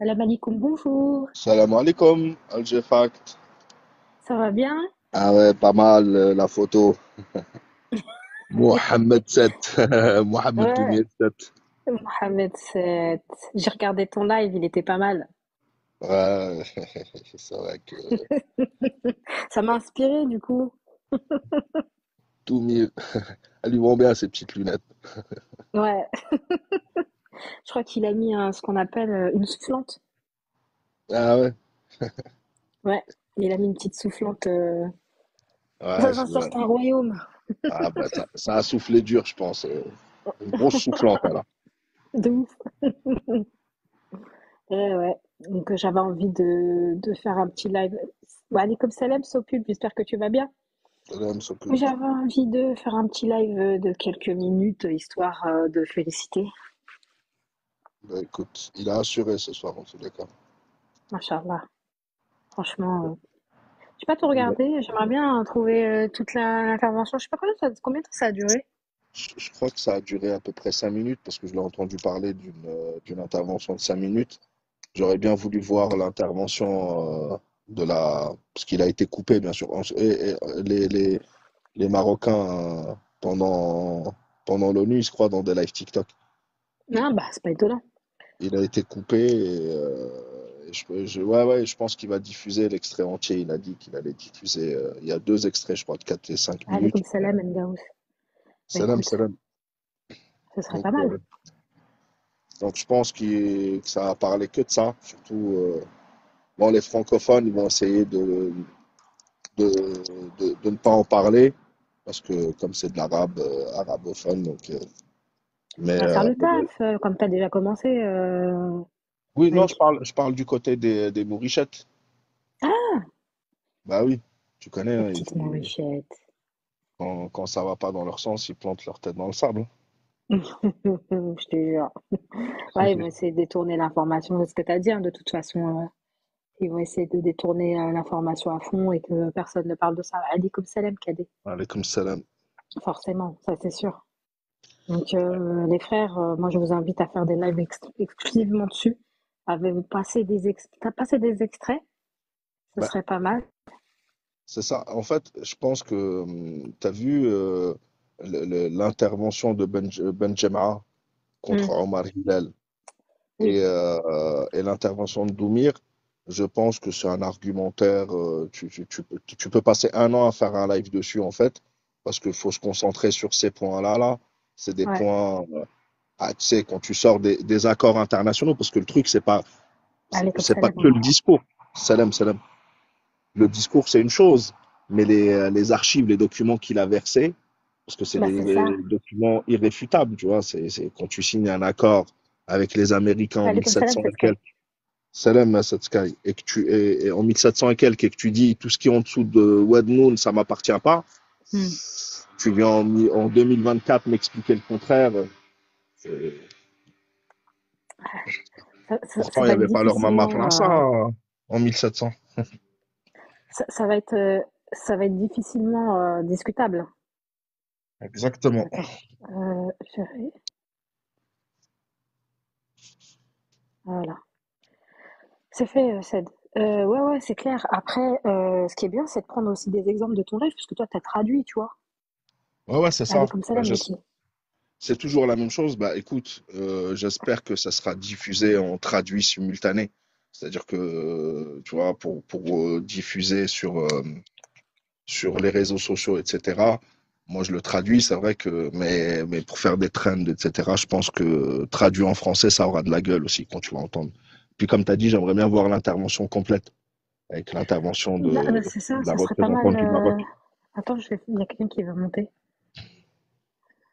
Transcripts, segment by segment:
Salam alaikum, bonjour. Salam alaikum, Algefakt. Ça va bien? Ah ouais, pas mal la photo. Mohamed 7. Mohamed Ouais, Doumier 7. Mohamed, j'ai regardé ton live, il était pas mal. Ouais, c'est vrai que Ça m'a inspiré du coup. Doumier, elle lui vend bien ses petites lunettes. Ouais, je crois qu'il a mis ce qu'on appelle une soufflante. Ah ouais, Ouais, il a mis une petite soufflante ouais, dans un ouais. certain royaume. Ah bah ça a soufflé dur, je pense. Une grosse soufflante, là. De ouf. Ouais. Donc j'avais envie de faire un petit live. Bah, allez, comme Salem Sopul, j'espère que tu vas bien. L'homme s'occupe. J'avais envie de faire un petit live de quelques minutes, histoire de féliciter. Bah écoute, il a assuré ce soir, en tous les cas. Machallah. Franchement, j'ai pas tout regardé. J'aimerais bien trouver toute l'intervention. Je sais pas combien de temps ça a duré. Je crois que ça a duré à peu près 5 minutes parce que je l'ai entendu parler d'une intervention de 5 minutes. J'aurais bien voulu voir l'intervention de la... Parce qu'il a été coupé, bien sûr. Les Marocains, pendant l'ONU, je crois, dans des lives TikTok. Ah bah c'est pas étonnant. Il a été coupé et ouais, ouais, je pense qu'il va diffuser l'extrait entier. Il a dit qu'il allait diffuser. Il y a deux extraits, je crois, de 4 et 5 minutes. Alaykoum salam Ngaous. Bah Salam, écoute, salam. ce serait Donc, pas mal. je pense que ça va parler que de ça. Surtout, bon, les francophones, ils vont essayer de, de ne pas en parler, parce que comme c'est de l'arabe, arabophone, On va faire le mais taf, comme t'as déjà commencé, oui, non, Malik. je parle du côté des Mourichettes. Ah, Bah oui, tu connais, les hein, petites Mauriciettes. quand ça va pas dans leur sens, ils plantent leur tête dans le sable. Je te jure. Ouais, ils vont essayer de détourner l'information de ce que t'as dit, hein, de toute façon. Ils vont essayer de détourner l'information à fond et que personne ne parle de ça. Alaykoum salam Kadé. Alaykoum salam. Forcément, ça c'est sûr. Donc, les frères, moi, je vous invite à faire des lives exclusivement dessus. T'as passé des extraits, ce Bah, serait pas mal. c'est ça. En fait, je pense que tu as vu l'intervention de Ben Jem'a contre Hmm, Omar Hillel oui, et l'intervention de Doumir. Je pense que c'est un argumentaire. Tu peux passer un an à faire un live dessus, en fait, parce qu'il faut se concentrer sur ces points-là. Là. C'est des ouais. points. Ah, tu sais, quand tu sors des accords internationaux, parce que le truc, Alaykoum c'est pas salam, que ouais. le discours. Salam, salam. Le discours, c'est une chose, mais les archives, les documents qu'il a versés, parce que c'est Bah, c'est ça. des documents irréfutables, tu vois, c'est quand tu signes un accord avec les Américains en Alaykoum salam, 1700 c'est et Sky. quelques, Salam Sky, et en 1700 et quelques, et que tu dis tout ce qui est en dessous de Wadnoun, ça m'appartient pas, Hmm. tu viens en 2024 m'expliquer le contraire. c'est- Ça Pourtant, il n'y va être avait pas leur Mama França difficilement, en 1700. ça va être difficilement discutable. Exactement. Attends, chérie, voilà. C'est fait, Ced. Ouais, c'est clair. Après, ce qui est bien, c'est de prendre aussi des exemples de ton live, puisque toi, t'as traduit, tu vois. Ouais, ouais, c'est ça. Alaykoum Bah, salam, Meki. c'est toujours la même chose. Bah, écoute, j'espère que ça sera diffusé en traduit simultané. C'est-à-dire que, tu vois, pour diffuser sur les réseaux sociaux, etc. Moi, je le traduis, c'est vrai que, mais pour faire des trends, etc., je pense que traduit en français, ça aura de la gueule aussi quand tu vas entendre. Puis, comme tu as dit, j'aimerais bien voir l'intervention complète, avec l'intervention Bah, c'est ça, de la ça serait pas représentante mal. du Maroc. Attends, il y a quelqu'un qui veut monter.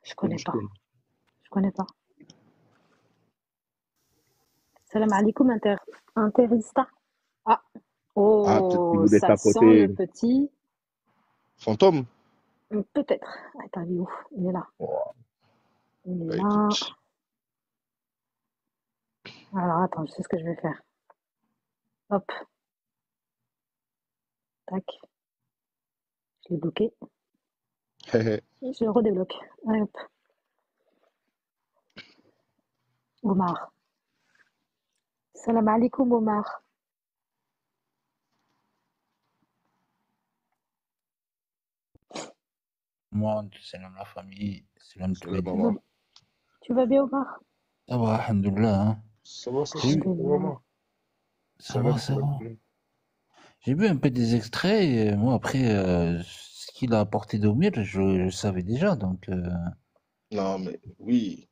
Je connais pas. Je connais pas. Salam alaikum, interista. Ah, Ah, peut-être qu'il oh, voulait ça sent le tapoter petit. fantôme. Peut-être. Attends, il est où? Il est là. Oh, Il est bah, là. écoute. Alors, attends, je sais ce que je vais faire. Hop, tac. Je l'ai bloqué. Je le redébloque. Allez, hop. Omar. Salam alaikum Omar. Moi, salam la famille, salam C'est le Toued. Tu vas, moment. tu vas bien Omar? Ça va, alhamdoulilah, hein. Ça J'ai c'est vu, le Alhamdulillah. moment. ça va, Salam, ça salam. va. J'ai vu un peu des extraits, et moi après, ce qu'il a apporté d'Omir, je savais déjà, donc Non, mais oui,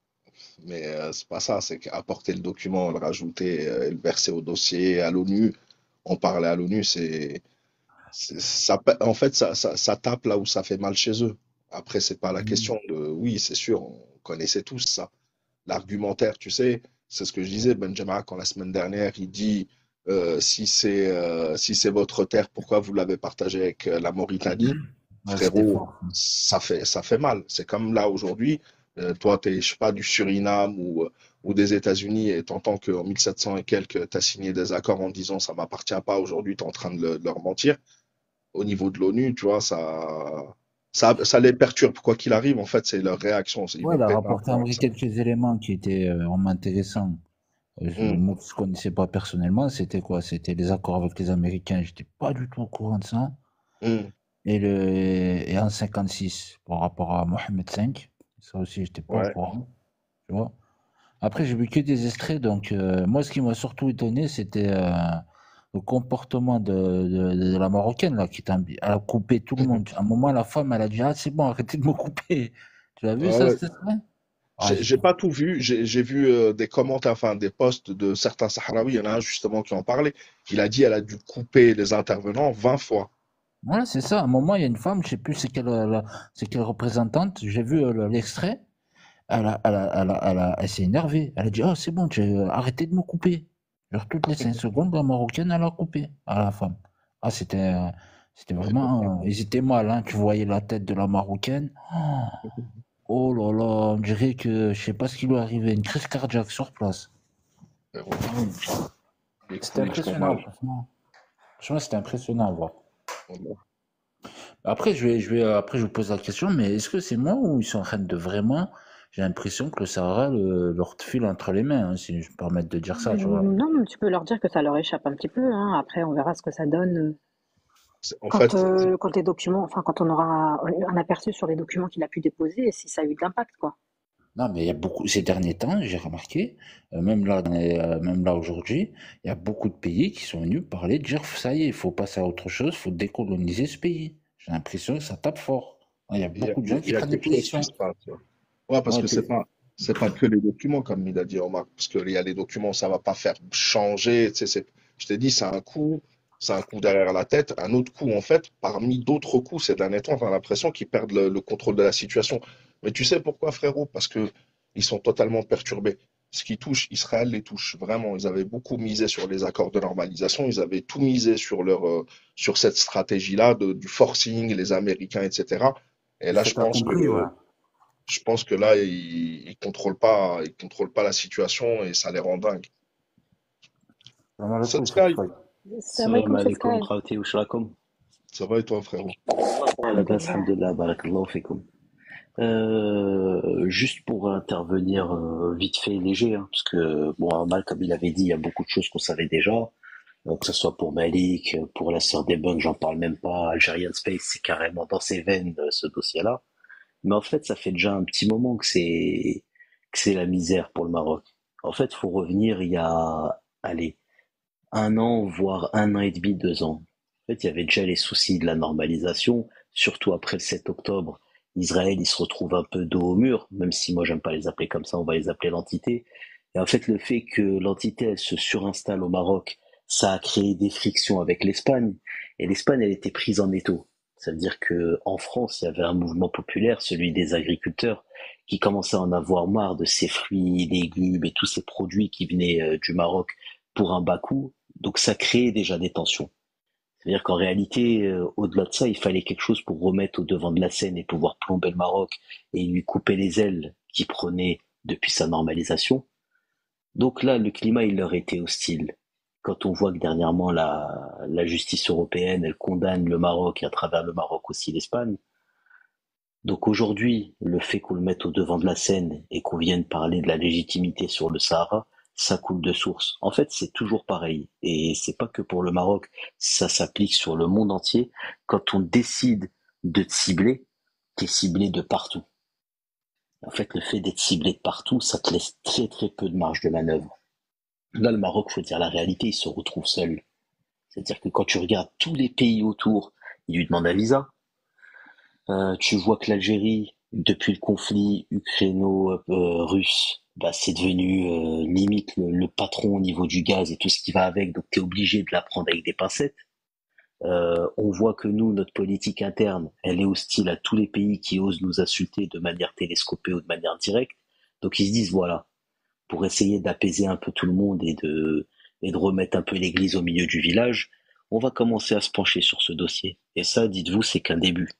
mais c'est pas ça, c'est qu'apporter le document, le rajouter, le verser au dossier à l'ONU, en parler à l'ONU, ça, en fait, ça tape là où ça fait mal chez eux. Après, c'est pas la question de, oui, c'est sûr, on connaissait tous ça. L'argumentaire, tu sais, c'est ce que je disais, Benjamin, quand la semaine dernière, il dit, si c'est votre terre, pourquoi vous l'avez partagé avec la Mauritanie? ouais, c'était Frérot, fort. ça fait mal. C'est comme là aujourd'hui, toi, t'es, je sais pas, du Suriname ou des États-Unis et t'entends qu'en 1700 et quelques, t'as signé des accords en disant ça m'appartient pas, aujourd'hui, t'es en train de leur mentir. Au niveau de l'ONU, tu vois, ça les perturbe. Quoi qu'il arrive, en fait, c'est leur réaction. Ils Ouais, vont il a péter un rapporté plomb en avec vrai ça. quelques éléments qui étaient vraiment intéressants. Hum, Moi, je connaissais pas personnellement, c'était quoi? C'était les accords avec les Américains, j'étais pas du tout au courant de ça. hum, Et en 56, par rapport à Mohamed V, ça aussi, j'étais pas au ouais. courant, tu vois. Après, j'ai vu que des extraits, donc moi, ce qui m'a surtout étonné, c'était le comportement de la Marocaine, là, elle a coupé tout le monde. À un moment, la femme, elle a dit, ah, c'est bon, arrêtez de me couper. Tu as vu Ouais, ça, ouais. cet extrait? Ah, j'ai J'ai trouvé. pas tout vu. J'ai vu des commentaires, enfin des posts de certains Sahraouis. Il y en a un justement qui en parlait. Il a dit elle a dû couper les intervenants 20 fois. Voilà, c'est ça. À un moment, il y a une femme, je sais plus c'est quelle représentante, j'ai vu l'extrait, elle s'est énervée. Elle a dit, oh, c'est bon, arrêtez de me couper. Genre, toutes les 5 secondes, la Marocaine, elle a coupé à la femme. Ah, c'était Mais c'est ça. vraiment, ils étaient mal, hein. Tu voyais la tête de la Marocaine. Oh là là, on dirait que, je sais pas ce qui lui est arrivé, une crise cardiaque sur place. Frérot, Ah oui. les C'était coups, ils font impressionnant, mal. franchement. Franchement, c'était impressionnant à voir. Wallah. Après, après, je vous pose la question, mais est-ce que c'est moi ou ils sont en train de vraiment, j'ai l'impression que le Sahara leur file entre les mains, hein, si je peux me permettre de dire ça, tu vois. Non, mais tu peux leur dire que ça leur échappe un petit peu, hein. Après, on verra ce que ça donne En fait, quand les documents, enfin, quand on aura un aperçu sur les documents qu'il a pu déposer et si ça a eu de l'impact, quoi. Non, mais il y a beaucoup, ces derniers temps, j'ai remarqué, même là aujourd'hui, il y a beaucoup de pays qui sont venus parler, dire, ça y est, il faut passer à autre chose, il faut décoloniser ce pays. J'ai l'impression que ça tape fort. Il y a beaucoup de gens il qui y a prennent des quelque chose qui positions. se passe. Ouais. Ouais, parce Ouais, que c'est pas que les documents, comme il a dit Omar. Parce qu'il y a les documents, ça va pas faire changer. Tu sais, je t'ai dit, c'est un coup derrière la tête. Un autre coup, en fait, parmi d'autres coups, ces derniers temps, on a l'impression qu'ils perdent le contrôle de la situation. Mais tu sais pourquoi, frérot? Parce que ils sont totalement perturbés. Ce qui touche Israël les touche vraiment. Ils avaient beaucoup misé sur les accords de normalisation. Ils avaient tout misé sur sur cette stratégie-là du forcing, les Américains, etc. Et là, ça t'a compris, ouais. je pense que là, ils contrôlent pas la situation et ça les rend dingues. Vraiment le coup, c'est Sky, Salam Salam alaikum, c'est alaikum, Sky. khawti, washrakum. ça va et toi, frérot? Labas, Alhamdulillah. alhamdulillah, barakallahu fikum. Juste pour intervenir vite fait et léger, hein, parce que, bon, Mal, comme il avait dit, il y a beaucoup de choses qu'on savait déjà, que ce soit pour Malik, pour la sœur des Bunks, j'en parle même pas, Algerian Space, c'est carrément dans ses veines, ce dossier-là. Mais en fait, ça fait déjà un petit moment que c'est la misère pour le Maroc. En fait, faut revenir il y a, allez, 1 an, voire 1 an et demi, 2 ans. En fait, il y avait déjà les soucis de la normalisation, surtout après le 7 octobre. Israël, il se retrouve un peu dos au mur, même si moi j'aime pas les appeler comme ça, on va les appeler l'entité. Et en fait, le fait que l'entité, elle se surinstalle au Maroc, ça a créé des frictions avec l'Espagne. Et l'Espagne, elle était prise en étau. Ça veut dire que en France, il y avait un mouvement populaire, celui des agriculteurs, qui commençaient à en avoir marre de ces fruits, légumes et tous ces produits qui venaient du Maroc pour un bas coût. Donc ça créait déjà des tensions. C'est-à-dire qu'en réalité, au-delà de ça, il fallait quelque chose pour remettre au devant de la scène et pouvoir plomber le Maroc et lui couper les ailes qu'il prenait depuis sa normalisation. Donc là, le climat, il leur était hostile. Quand on voit que dernièrement, la justice européenne, elle condamne le Maroc et à travers le Maroc aussi l'Espagne. Donc aujourd'hui, le fait qu'on le mette au devant de la scène et qu'on vienne parler de la légitimité sur le Sahara, ça coule de source. En fait, c'est toujours pareil. Et c'est pas que pour le Maroc, ça s'applique sur le monde entier. Quand on décide de te cibler, t'es ciblé de partout. En fait, le fait d'être ciblé de partout, ça te laisse très très peu de marge de manœuvre. Là, le Maroc, faut dire la réalité, il se retrouve seul. C'est-à-dire que quand tu regardes tous les pays autour, ils lui demandent un visa. Tu vois que l'Algérie, depuis le conflit ukraino-russe, bah, c'est devenu limite le patron au niveau du gaz et tout ce qui va avec, donc tu es obligé de la prendre avec des pincettes. On voit que nous, notre politique interne, elle est hostile à tous les pays qui osent nous insulter de manière télescopée ou de manière directe. Donc ils se disent, voilà, pour essayer d'apaiser un peu tout le monde et de remettre un peu l'église au milieu du village, on va commencer à se pencher sur ce dossier. Et ça, dites-vous, c'est qu'un début.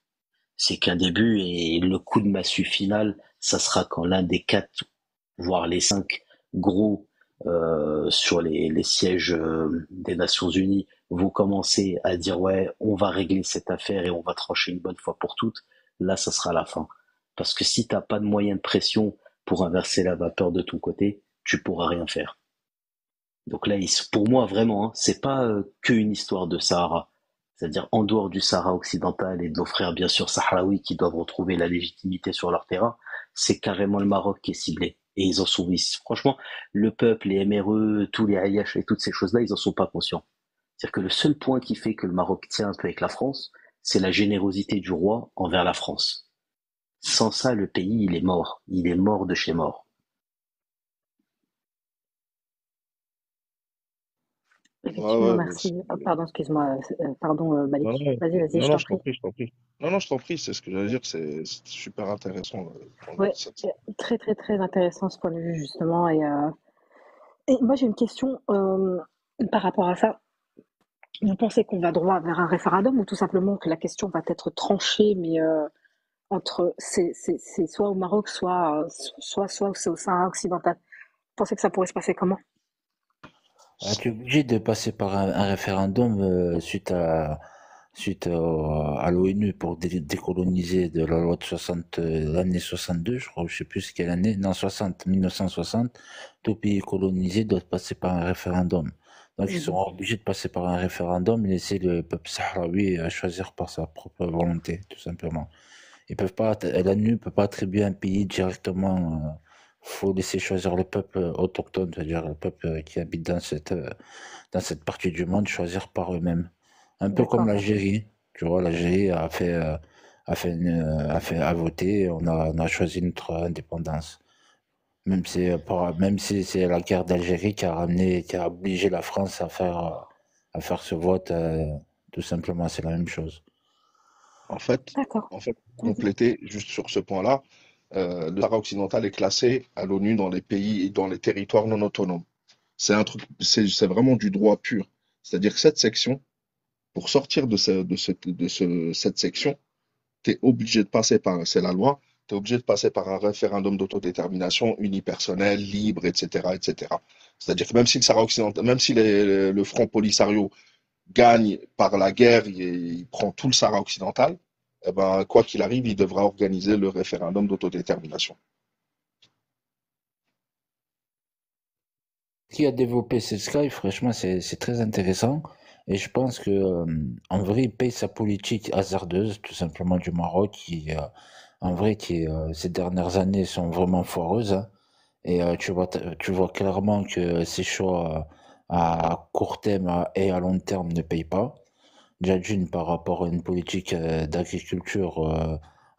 C'est qu'un début et le coup de massue final, ça sera quand l'un des 4, voire les 5 gros sur les sièges des Nations Unies vont commencer à dire ouais, on va régler cette affaire et on va trancher une bonne fois pour toutes. Là, ça sera la fin. Parce que si t'as pas de moyen de pression pour inverser la vapeur de ton côté, tu pourras rien faire. Donc là, pour moi, vraiment, hein, c'est pas que une histoire de Sahara. C'est-à-dire en dehors du Sahara occidental et de nos frères, bien sûr, sahraouis qui doivent retrouver la légitimité sur leur terrain, c'est carrément le Maroc qui est ciblé. Et ils en sont, franchement, le peuple, les MRE, tous les Ayash et toutes ces choses-là, ils en sont pas conscients. C'est-à-dire que le seul point qui fait que le Maroc tient un peu avec la France, c'est la générosité du roi envers la France. Sans ça, le pays, il est mort. Il est mort de chez mort. Effectivement, Ouais, merci. Pardon, excuse-moi. Pardon, non, Malik. non, Vas-y, non, je non, t'en je prie. t'en prie, je t'en prie. Non, non, je t'en prie, c'est ce que j'allais dire, c'est super intéressant. Ouais, très, très, très intéressant ce point de vue, justement. Et moi, j'ai une question par rapport à ça. Vous pensez qu'on va droit vers un référendum ou tout simplement que la question va être tranchée, mais entre c'est soit au Maroc, soit c'est au Sahara occidental. Vous pensez que ça pourrait se passer comment? Tu es obligé de passer par un référendum à l'ONU pour décoloniser de la loi de 60, l'année 62, je crois, je sais plus quelle année, non 60, 1960. Tout pays colonisé doit passer par un référendum. Donc ils seront obligés de passer par un référendum et laisser le peuple sahraoui choisir par sa propre volonté, tout simplement. Ils peuvent pas, l'ONU peut pas attribuer un pays directement. Faut laisser choisir le peuple autochtone, c'est-à-dire le peuple qui habite dans cette partie du monde, choisir par eux-mêmes. Un peu comme D'accord. l'Algérie. Tu vois, l'Algérie a voté, on a choisi notre indépendance. Même si c'est la guerre d'Algérie qui a obligé la France à faire ce vote, tout simplement, c'est la même chose. En fait, D'accord. compléter juste sur ce point-là, le Sahara occidental est classé à l'ONU dans les pays et dans les territoires non autonomes. C'est un truc, c'est vraiment du droit pur. C'est-à-dire que cette section, pour sortir cette section, tu es obligé de passer par, c'est la loi, tu es obligé de passer par un référendum d'autodétermination unipersonnel, libre, etc., etc. C'est-à-dire que même si le Sahara occidental, même si le Front Polisario gagne par la guerre, il prend tout le Sahara occidental, eh ben, quoi qu'il arrive, il devra organiser le référendum d'autodétermination. Qui a développé cette Sky, franchement, c'est très intéressant. Et je pense que, en vrai, il paye sa politique hasardeuse, tout simplement du Maroc, en vrai, ces dernières années sont vraiment foireuses, hein. Et tu vois clairement que ces choix à court terme et à long terme ne payent pas. Déjà d'une par rapport à une politique d'agriculture,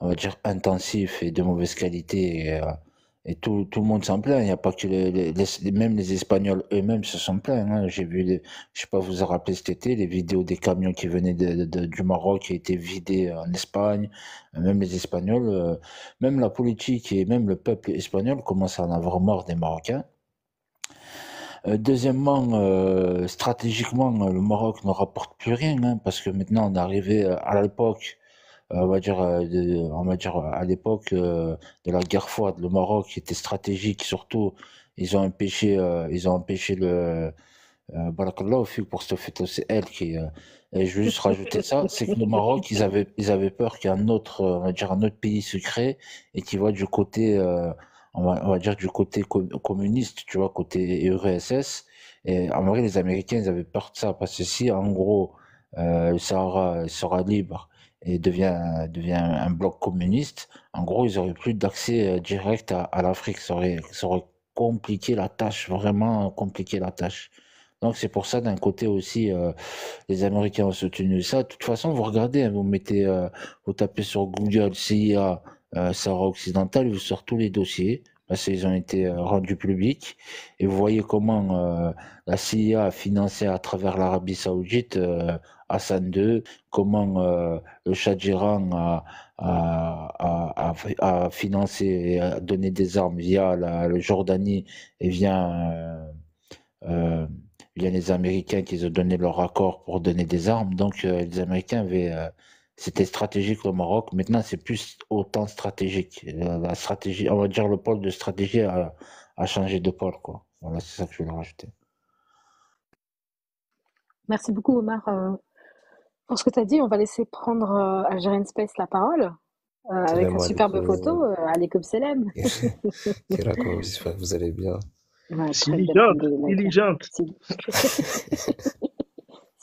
on va dire intensive et de mauvaise qualité, et tout le monde s'en plaint. Il n'y a pas que même les Espagnols eux-mêmes se sont plaints, hein. J'ai vu, je sais pas, vous vous rappelez cet été, les vidéos des camions qui venaient du Maroc qui étaient vidés en Espagne. Même les Espagnols, même la politique et même le peuple espagnol commencent à en avoir marre des Marocains. Deuxièmement, stratégiquement, le Maroc ne rapporte plus rien, hein, parce que maintenant on est arrivé à l'époque, on va dire à l'époque de la guerre froide. Le Maroc était stratégique, surtout ils ont empêché le Barakallahu fik pour ce fait, c'est elle qui. Et je veux juste rajouter ça, c'est que le Maroc, ils avaient peur qu'un autre, on va dire un autre pays se crée et qui va du côté, on va dire du côté communiste, tu vois, côté URSS. Et en vrai, les Américains, ils avaient peur de ça, parce que si, en gros, le Sahara sera libre et devient un bloc communiste, en gros, ils auraient plus d'accès direct à l'Afrique. Ça aurait compliqué la tâche, vraiment compliqué la tâche. Donc c'est pour ça, d'un côté aussi, les Américains ont soutenu ça. De toute façon, vous regardez, hein, vous tapez sur Google CIA Sahara occidental, vous sortez tous les dossiers parce qu'ils ont été rendus publics et vous voyez comment la CIA a financé à travers l'Arabie Saoudite Hassan II, comment le Shah d'Iran a financé et a donné des armes via le Jordanie et euh, via les Américains qui ont donné leur accord pour donner des armes. Donc les Américains avaient c'était stratégique au Maroc. Maintenant, c'est plus autant stratégique. La stratégie, on va dire le pôle de stratégie a changé de pôle, quoi. Voilà, c'est ça que je voulais rajouter. Merci beaucoup, Omar, pour ce que tu as dit. On va laisser prendre Algerian Space la parole avec Salam sa superbe alaikum. photo. Alaikum salam. Kirakoum, j'espère que vous allez bien. Ouais, très bien, Diligente, alhamdoulilah. diligente.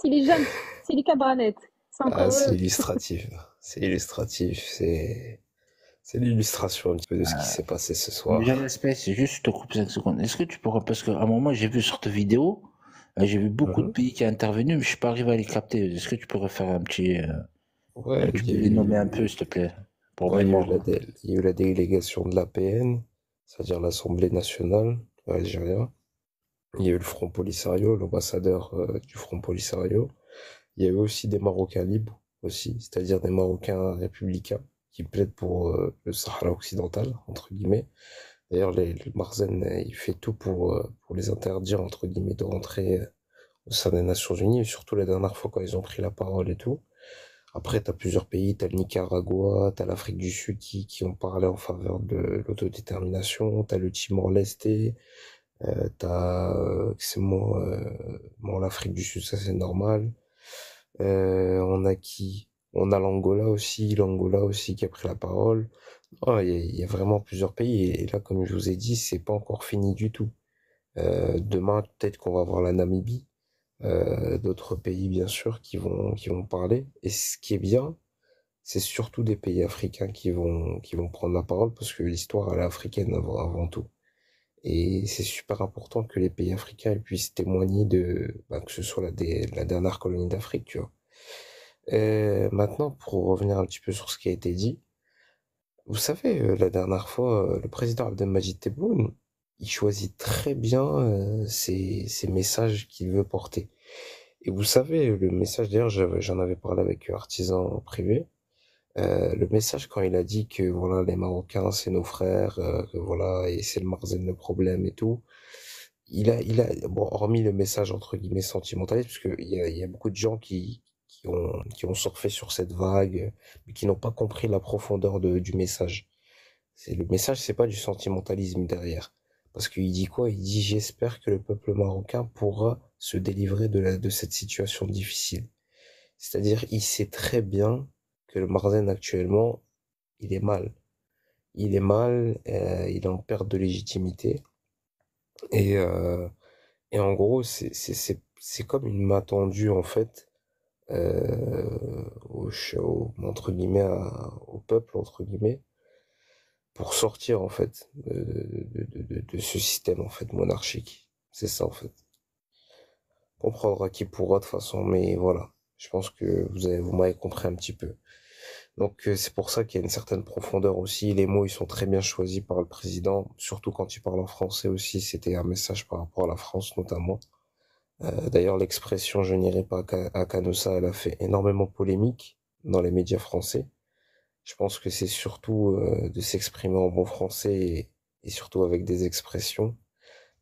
Si les jeunes, si les cabranettes, c'est Ah, encore c'est eux. illustratif. C'est illustratif. C'est l'illustration un petit peu de ce qui s'est passé ce soir. Déjà, l'aspect, c'est juste, je te coupe 5 secondes. Est-ce que tu pourrais, parce qu'à un moment, j'ai vu sur ta vidéo, j'ai vu beaucoup de pays qui sont intervenus, mais je suis pas arrivé à les capter. Est-ce que tu pourrais faire un petit, Ouais, tu il y peux a les eu, nommer un peu, s'il te plaît, pour ouais, il y a eu mémoire. il y a eu la délégation de l'APN, c'est-à-dire l'Assemblée nationale algérienne. Il y a eu le Front Polisario, l'ambassadeur du Front Polisario. Il y a eu aussi des Marocains libres, aussi, c'est-à-dire des Marocains républicains qui plaident pour le Sahara occidental, entre guillemets. D'ailleurs, le Marzen, il fait tout pour les interdire, entre guillemets, de rentrer au sein des Nations Unies, surtout la dernière fois quand ils ont pris la parole et tout. Après, t'as plusieurs pays, t'as le Nicaragua, t'as l'Afrique du Sud qui ont parlé en faveur de l'autodétermination, t'as le Timor-Leste, c'est bon, l'Afrique du Sud, ça c'est normal. On a qui? On a l'Angola aussi qui a pris la parole. Oh, il y a vraiment plusieurs pays et là, comme je vous ai dit, c'est pas encore fini du tout. Demain, peut-être qu'on va voir la Namibie, d'autres pays bien sûr qui vont parler. Et ce qui est bien, c'est surtout des pays africains qui vont prendre la parole parce que l'histoire elle est africaine avant tout. Et c'est super important que les pays africains ils puissent témoigner que ce soit la dernière colonie d'Afrique, tu vois. Maintenant, pour revenir un petit peu sur ce qui a été dit, vous savez, la dernière fois, le président Abdelmadjid Tebboune, il choisit très bien ses messages qu'il veut porter. Et vous savez, le message, d'ailleurs, j'en avais parlé avec Artisan privé, le message quand il a dit que voilà, les Marocains, c'est nos frères, que voilà, et c'est le Marzen le problème et tout, bon, hormis le message entre guillemets sentimentaliste, parce que il y a beaucoup de gens qui ont surfé sur cette vague, mais qui n'ont pas compris la profondeur du message. Le message, c'est pas du sentimentalisme derrière. Parce qu'il dit quoi? Il dit, j'espère que le peuple marocain pourra se délivrer de cette situation difficile. C'est-à-dire, il sait très bien que le Marzen actuellement, il est mal. Il est mal, il est en perte de légitimité. Et, et en gros, c'est comme une main tendue, en fait, entre guillemets, au peuple, entre guillemets, pour sortir, en fait, de ce système, en fait, monarchique. C'est ça, en fait. On comprendra qui pourra, de toute façon, mais voilà. Je pense que vous m'avez compris un petit peu. Donc, c'est pour ça qu'il y a une certaine profondeur aussi. Les mots, ils sont très bien choisis par le président, surtout quand il parle en français aussi. C'était un message par rapport à la France, notamment. D'ailleurs, l'expression «je n'irai pas à Canossa», elle a fait énormément polémique dans les médias français. Je pense que c'est surtout de s'exprimer en bon français et surtout avec des expressions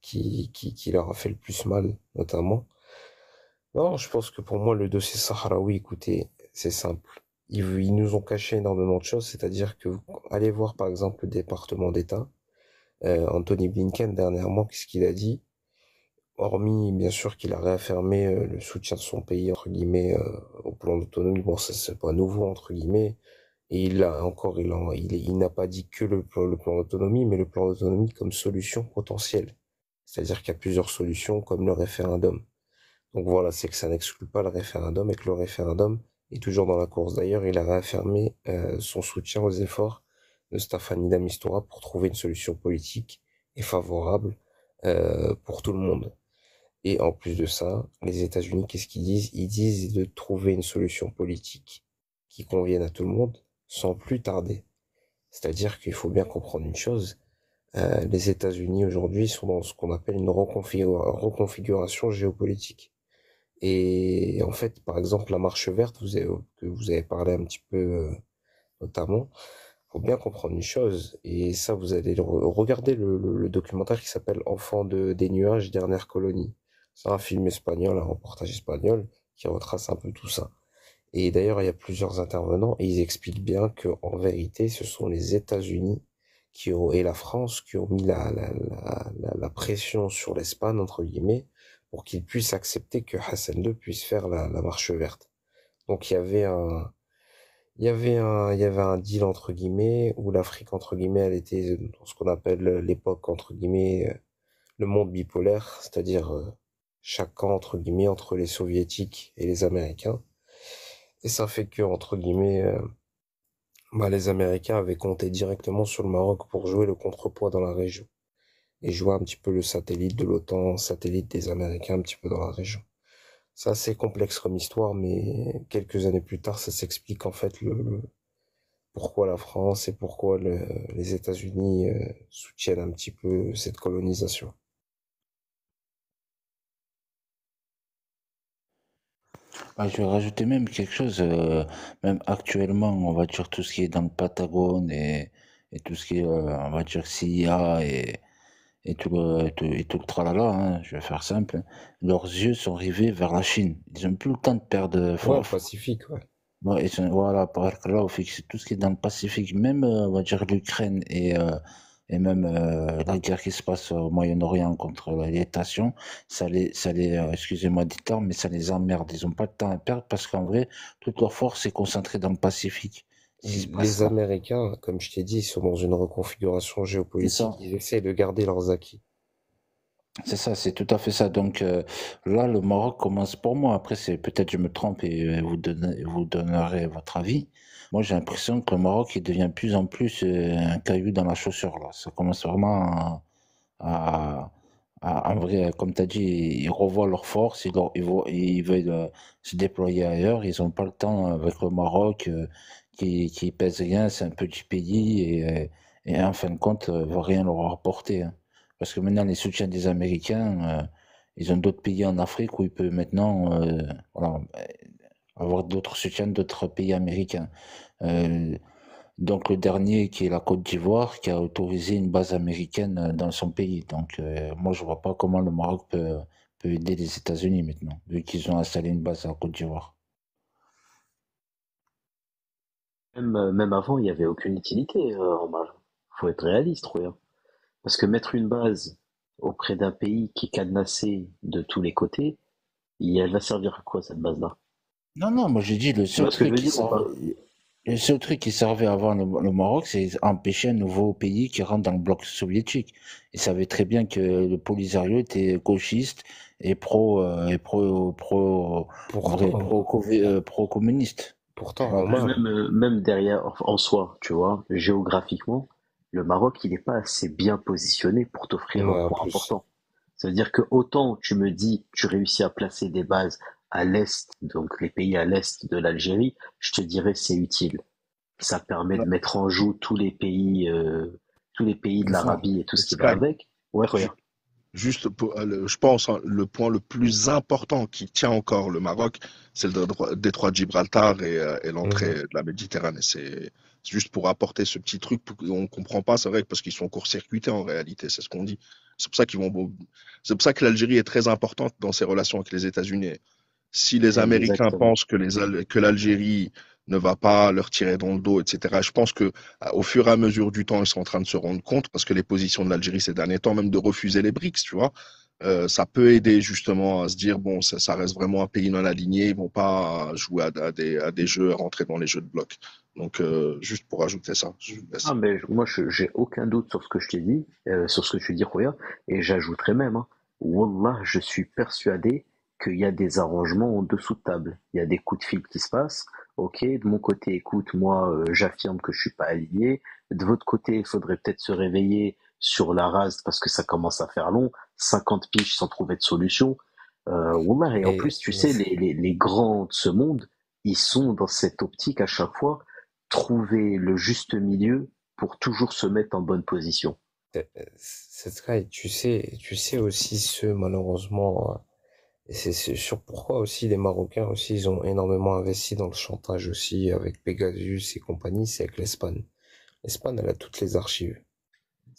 qui leur a fait le plus mal, notamment. Non, je pense que pour moi, le dossier sahraoui, écoutez, c'est simple. Ils nous ont caché énormément de choses, c'est-à-dire que allez voir par exemple le département d'État. Anthony Blinken, dernièrement, qu'est-ce qu'il a dit? Hormis, bien sûr, qu'il a réaffirmé le soutien de son pays, entre guillemets, au plan d'autonomie. Bon, ça, c'est pas nouveau, entre guillemets. Et il n'a pas dit que le plan d'autonomie, mais le plan d'autonomie comme solution potentielle. C'est-à-dire qu'il y a plusieurs solutions comme le référendum. Donc voilà, c'est que ça n'exclut pas le référendum et que le référendum est toujours dans la course. D'ailleurs, il a réaffirmé son soutien aux efforts de Staffan de Mistura pour trouver une solution politique et favorable pour tout le monde. Et en plus de ça, les États-Unis, qu'est-ce qu'ils disent? Ils disent de trouver une solution politique qui convienne à tout le monde sans plus tarder. C'est-à-dire qu'il faut bien comprendre une chose, les États-Unis aujourd'hui sont dans ce qu'on appelle une reconfiguration géopolitique. Et en fait, par exemple, la marche verte, que vous avez parlé un petit peu notamment, faut bien comprendre une chose, et ça, vous allez regarder le documentaire qui s'appelle Enfants des nuages, dernière colonie. C'est un film espagnol, un reportage espagnol qui retrace un peu tout ça. Et d'ailleurs, il y a plusieurs intervenants et ils expliquent bien que en vérité, ce sont les États-Unis et la France qui ont mis la pression sur l'Espagne, entre guillemets, pour qu'ils puissent accepter que Hassan II puisse faire la marche verte. Donc il y avait un deal entre guillemets où l'Afrique entre guillemets elle était dans ce qu'on appelle l'époque entre guillemets le monde bipolaire, c'est-à-dire chaque camp entre guillemets entre les soviétiques et les Américains. Et ça fait que entre guillemets les Américains avaient compté directement sur le Maroc pour jouer le contrepoids dans la région et jouer un petit peu le satellite de l'OTAN, satellite des Américains un petit peu dans la région. C'est assez complexe comme histoire, mais quelques années plus tard, ça s'explique en fait pourquoi la France et pourquoi les États-Unis soutiennent un petit peu cette colonisation. Je vais rajouter même quelque chose, même actuellement, on va dire tout ce qui est dans le Patagone et tout ce qui est, on va dire CIA et tout le tralala, hein, je vais faire simple, hein. Leurs yeux sont rivés vers la Chine. Ils n'ont plus le temps de perdre. Ouais, le Pacifique, ouais. Ouais, voilà, par là, c'est tout ce qui est dans le Pacifique, même, on va dire l'Ukraine et même la guerre qui se passe au Moyen-Orient contre les nations, excusez-moi du terme, mais ça les emmerde. Ils n'ont pas de temps à perdre parce qu'en vrai, toute leur force est concentrée dans le Pacifique. S'il se passe Les ça. Américains, comme je t'ai dit, ils sont dans une reconfiguration C'est géopolitique. ça. Ils essaient de garder leurs acquis. C'est ça, c'est tout à fait ça. Donc là, le Maroc commence pour moi. Après, c'est peut-être je me trompe et vous donnerez votre avis. Moi, j'ai l'impression que le Maroc, il devient de plus en plus un caillou dans la chaussure là. Ça commence vraiment à, en vrai, comme tu as dit, ils revoient leurs forces, ils veulent se déployer ailleurs. Ils n'ont pas le temps avec le Maroc qui pèse rien, c'est un petit pays et en fin de compte, va rien leur rapporter, hein. Parce que maintenant, les soutiens des Américains, ils ont d'autres pays en Afrique où ils peuvent maintenant voilà, avoir d'autres soutiens d'autres pays américains. Euh, donc le dernier qui est la Côte d'Ivoire qui a autorisé une base américaine dans son pays. Donc moi je vois pas comment le Maroc peut aider les États-Unis maintenant, vu qu'ils ont installé une base en Côte d'Ivoire. Même avant, il n'y avait aucune utilité en mal. Faut être réaliste, regarde. Parce que mettre une base auprès d'un pays qui est cadenassé de tous les côtés, elle va servir à quoi cette base-là? Non, non, moi j'ai dit Tu vois ce que je veux dire ou pas? le seul truc qui servait avant le Maroc, c'est empêcher un nouveau pays qui rentre dans le bloc soviétique. Ils savaient très bien que le Polisario était gauchiste et en vrai, Pourtant, pro-communiste. pourtant, Voilà. Omar, Même derrière, en soi, tu vois, géographiquement, le Maroc, il n'est pas assez bien positionné pour t'offrir un ouais, en point plus, important. Ça veut dire que autant tu me dis, tu réussis à placer des bases à l'est, donc les pays à l'est de l'Algérie, je te dirais c'est utile. Ça permet de mettre en joue tous les pays de C'est ça. l'Arabie et tout ce qui va Sky, avec. Ouais, ju- regarde. juste pour, je pense, hein, le point le plus important qui tient encore le Maroc, c'est le détroit de Gibraltar et l'entrée mhm. de la Méditerranée. C'est juste pour apporter ce petit truc qu'on comprend pas, c'est vrai, parce qu'ils sont court-circuités en réalité, c'est ce qu'on dit. C'est pour ça c'est pour ça que l'Algérie est très importante dans ses relations avec les États-Unis. Si les Américains Exactement. pensent que l'Algérie ne va pas leur tirer dans le dos, etc., je pense que au fur et à mesure du temps, ils sont en train de se rendre compte, parce que les positions de l'Algérie ces derniers temps, même de refuser les BRICS, tu vois, Ça peut aider justement à se dire, bon, ça reste vraiment un pays non aligné, ils vont pas jouer à des jeux, à rentrer dans les jeux de bloc. Donc, juste pour ajouter ça, je vous Ah, laisse. mais moi, j'ai aucun doute sur ce que je t'ai dit, sur ce que tu dis, Roya, et j'ajouterais même, hein, Wallah, je suis persuadé qu'il y a des arrangements en dessous de table. Il y a des coups de fil qui se passent. Ok, de mon côté, écoute, moi, j'affirme que je suis pas aligné. De votre côté, il faudrait peut-être se réveiller sur la rase parce que ça commence à faire long. 50 piges sans trouver de solution. Wallah, et en plus, tu Mais sais, les grands de ce monde, ils sont dans cette optique à chaque fois trouver le juste milieu pour toujours se mettre en bonne position. cette Sky, tu sais aussi ce malheureusement, et c'est sur pourquoi aussi les Marocains aussi ils ont énormément investi dans le chantage aussi avec Pegasus et compagnie, c'est avec l'Espagne. L'Espagne elle a toutes les archives.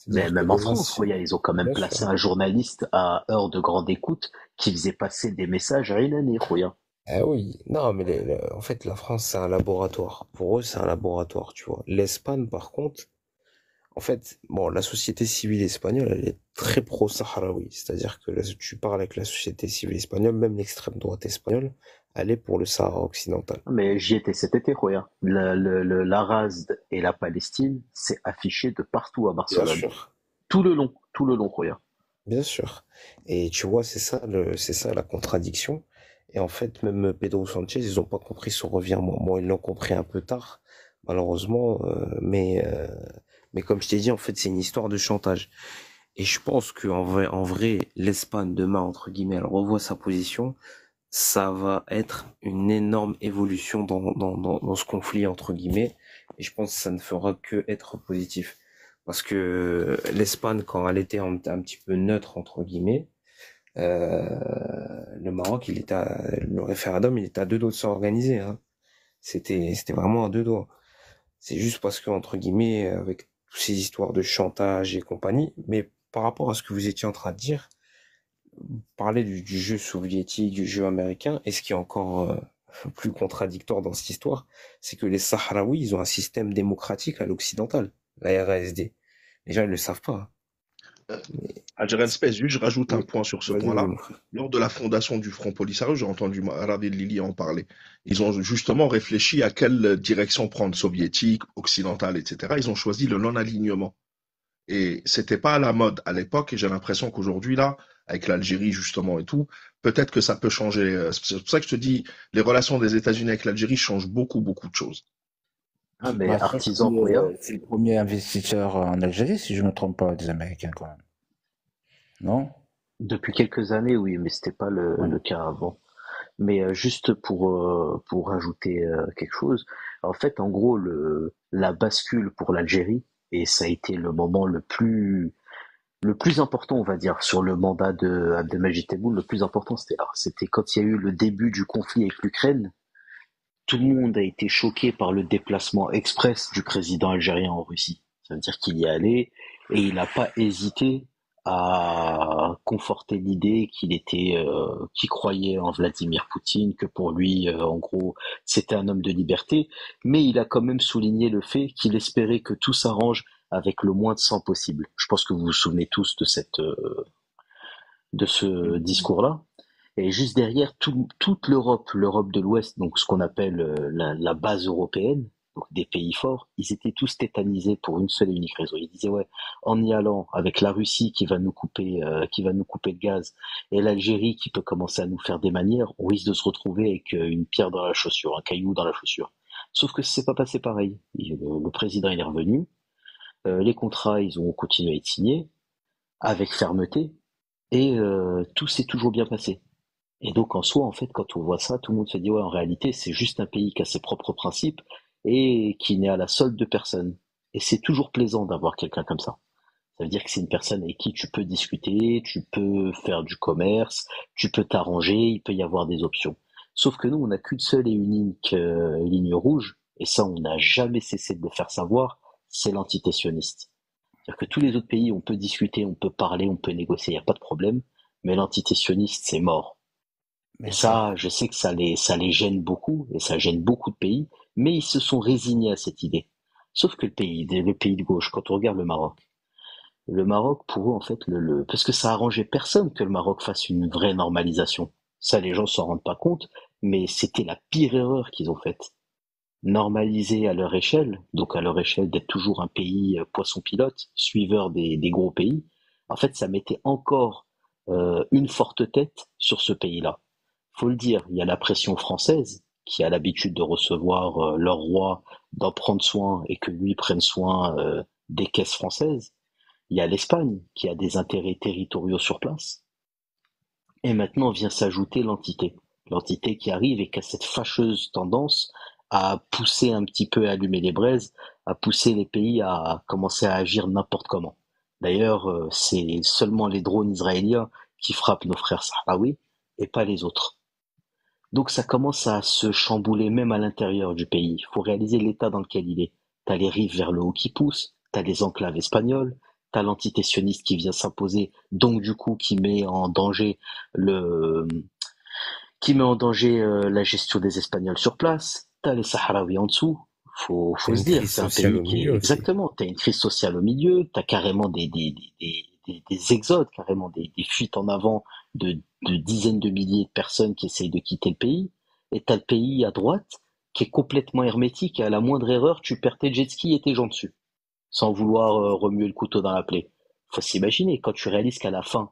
Mais C'est-à-dire que même en les France, anciens, Roya, ils ont quand même bien placé sûr. un journaliste à heure de grande écoute qui faisait passer des messages à Ilan, Roya. Ah oui, non mais en fait la France c'est un laboratoire. Pour eux c'est un laboratoire, tu vois. L'Espagne par contre, en fait, bon, la société civile espagnole, elle est très pro-sahraoui. C'est-à-dire que là, tu parles avec la société civile espagnole, même l'extrême droite espagnole, elle est pour le Sahara occidental. Mais j'y étais cet été, Roya. L'Arazde et la Palestine, c'est affiché de partout à Bien Barcelone. sûr, Tout le long, Roya. bien sûr. Et tu vois, c'est ça la contradiction. Et en fait, même Pedro Sanchez, ils ont pas compris son revirement. Bon, ils l'ont compris un peu tard, malheureusement, mais comme je t'ai dit, en fait, c'est une histoire de chantage. Et je pense que en vrai, l'Espagne demain, entre guillemets, elle revoit sa position. Ça va être une énorme évolution dans ce conflit, entre guillemets. Et je pense que ça ne fera que être positif. Parce que l'Espagne, quand elle était un petit peu neutre, entre guillemets, le Maroc, le référendum, il était à deux doigts de s'organiser, hein. C'était vraiment à deux doigts. C'est juste parce que, entre guillemets, avec toutes ces histoires de chantage et compagnie, mais par rapport à ce que vous étiez en train de dire, parler du jeu soviétique, du jeu américain, et ce qui est encore plus contradictoire dans cette histoire, c'est que les Sahraouis, ils ont un système démocratique à l'occidental, la RASD. Les gens, ils le savent pas, hein. Euh, Mais Algerian Space, juste, je rajoute un oui, point sur ce vas-y, point-là. mon frère. Lors de la fondation du Front Polisario, j'ai entendu Ravid Lili en parler. Ils ont justement réfléchi à quelle direction prendre, soviétique, occidentale, etc. Ils ont choisi le non-alignement. Et c'était pas à la mode à l'époque, et j'ai l'impression qu'aujourd'hui, là, avec l'Algérie, justement, et tout, peut-être que ça peut changer. C'est pour ça que je te dis, les relations des États-Unis avec l'Algérie changent beaucoup, beaucoup de choses. Ah, mais Bah, je crois que artisan, Roya. c'est le premier investisseur en Algérie, si je ne me trompe pas, des Américains quand même. Non? Depuis quelques années, oui, mais c'était pas Ouais. le cas avant. Mais juste pour rajouter quelque chose, en fait, en gros, la bascule pour l'Algérie, et ça a été le moment le plus important, on va dire, sur le mandat de Abdelmajid Tebboune, le plus important, c'était là. C'était quand il y a eu le début du conflit avec l'Ukraine. Tout le monde a été choqué par le déplacement express du président algérien en Russie. Ça veut dire qu'il y est allé et il n'a pas hésité à conforter l'idée qu'il croyait en Vladimir Poutine, que pour lui, en gros, c'était un homme de liberté, mais il a quand même souligné le fait qu'il espérait que tout s'arrange avec le moins de sang possible. Je pense que vous vous souvenez tous de ce discours-là. Et juste derrière, toute l'Europe, l'Europe de l'Ouest, donc ce qu'on appelle la base européenne, donc des pays forts, ils étaient tous tétanisés pour une seule et unique raison. Ils disaient ouais, en y allant avec la Russie qui va nous couper le gaz, et l'Algérie qui peut commencer à nous faire des manières, on risque de se retrouver avec une pierre dans la chaussure, un caillou dans la chaussure. Sauf que c'est pas passé pareil. Le président il est revenu, les contrats ils ont continué à être signés avec fermeté, et tout s'est toujours bien passé. Et donc en soi, en fait, quand on voit ça, tout le monde se dit ouais, en réalité, c'est juste un pays qui a ses propres principes et qui n'est à la solde de personne. Et c'est toujours plaisant d'avoir quelqu'un comme ça. Ça veut dire que c'est une personne avec qui tu peux discuter, tu peux faire du commerce, tu peux t'arranger, il peut y avoir des options. Sauf que nous, on n'a qu'une seule et unique ligne rouge, et ça, on n'a jamais cessé de le faire savoir, c'est l'entité sioniste. C'est-à-dire que tous les autres pays, on peut discuter, on peut parler, on peut négocier, il n'y a pas de problème, mais l'entité sioniste, c'est mort. Et Bien sûr. ça, je sais que ça les gêne beaucoup, et ça gêne beaucoup de pays, mais ils se sont résignés à cette idée. Sauf que le pays de gauche, quand on regarde le Maroc, Le Maroc, pour eux, en fait, parce que ça arrangeait personne que le Maroc fasse une vraie normalisation. Ça, les gens s'en rendent pas compte, mais c'était la pire erreur qu'ils ont faite. Normaliser à leur échelle, donc à leur échelle d'être toujours un pays poisson pilote, suiveur des gros pays, en fait, ça mettait encore une forte tête sur ce pays-là. Faut le dire, il y a la pression française qui a l'habitude de recevoir leur roi, d'en prendre soin et que lui prenne soin des caisses françaises. Il y a l'Espagne qui a des intérêts territoriaux sur place. Et maintenant vient s'ajouter l'entité. L'entité qui arrive et qui a cette fâcheuse tendance à pousser un petit peu, à allumer les braises, à pousser les pays à commencer à agir n'importe comment. D'ailleurs, c'est seulement les drones israéliens qui frappent nos frères sahraouis et pas les autres. Donc ça commence à se chambouler même à l'intérieur du pays. Il faut réaliser l'état dans lequel il est. T'as les rives vers le haut qui poussent, t'as les enclaves espagnoles, t'as l'entité sioniste qui vient s'imposer, donc du coup le, qui met en danger la gestion des Espagnols sur place. T'as les Sahraouis en dessous. T'as Faut se une dire, crise c'est un sociale pays au qui est milieu aussi. exactement. T'as une crise sociale au milieu. T'as carrément des exodes, carrément des fuites en avant de dizaines de milliers de personnes qui essayent de quitter le pays. Et t'as le pays à droite qui est complètement hermétique. Et à la moindre erreur, tu perds tes jet skis et tes gens dessus, sans vouloir remuer le couteau dans la plaie. Faut s'imaginer quand tu réalises qu'à la fin,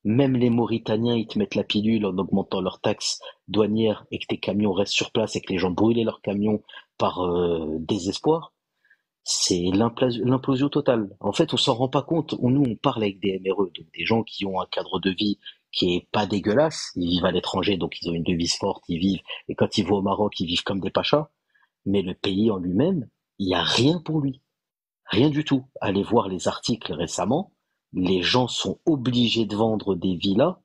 même les Mauritaniens, ils te mettent la pilule en augmentant leurs taxes douanières et que tes camions restent sur place et que les gens brûlaient leurs camions par désespoir. C'est l'implosion totale. En fait, on s'en rend pas compte. Nous, on parle avec des MRE, donc des gens qui ont un cadre de vie qui est pas dégueulasse. Ils vivent à l'étranger, donc ils ont une devise forte, ils vivent. Et quand ils vont au Maroc, ils vivent comme des pachas. Mais le pays en lui-même, il y a rien pour lui. Rien du tout. Allez voir les articles récemment. Les gens sont obligés de vendre des villas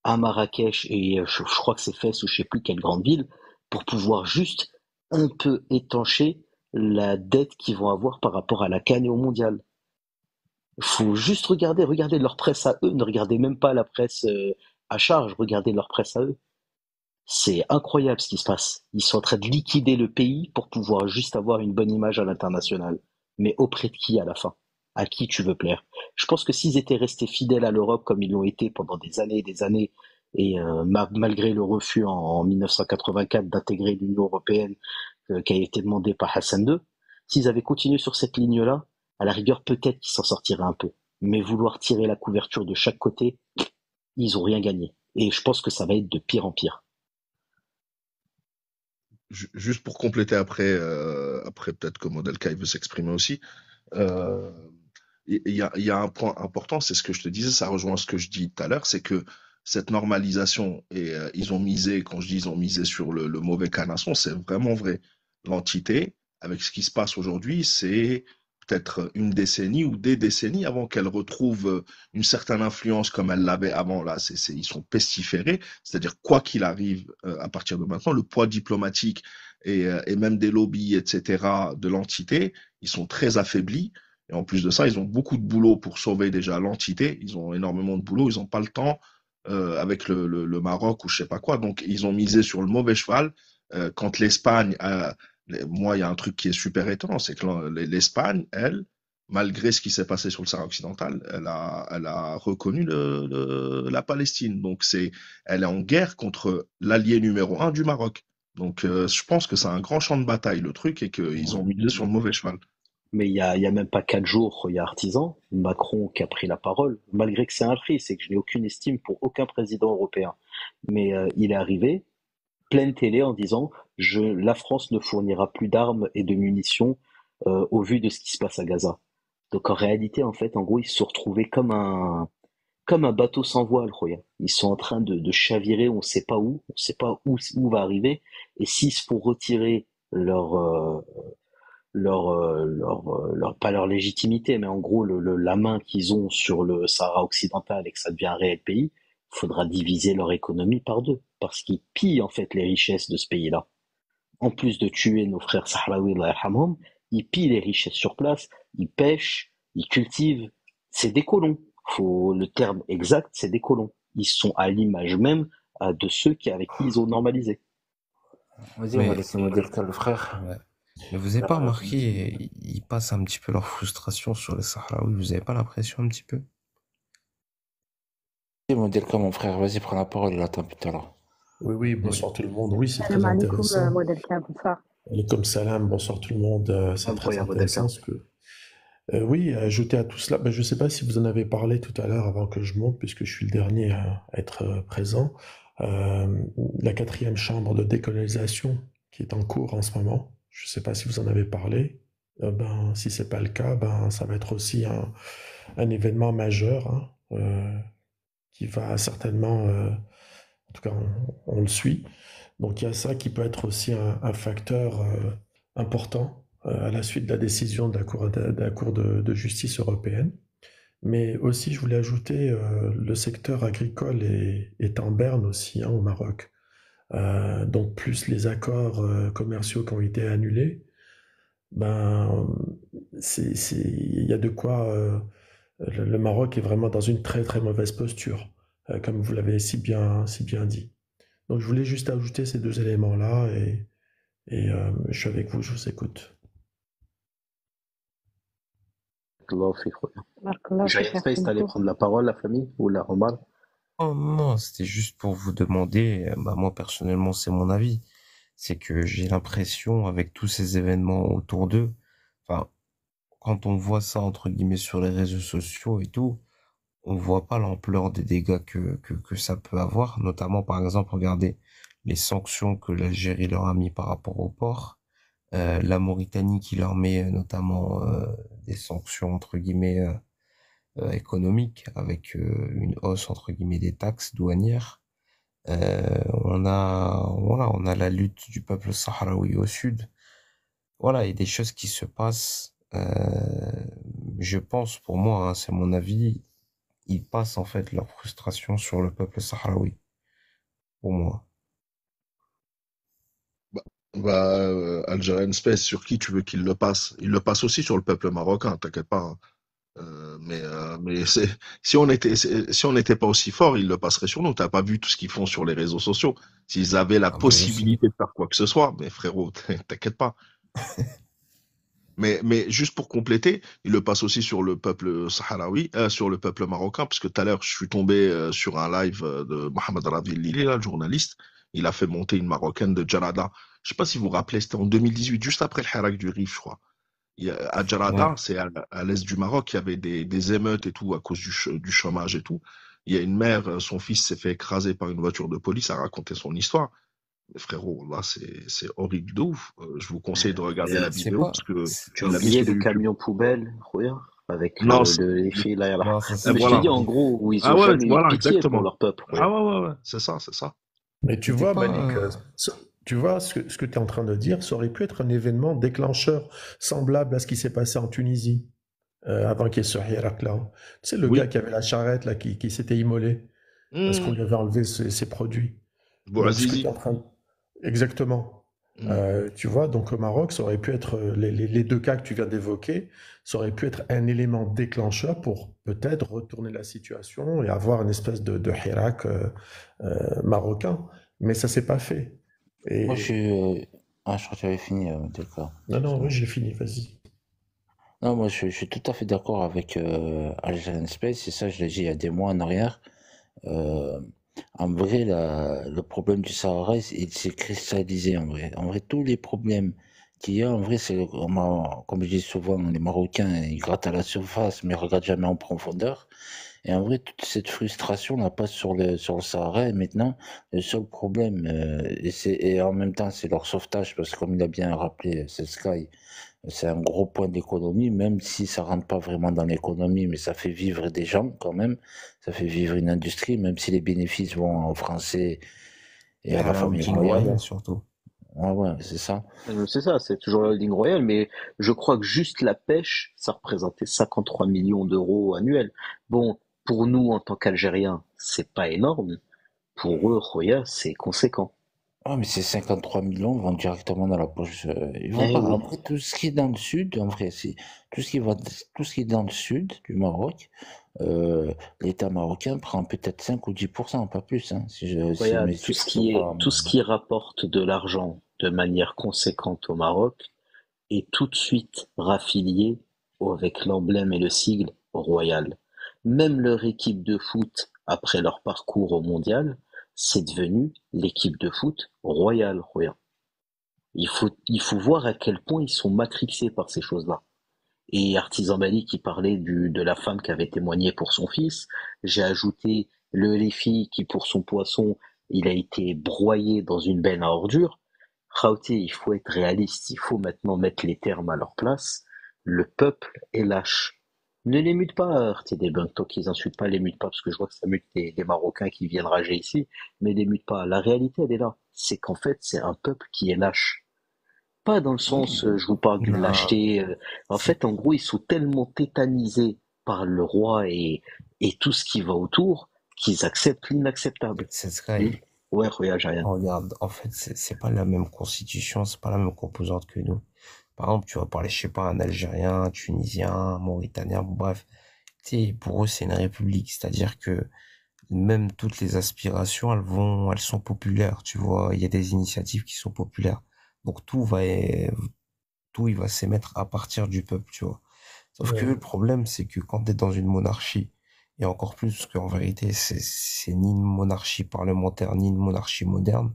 à Marrakech et je crois que c'est Fès ou je sais plus quelle grande ville pour pouvoir juste un peu étancher la dette qu'ils vont avoir par rapport à la CAN et au mondial. Il faut juste regarder leur presse à eux, ne regardez même pas la presse à charge, regardez leur presse à eux. C'est incroyable ce qui se passe. Ils sont en train de liquider le pays pour pouvoir juste avoir une bonne image à l'international. Mais auprès de qui à la fin? À qui tu veux plaire? Je pense que s'ils étaient restés fidèles à l'Europe comme ils l'ont été pendant des années et des années, et malgré le refus en 1984 d'intégrer l'Union européenne qui a été demandé par Hassan II, s'ils avaient continué sur cette ligne-là, à la rigueur peut-être qu'ils s'en sortiraient un peu. Mais vouloir tirer la couverture de chaque côté, ils ont rien gagné. Et je pense que ça va être de pire en pire. Juste pour compléter après, après peut-être que Modelka il veut s'exprimer aussi. euh, il y a un point important, c'est ce que je te disais, ça rejoint ce que je dis tout à l'heure, c'est que cette normalisation, et ils ont misé, quand je dis ils ont misé sur le mauvais canasson, c'est vraiment vrai. L'entité, avec ce qui se passe aujourd'hui, c'est peut-être une décennie ou des décennies avant qu'elle retrouve une certaine influence comme elle l'avait avant. Là, ils sont pestiférés, c'est-à-dire quoi qu'il arrive à partir de maintenant, le poids diplomatique et même des lobbies, etc., de l'entité, ils sont très affaiblis. Et en plus de ça, ils ont beaucoup de boulot pour sauver déjà l'entité. Ils ont énormément de boulot. Ils n'ont pas le temps avec le Maroc ou je sais pas quoi. Donc, ils ont misé sur le mauvais cheval. Quand l'Espagne, moi, il y a un truc qui est super étonnant, c'est que l'Espagne, elle, malgré ce qui s'est passé sur le Sahara occidental, elle a reconnu la Palestine. Donc, elle est en guerre contre l'allié numéro un du Maroc. Donc, je pense que c'est un grand champ de bataille, le truc, et qu'ils ont misé sur le mauvais cheval. Mais il y a même pas 4 jours, il y a Artisan, Macron qui a pris la parole, malgré que c'est un fait, c'est que je n'ai aucune estime pour aucun président européen. Mais il est arrivé, pleine télé, en disant la France ne fournira plus d'armes et de munitions au vu de ce qui se passe à Gaza. Donc en réalité, en fait, en gros, ils se sont retrouvés comme un bateau sans voile, Roya. Ils sont en train de chavirer, on ne sait pas où, on ne sait pas où va arriver. Et s'ils se font retirer pas leur légitimité, mais en gros la main qu'ils ont sur le Sahara occidental et que ça devient un réel pays, faudra diviser leur économie par deux, parce qu'ils pillent en fait les richesses de ce pays-là. En plus de tuer nos frères sahraouis, Allah yarhamhum, ils pillent les richesses sur place, ils pêchent, ils cultivent. C'est des colons. Le terme exact, c'est des colons. Ils sont à l'image même de ceux avec qui ils ont normalisé. Vas-y, on va Mais laisser Modelka le frère. ouais. Mais vous avez pas Euh, remarqué, ils passent un petit peu leur frustration sur les Sahraouis, vous avez pas l'impression un petit peu? Et modèle comme mon frère, vas-y, prends la parole, il attend tout à l'heure. Oui, oui, bonsoir tout le monde. Oui, c'est Salam très alaikum, intéressant. modèle K, bonsoir. Comme salam, bonsoir tout le monde. C'est très incroyable, intéressant Delta. ce que. Oui, ajouter à tout cela, ben, je ne sais pas si vous en avez parlé tout à l'heure avant que je monte, puisque je suis le dernier à être présent. Euh, la quatrième chambre de décolonisation qui est en cours en ce moment. Je ne sais pas si vous en avez parlé. Ben, si c'est pas le cas, ben, ça va être aussi un événement majeur, hein, qui va certainement, en tout cas, on le suit. Donc il y a ça qui peut être aussi un facteur important à la suite de la décision de la Cour de justice européenne. Mais aussi, je voulais ajouter, le secteur agricole est en berne aussi, hein, au Maroc. Donc plus les accords commerciaux qui ont été annulés, ben, il y a de quoi. Le Maroc est vraiment dans une très très mauvaise posture, comme vous l'avez si bien dit. Donc je voulais juste ajouter ces deux éléments-là et je suis avec vous, je vous écoute. Allah fait croire. Barakallah fik, Giant Space, merci t'allais beaucoup. prendre la parole, la famille, ou la Omar? Oh non, c'était juste pour vous demander, bah moi personnellement c'est mon avis, c'est que j'ai l'impression avec tous ces événements autour d'eux, enfin quand on voit ça entre guillemets sur les réseaux sociaux et tout, on voit pas l'ampleur des dégâts que ça peut avoir, notamment par exemple regardez les sanctions que l'Algérie leur a mis par rapport au port, la Mauritanie qui leur met notamment des sanctions entre guillemets économiques avec une hausse entre guillemets des taxes douanières. On a la lutte du peuple sahraoui au sud. Voilà, il y a des choses qui se passent. Je pense, pour moi, hein, c'est mon avis, ils passent en fait leur frustration sur le peuple sahraoui. Pour moi. Bah, Algerian Space, sur qui tu veux qu'il le passe? Il le passe aussi sur le peuple marocain, t'inquiète pas, hein. Mais si on n'était pas aussi fort, ils le passeraient sur nous. T'as pas vu tout ce qu'ils font sur les réseaux sociaux. S'ils avaient la Ah bah je sais. possibilité de faire quoi que ce soit, mais frérot, t'inquiète pas. Mais juste pour compléter, il le passe aussi sur le peuple sahraoui, sur le peuple marocain, parce que tout à l'heure, je suis tombé sur un live de Mohamed Radil Lili, là, le journaliste. Il a fait monter une Marocaine de Jarada. Je sais pas si vous vous rappelez, c'était en 2018, juste après le Hirak du Rif, je crois. À Ouais. Jarada, c'est à l'est du Maroc, il y avait des émeutes et tout à cause du chômage et tout. Il y a une mère, son fils s'est fait écraser par une voiture de police, a raconté son histoire. Mais frérot, là, c'est horrible de ouf. Je vous conseille de regarder la C'est vidéo pas. parce que Tu as la mise oublié sur les YouTube. camions poubelles, regarde, avec Non, les filles là, là. Non, ça Non, c'est mais je te voilà. dis en pas. gros, où ils Ah ont ouais, jamais eu de voilà, pitié pour exactement. leur peuple, Ah regarde. ouais, c'est ça, c'est ça. Mais tu C'était vois, pas. Malik, tu vois ce que tu es en train de dire, ça aurait pu être un événement déclencheur semblable à ce qui s'est passé en Tunisie avant qu'il y ait ce Hirak là. Tu sais, le gars Oui. qui avait la charrette là, qui s'était immolé parce qu'on Mmh. lui avait enlevé ses produits. Donc, ce que tu es Bouazizi. en train. Exactement. Mmh. Tu vois, donc au Maroc, ça aurait pu être les deux cas que tu viens d'évoquer, ça aurait pu être un élément déclencheur pour peut-être retourner la situation et avoir une espèce de Hirak marocain. Mais ça s'est pas fait. Moi, je Et suis. Ah, je crois que j'avais fini, d'accord. non, non, oui, Excuse-moi. j'ai fini, vas-y. Non, moi, je suis tout à fait d'accord avec Algerian Space, et ça, je l'ai dit il y a des mois en arrière. Euh, En vrai, le problème du Sahara, il s'est cristallisé en vrai. En vrai, tous les problèmes qu'il y a, en vrai, comme je dis souvent, les Marocains, ils grattent à la surface, mais ils regardent jamais en profondeur. Et en vrai, toute cette frustration, là, passe sur le Sahara. Et maintenant, le seul problème, et en même temps, c'est leur sauvetage, parce que comme il a bien rappelé, c'est Sky, c'est un gros point d'économie, même si ça rentre pas vraiment dans l'économie, mais ça fait vivre des gens quand même. Ça fait vivre une industrie, même si les bénéfices vont aux Français et Et à à la la famille holding royale. royale surtout. Ouais, ouais, c'est ça. C'est ça, c'est toujours la holding royale, mais je crois que juste la pêche, ça représentait 53 millions d'euros annuels. Bon, pour nous, en tant qu'Algériens, c'est pas énorme. Pour eux, Roya, c'est conséquent. Ouais, mais ces 53 millions vont directement dans la poche. Ils vont Eh pas. oui. Après, tout ce qui est dans le sud, en vrai, c'est tout ce qui est dans le sud du Maroc, l'État marocain prend peut-être 5 ou 10%, pas plus, hein, si Regarde, mes chiffres sont pas. tout ce qui rapporte de l'argent de manière conséquente au Maroc, est tout de suite raffiliée avec l'emblème et le sigle royal. Même leur équipe de foot, après leur parcours au mondial, c'est devenu l'équipe de foot royale. Il faut voir à quel point ils sont matrixés par ces choses-là. Et Artisan Bali qui parlait de la femme qui avait témoigné pour son fils. J'ai ajouté le Léfi qui, pour son poisson, il a été broyé dans une benne à ordures. Raouté, il faut être réaliste, il faut maintenant mettre les termes à leur place. Le peuple est lâche. Ne les mute pas, RT des bunks, tant qu'ils insultent pas, les mute pas, parce que je vois que ça mute des Marocains qui viennent rager ici, mais les mute pas. La réalité, elle est là. C'est qu'en fait, c'est un peuple qui est lâche. Pas dans le sens, je vous parle d'une Non, lâcheté. En c'est fait, en gros, ils sont tellement tétanisés par le roi et tout ce qui va autour qu'ils acceptent l'inacceptable. c'est Hmm. Sky. Ouais, regarde, j'ai rien. Regarde, en fait, c'est pas la même constitution, c'est pas la même composante que nous. Par exemple, tu vas parler, je sais pas, un Algérien, un Tunisien, un Mauritanien, bon, bref. Tu sais, pour eux, c'est une république. C'est-à-dire que même toutes les aspirations, elles sont populaires, tu vois. Il y a des initiatives qui sont populaires. Donc tout, il va s'émettre à partir du peuple, tu vois. Sauf que Ouais. le problème, c'est que quand t'es dans une monarchie, et encore plus, parce qu'en vérité, c'est ni une monarchie parlementaire, ni une monarchie moderne,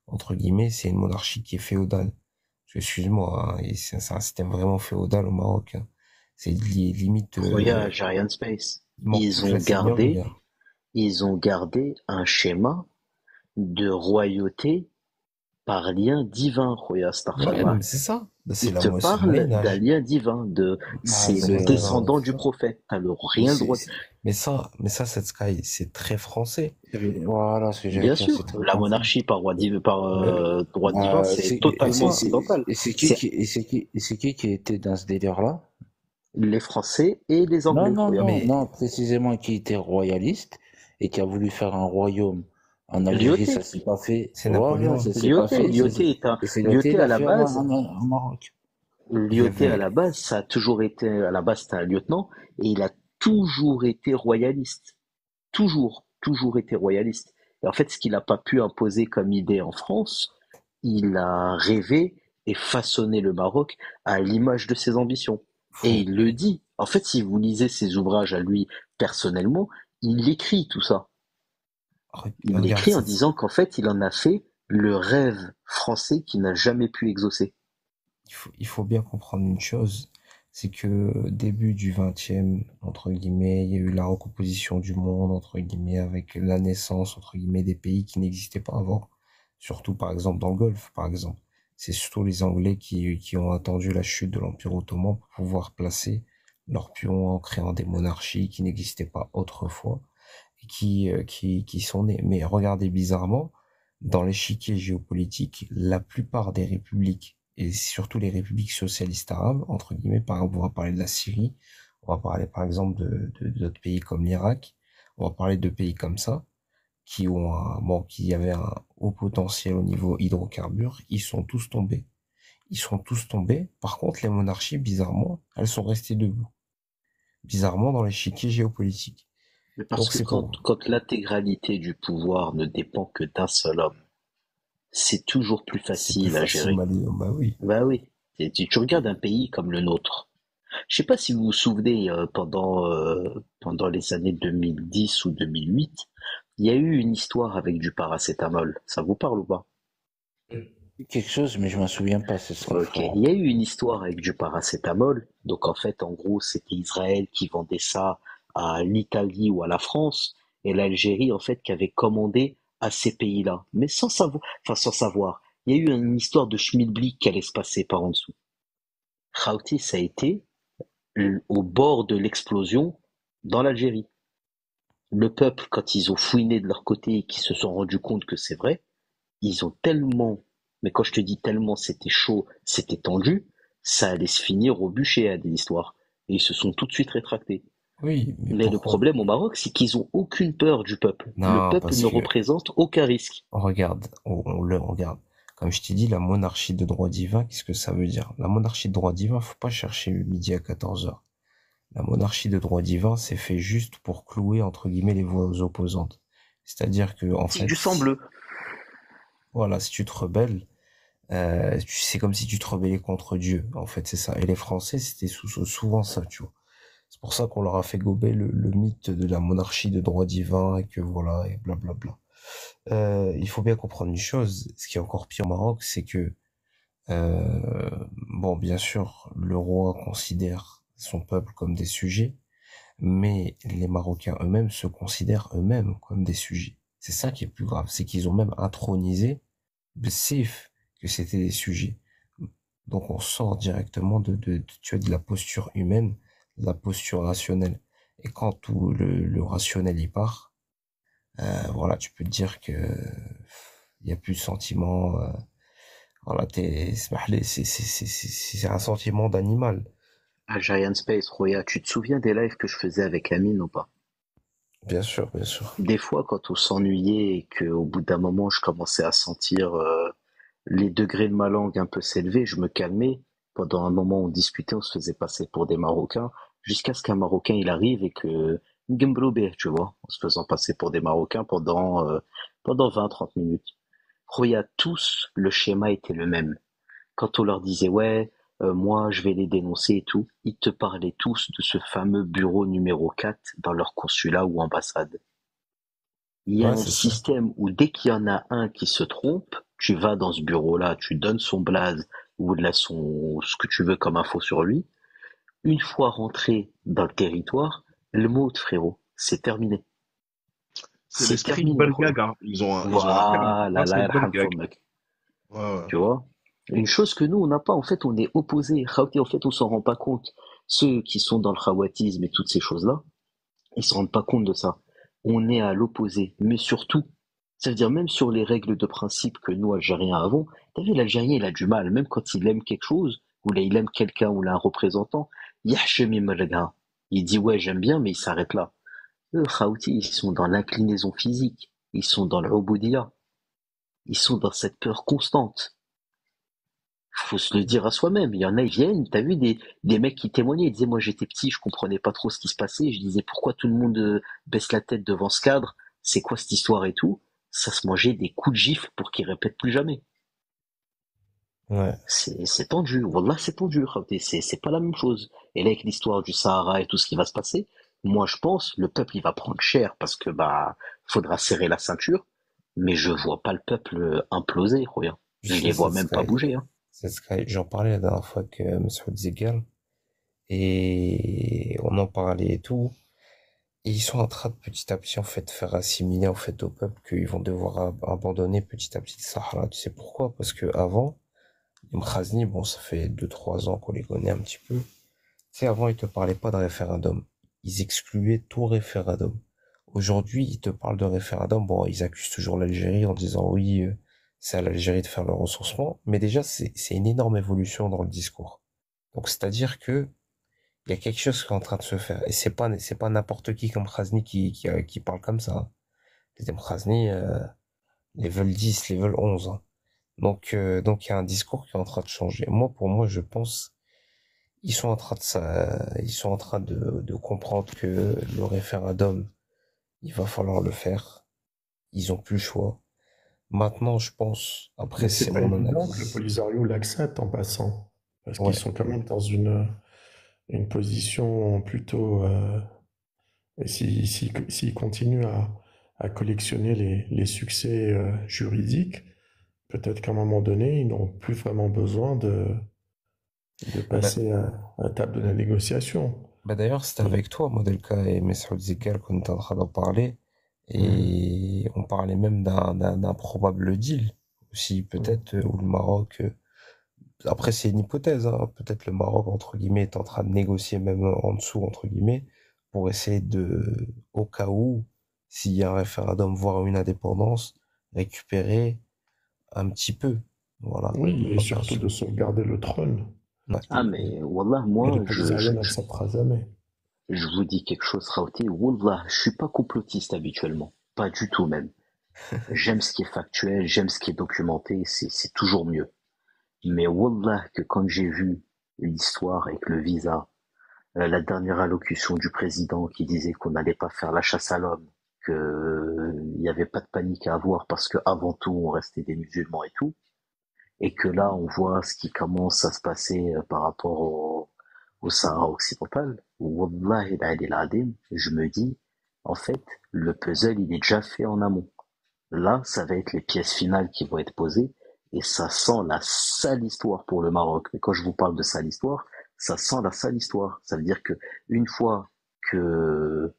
entre guillemets, c'est une monarchie qui est féodale. Excuse-moi, hein, et c'est un système vraiment féodal au Maroc, hein. C'est limite, Regarde, j'ai rien de space. il manque plus que la seigneurie, hein. Ils ont gardé un schéma de royauté par lien divin, Roya Ouais, Starfalma. mais c'est ça. Bah, c'est Il te c'est le parle Moyen d'un Âge. lien divin, Ah, c'est C'est le le Moyen Âge. descendant du prophète. T'as rien le droit. Mais ça, cette Sky, c'est très français. Voilà ce que j'allais Bien dire, sûr, c'est très la français. monarchie par droit divin, c'est Et totalement occidental. c'est C'est qui était dans ce délire-là? les Français et les Anglais, Roya. Non, précisément qui était royaliste et qui a voulu faire un royaume en Algérie, Lyoté. ça s'est pas fait. C'est Voilà, Napoléon. ça s'est pas fait. Et c'est Lyoté, Lyoté il à a la fait base, en Maroc. Il y Lyoté à avait, la base, ça a toujours été, à la base, c'était un lieutenant et il a toujours été royaliste. Toujours été royaliste. Et en fait, ce qu'il n'a pas pu imposer comme idée en France, il a rêvé et façonné le Maroc à l'image de ses ambitions. Et faut, il le dit. En fait, si vous lisez ses ouvrages à lui personnellement, il écrit tout ça. Il regarde écrit en cette, disant qu'en fait, il en a fait le rêve français qu'il n'a jamais pu exaucer. il faut bien comprendre une chose, c'est que début du 20e, entre guillemets, il y a eu la recomposition du monde, entre guillemets, avec la naissance, entre guillemets, des pays qui n'existaient pas avant. Surtout, par exemple, dans le Golfe, par exemple. C'est surtout les Anglais qui ont attendu la chute de l'Empire ottoman pour pouvoir placer leurs pions en créant des monarchies qui n'existaient pas autrefois et qui sont nées. Mais regardez bizarrement, dans l'échiquier géopolitique, la plupart des républiques, et surtout les républiques socialistes arabes, entre guillemets, par exemple, on va parler de la Syrie, on va parler par exemple d'autres pays comme l'Irak, on va parler de pays comme ça, qui avaient un haut potentiel au niveau hydrocarbures, ils sont tous tombés. Ils sont tous tombés. Par contre, les monarchies, bizarrement, elles sont restées debout. Bizarrement, dans l'échiquier géopolitique. Mais parce Donc que c'est pour, quand l'intégralité du pouvoir ne dépend que d'un seul homme, c'est toujours plus c'est plus facile à facile, gérer. bah oui. Bah oui. Tu regardes un pays comme le nôtre. Je sais pas si vous vous souvenez, pendant les années 2010 ou 2008, il y a eu une histoire avec du paracétamol. Ça vous parle ou pas? Quelque chose, mais je m'en souviens pas, ce serait Ok, fort. il y a eu une histoire avec du paracétamol. Donc en fait, en gros, c'était Israël qui vendait ça à l'Italie ou à la France, et l'Algérie en fait qui avait commandé à ces pays-là, mais sans savoir, enfin sans savoir. Il y a eu une histoire de schmilblick qui allait se passer par en dessous. Khaouti, ça a été au bord de l'explosion dans l'Algérie. Le peuple, quand ils ont fouiné de leur côté et qu'ils se sont rendus compte que c'est vrai, ils ont tellement, mais quand je te dis tellement, c'était chaud, c'était tendu, ça allait se finir au bûcher à des histoires. Et ils se sont tout de suite rétractés. Oui, mais Mais le pourquoi? problème au Maroc, c'est qu'ils ont aucune peur du peuple. Le Non, peuple parce ne que, représente aucun risque. regarde, on le regarde. Comme je t'ai dit, la monarchie de droit divin, qu'est-ce que ça veut dire? La monarchie de droit divin, faut pas chercher midi à 14 heures. La monarchie de droit divin, c'est fait juste pour clouer, entre guillemets, les voix opposantes. C'est-à-dire que, en C'est fait, du sang bleu. voilà, si tu te rebelles, C'est comme si tu te rebellais contre Dieu, en fait, c'est ça. Et les Français, c'était souvent ça, tu vois. C'est pour ça qu'on leur a fait gober le mythe de la monarchie de droit divin et que voilà, et blablabla. Il faut bien comprendre une chose, ce qui est encore pire au Maroc, c'est que, bon, bien sûr, le roi considère son peuple comme des sujets, mais les Marocains eux-mêmes se considèrent eux-mêmes comme des sujets. C'est ça qui est plus grave, c'est qu'ils ont même intronisé Bessif que c'était des sujets. Donc on sort directement tu vois, de la posture humaine, de la posture rationnelle. Et quand tout le rationnel y part, voilà, tu peux te dire que il y a plus de sentiment. Voilà, c'est un sentiment d'animal. Algerian Space, Roya, tu te souviens des lives que je faisais avec Amine ou pas? Bien sûr, bien sûr. Des fois, quand on s'ennuyait et qu'au bout d'un moment, je commençais à sentir les degrés de ma langue un peu s'élever, je me calmais. Pendant un moment, on discutait, on se faisait passer pour des Marocains, jusqu'à ce qu'un Marocain il arrive et que Ngembloubé, tu vois, en se faisant passer pour des Marocains pendant 20-30 minutes. Regarde, tous, le schéma était le même. Quand on leur disait ouais, moi je vais les dénoncer et tout, ils te parlaient tous de ce fameux bureau numéro 4 dans leur consulat ou ambassade. Il y a Ouais, un c'est ça. système où dès qu'il y en a un qui se trompe, tu vas dans ce bureau-là, tu donnes son blaze ou ce que tu veux comme info sur lui. Une fois rentré dans le territoire, le mot frérot, c'est terminé. C'est C'est l'esprit de terminé, bonne frérot. gaga. Ils ont un terme pour Voilà, ça, la c'est bonne yarham gag. fomek. Ouais, ouais. Tu vois? Une chose que nous, on n'a pas, en fait, on est opposés. Khaouti, en fait, on s'en rend pas compte. Ceux qui sont dans le khawatisme et toutes ces choses-là, ils se rendent pas compte de ça. On est à l'opposé. Mais surtout, ça veut dire même sur les règles de principe que nous, Algériens, avons, t'as vu, l'Algérien, il a du mal, même quand il aime quelque chose, ou là, il aime quelqu'un, ou là, un représentant, yahchemi malga. Il dit, ouais, j'aime bien, mais il s'arrête là. Eux, Khaouti, ils sont dans l'inclinaison physique. Ils sont dans le uboudiya. Ils sont dans cette peur constante. Faut se le dire à soi-même. Il y en a, ils viennent. T'as vu des mecs qui témoignaient. Ils disaient, moi, j'étais petit, je comprenais pas trop ce qui se passait. Je disais, pourquoi tout le monde baisse la tête devant ce cadre? C'est quoi cette histoire et tout? Ça se mangeait des coups de gifle pour qu'ils répètent plus jamais. Ouais. C'est tendu. Wallah, c'est tendu. Khaouti. C'est pas la même chose. Et là, avec l'histoire du Sahara et tout ce qui va se passer, moi, je pense, le peuple, il va prendre cher parce que, bah, faudra serrer la ceinture. Mais je vois pas le peuple imploser, regarde. Tu Je les sais, vois même pas bouger, hein. j'en parlais la dernière fois que Messoud Zegal, et on en parlait et tout. Et ils sont en train de petit à petit en fait faire assimiler en fait au peuple qu'ils vont devoir abandonner petit à petit le Sahara. Tu sais pourquoi? Parce que avant, les Mkhazni, bon, ça fait 2-3 ans qu'on les connaît un petit peu. Tu sais, avant, ils te parlaient pas de référendum. Ils excluaient tout référendum. Aujourd'hui, ils te parlent de référendum. Bon, ils accusent toujours l'Algérie en disant oui, c'est à l'Algérie de faire le recensement. Mais déjà, c'est une énorme évolution dans le discours. Donc, c'est-à-dire que il y a quelque chose qui est en train de se faire. Et c'est pas n'importe qui comme Khazni qui parle comme ça, hein. Les Khazni, level 10, level 11, hein. Donc il y a un discours qui est en train de changer. Moi, pour moi, je pense, ils sont en train de comprendre que le référendum, il va falloir le faire. Ils ont plus le choix. Maintenant, je pense, après, Mais c'est c'est pas mon évident que le analyse. Polisario l'accepte en passant, parce qu'ils Ouais. sont quand même dans une position plutôt. Et s'ils continuent à collectionner les succès juridiques, peut-être qu'à un moment donné, ils n'ont plus vraiment besoin de Bah, passer à la table de la négociation. d'ailleurs, c'était Et- avec toi, Modelka et Messoud Zegal, qu'on était en train d'en parler. Mhm. Et on parlait même d'un probable deal aussi, peut-être, où le Maroc, après c'est une hypothèse, hein, peut-être le Maroc, entre guillemets, est en train de négocier même en dessous, entre guillemets, pour essayer de, au cas où, s'il y a un référendum, voire une indépendance, récupérer un petit peu. Voilà. Oui, et Bien surtout sûr. de sauvegarder le trône. Ouais. Ah, mais, wallah, Mais moi, le Polisario n'acceptera jamais. je vous dis quelque chose, Raouti. Wallah, je suis pas complotiste habituellement. Pas du tout même. J'aime ce qui est factuel, j'aime ce qui est documenté, c'est toujours mieux. Mais wallah, que quand j'ai vu l'histoire avec le visa, la dernière allocution du président qui disait qu'on n'allait pas faire la chasse à l'homme, que il n'y avait pas de panique à avoir parce que avant tout on restait des musulmans et tout. et que là, on voit ce qui commence à se passer par rapport au Sahara occidental, Wallahi al adim, je me dis, en fait, le puzzle, il est déjà fait en amont. Là, ça va être les pièces finales qui vont être posées, et ça sent la sale histoire pour le Maroc. Mais quand je vous parle de sale histoire, ça sent la sale histoire. Ça veut dire que une fois que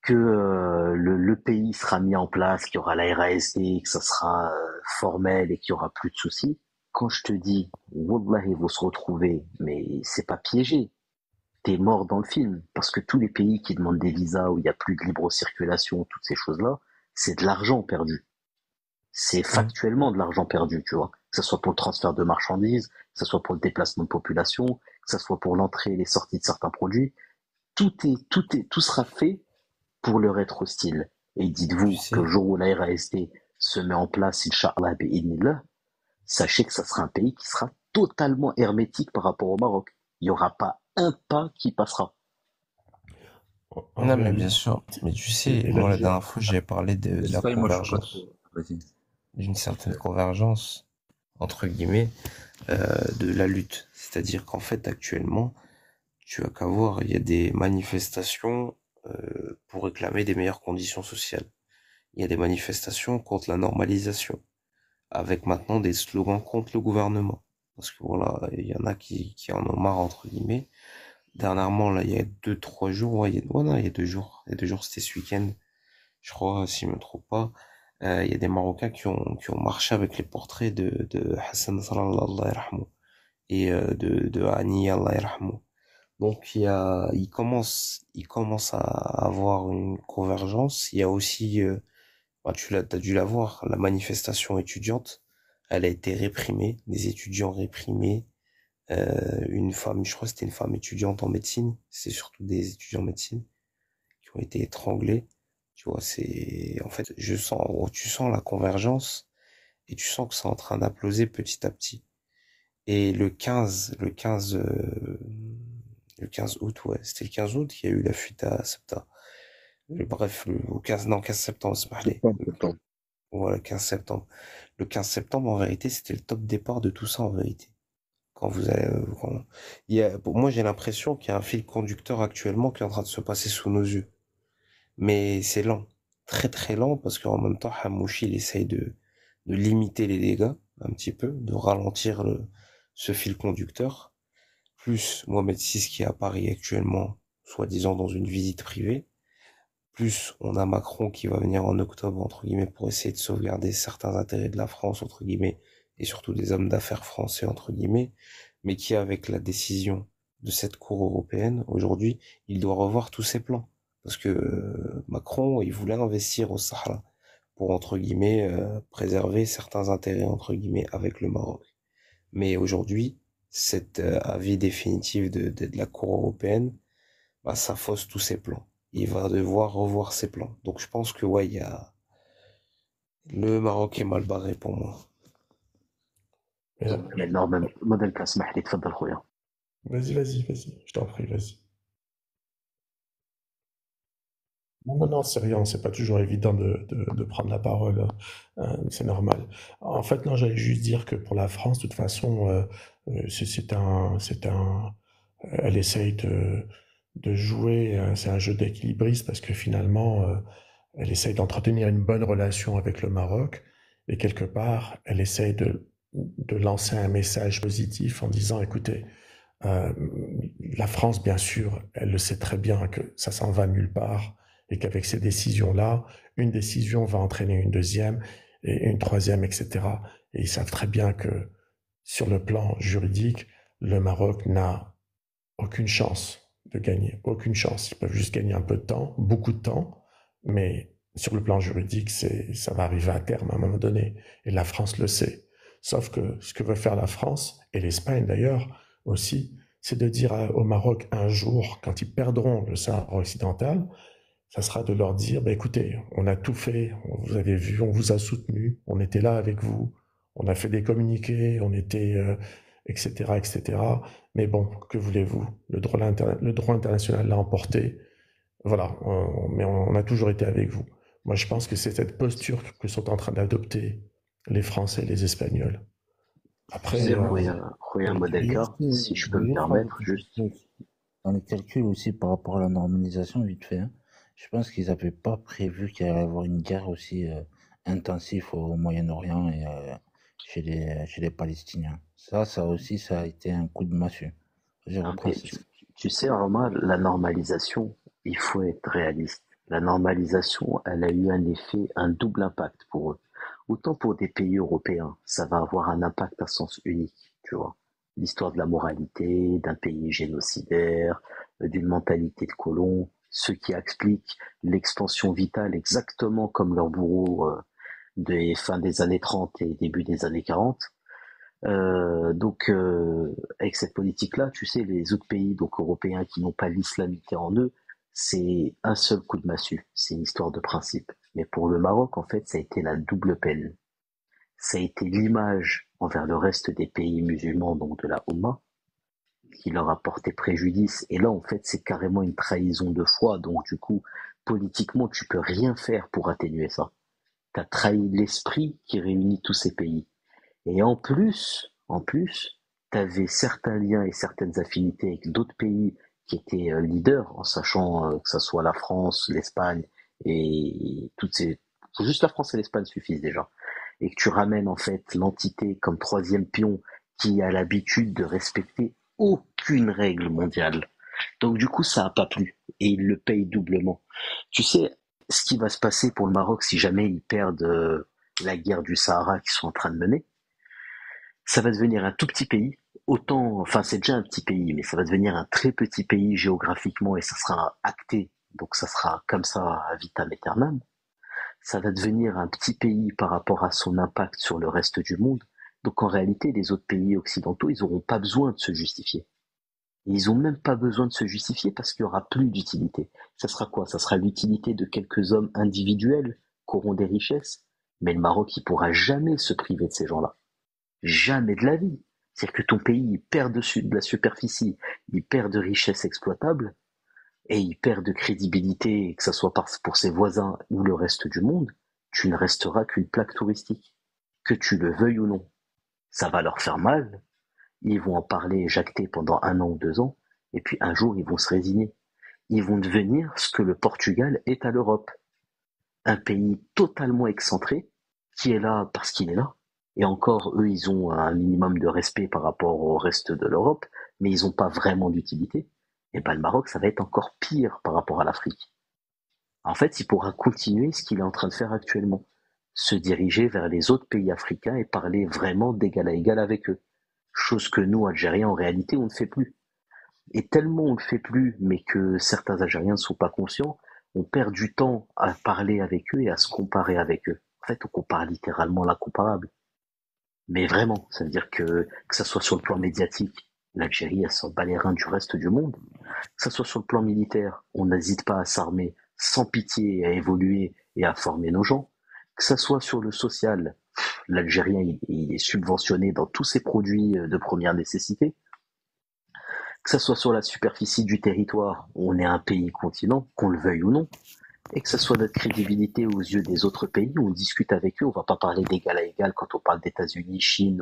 le pays sera mis en place, qu'il y aura la RASD, que ça sera formel et qu'il y aura plus de soucis. Quand je te dis, Wallah, ils vont se retrouver, mais c'est pas piégé. T'es mort dans le film. Parce que tous les pays qui demandent des visas où il n'y a plus de libre circulation, toutes ces choses-là, c'est de l'argent perdu. C'est factuellement de l'argent perdu, tu vois. Que ce soit pour le transfert de marchandises, que ce soit pour le déplacement de population, que ce soit pour l'entrée et les sorties de certains produits. Tout sera fait pour leur être hostile. Et dites-vous Tu que le sais, jour où la RASD se met en place, Inch'Allah, bi'idhnillah, sachez que ça sera un pays qui sera totalement hermétique par rapport au Maroc. Il n'y aura pas un pas qui passera. En non, mais bien réalité, sûr. Mais tu sais, et moi, la l'Algérie, dernière fois, j'avais parlé de la Sky, moi, je suis pas convergence, trop. Vas-y. d'une certaine convergence, entre guillemets, de la lutte. C'est-à-dire qu'en fait, actuellement, tu as qu'à voir, il y a des manifestations pour réclamer des meilleures conditions sociales. Il y a des manifestations contre la normalisation, avec maintenant des slogans contre le gouvernement. Parce que voilà, il y en a qui en ont marre, entre guillemets. Dernièrement, là, il y a 2, 3 jours, ouais, non, il y a 2 jours. Il y a 2 jours, c'était ce week-end, je crois, si je me trompe pas. Il y a des Marocains qui ont marché avec les portraits de Hassan Nasrallah, Allah yarhamou, et de Hani, Allah yarhamou. Donc il commence à avoir une convergence. Il y a aussi, bah, t'as dû la voir, la manifestation étudiante, elle a été réprimée, des étudiants réprimés, une femme, je crois que c'était une femme étudiante en médecine, c'est surtout des étudiants en médecine qui ont été étranglés. Tu vois, en fait, tu sens la convergence et tu sens que c'est en train d'imploser petit à petit. Et le 15 août, ouais, c'était le 15 août qu'il y a eu la fuite à Septa. Bref, au 15, non, 15 septembre, c'est parlé. Septembre. Voilà, 15 septembre. Le 15 septembre, en vérité, c'était le top départ de tout ça, en vérité. Quand vous allez, pour moi, j'ai l'impression qu'il y a un fil conducteur actuellement qui est en train de se passer sous nos yeux. Mais c'est lent. Très très lent, parce qu'en même temps, Hamouchi, il essaye de limiter les dégâts, un petit peu, de ralentir ce fil conducteur. Plus Mohamed VI qui est à Paris actuellement, soi-disant dans une visite privée. Plus on a Macron qui va venir en octobre, entre guillemets, pour essayer de sauvegarder certains intérêts de la France, entre guillemets, et surtout des hommes d'affaires français, entre guillemets, mais qui, avec la décision de cette Cour européenne, aujourd'hui, il doit revoir tous ses plans. Parce que Macron, il voulait investir au Sahara pour, entre guillemets, préserver certains intérêts, entre guillemets, avec le Maroc. Mais aujourd'hui, cet avis définitif de la Cour européenne, bah, ça fausse tous ses plans. Il va devoir revoir ses plans. Donc je pense que ouais, le Maroc est mal barré pour moi. mais, énorme modèle اسمح لي تفضل خويا. vas-y, je t'en prie, vas-y. Non, c'est rien, c'est pas toujours évident de prendre la parole, c'est normal. En fait, non, j'allais juste dire que pour la France, de toute façon, elle essaye de jouer, c'est un jeu d'équilibriste parce que finalement, elle essaye d'entretenir une bonne relation avec le Maroc et quelque part, elle essaye de lancer un message positif en disant, écoutez, euh, la France, bien sûr, elle le sait très bien que ça s'en va nulle part et qu'avec ces décisions-là, une décision va entraîner une deuxième et une troisième, etc. Et ils savent très bien que sur le plan juridique, le Maroc n'a aucune chance de gagner, aucune chance. Ils peuvent juste gagner un peu de temps, beaucoup de temps, mais sur le plan juridique, ça va arriver à terme à un moment donné. Et la France le sait. Sauf que ce que veut faire la France, et l'Espagne d'ailleurs aussi, c'est de dire au Maroc un jour, quand ils perdront le Sahara occidental, ça sera de leur dire, bah, écoutez, on a tout fait, vous avez vu, on vous a soutenu, on était là avec vous, on a fait des communiqués, on était, etc., etc. Mais bon, que voulez-vous? Le droit international l'a emporté. Voilà, mais on a toujours été avec vous. Moi, je pense que c'est cette posture que sont en train d'adopter les Français et les Espagnols. Tu Après, sais, Ouais. Roya Modelka, si je peux me permettre, juste. dans les calculs aussi par rapport à la normalisation, vite fait, hein, je pense qu'ils n'avaient pas prévu qu'il allait y avoir une guerre aussi intensive au Moyen-Orient et chez les Palestiniens. Ça aussi, ça a été un coup de massue. Je Ah, reprends. mais tu sais, Romain, la normalisation, il faut être réaliste. La normalisation, elle a eu un effet, un double impact pour eux. Autant pour des pays européens, ça va avoir un impact à sens unique, tu vois. L'histoire de la moralité, d'un pays génocidaire, d'une mentalité de colon, ce qui explique l'expansion vitale exactement comme leur bourreau des fins des années 30 et début des années 40. Avec cette politique-là, tu sais, les autres pays donc européens qui n'ont pas l'islamité en eux, c'est un seul coup de massue. C'est une histoire de principe. Mais pour le Maroc, en fait, ça a été la double peine. Ça a été l'image envers le reste des pays musulmans, donc de la Oumma, qui leur a porté préjudice. Et là, en fait, c'est carrément une trahison de foi. Donc, du coup, politiquement, tu peux rien faire pour atténuer ça. T'as trahi l'esprit qui réunit tous ces pays. Et en plus, tu avais certains liens et certaines affinités avec d'autres pays qui étaient leaders, en sachant que ça soit la France, l'Espagne et toutes ces... Juste la France et l'Espagne suffisent déjà. Et que tu ramènes en fait l'entité comme troisième pion qui a l'habitude de respecter aucune règle mondiale. Donc du coup, ça n'a pas plu. Et ils le payent doublement. Tu sais, ce qui va se passer pour le Maroc si jamais ils perdent la guerre du Sahara qu'ils sont en train de mener, ça va devenir un tout petit pays, enfin c'est déjà un petit pays, mais ça va devenir un très petit pays géographiquement et ça sera acté, donc ça sera comme ça à vitam aeternam. Ça va devenir un petit pays par rapport à son impact sur le reste du monde. Donc en réalité, les autres pays occidentaux, ils n'auront pas besoin de se justifier. Et ils n'ont même pas besoin de se justifier parce qu'il n'y aura plus d'utilité. Ça sera quoi? Ça sera l'utilité de quelques hommes individuels qui auront des richesses. Mais le Maroc, il pourra jamais se priver de ces gens-là. Jamais de la vie. C'est-à-dire que ton pays il perd de la superficie, il perd de richesses exploitables et il perd de crédibilité, que ce soit pour ses voisins ou le reste du monde, tu ne resteras qu'une plaque touristique. Que tu le veuilles ou non. Ça va leur faire mal, ils vont en parler et jacter pendant 1 an ou 2 ans, et puis un jour ils vont se résigner. Ils vont devenir ce que le Portugal est à l'Europe. Un pays totalement excentré, qui est là parce qu'il est là. Et encore, eux, ils ont un minimum de respect par rapport au reste de l'Europe, mais ils n'ont pas vraiment d'utilité. Et ben, le Maroc, ça va être encore pire par rapport à l'Afrique. En fait, il pourra continuer ce qu'il est en train de faire actuellement. Se diriger vers les autres pays africains et parler vraiment d'égal à égal avec eux. Chose que nous, Algériens, en réalité, on ne fait plus. Et tellement on ne le fait plus, mais que certains Algériens ne sont pas conscients, on perd du temps à parler avec eux et à se comparer avec eux. En fait, on compare littéralement l'incomparable. Mais vraiment, ça veut dire que ça soit sur le plan médiatique, l'Algérie, elle s'en bat les reins du reste du monde. Que ça soit sur le plan militaire, on n'hésite pas à s'armer sans pitié, à évoluer et à former nos gens. Que ça soit sur le social, l'Algérien, il est subventionné dans tous ses produits de première nécessité. Que ça soit sur la superficie du territoire, on est un pays continent, qu'on le veuille ou non. Et que ce soit notre crédibilité aux yeux des autres pays, on discute avec eux, on va pas parler d'égal à égal quand on parle d'États-Unis, Chine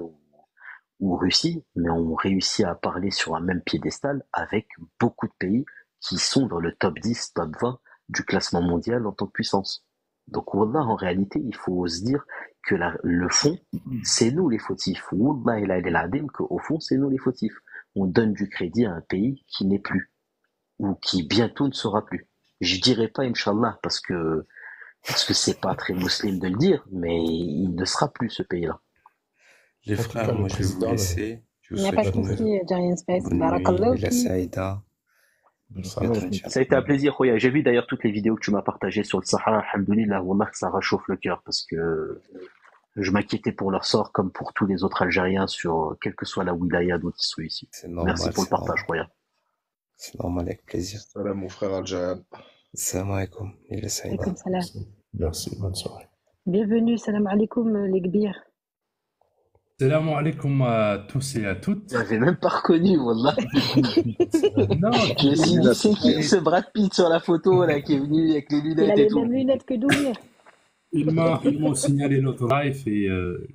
ou Russie, mais on réussit à parler sur un même piédestal avec beaucoup de pays qui sont dans le top 10, top 20 du classement mondial en tant que puissance. Donc wallah, en réalité, il faut se dire que le fond, c'est nous les fautifs. Wallah il a l'adim qu'au fond, c'est nous les fautifs. On donne du crédit à un pays qui n'est plus, ou qui bientôt ne sera plus. Je dirais pas Inch'Allah parce que c'est pas très musulman de le dire, mais il ne sera plus ce pays-là. Les En tout frères, cas, le moi je vais vous président, laisser. Je Il vous n'y a pas de souhaite une souci, Jarian Space. bonne nuit, Barakallahu la fi. Saïda. ça Peut-être va. un chat. Ça a été un plaisir, Khoya. J'ai vu d'ailleurs toutes les vidéos que tu m'as partagées sur le Sahara. Alhamdoulilah, wallah, que ça réchauffe le cœur parce que je m'inquiétais pour leur sort comme pour tous les autres Algériens sur quelle que soit la wilaya dont ils sont issus. C'est Merci normal, pour le c'est partage, normal. Khoya. C'est normal, avec plaisir. Salam, mon frère Aljan. Salam alaikum, la Saïda. Alaikum salam. Merci, bonne soirée. Bienvenue, salam alaikum, les kbir. Salam alaikum à tous et à toutes. Je l'avais même pas reconnu, wallah. Non, Je me suis dit, c'est qui ce Brad Pitt sur la photo là qui est venu avec les Il lunettes a et les tout? mêmes lunettes que Doumir. ils m'ont signalé notre live et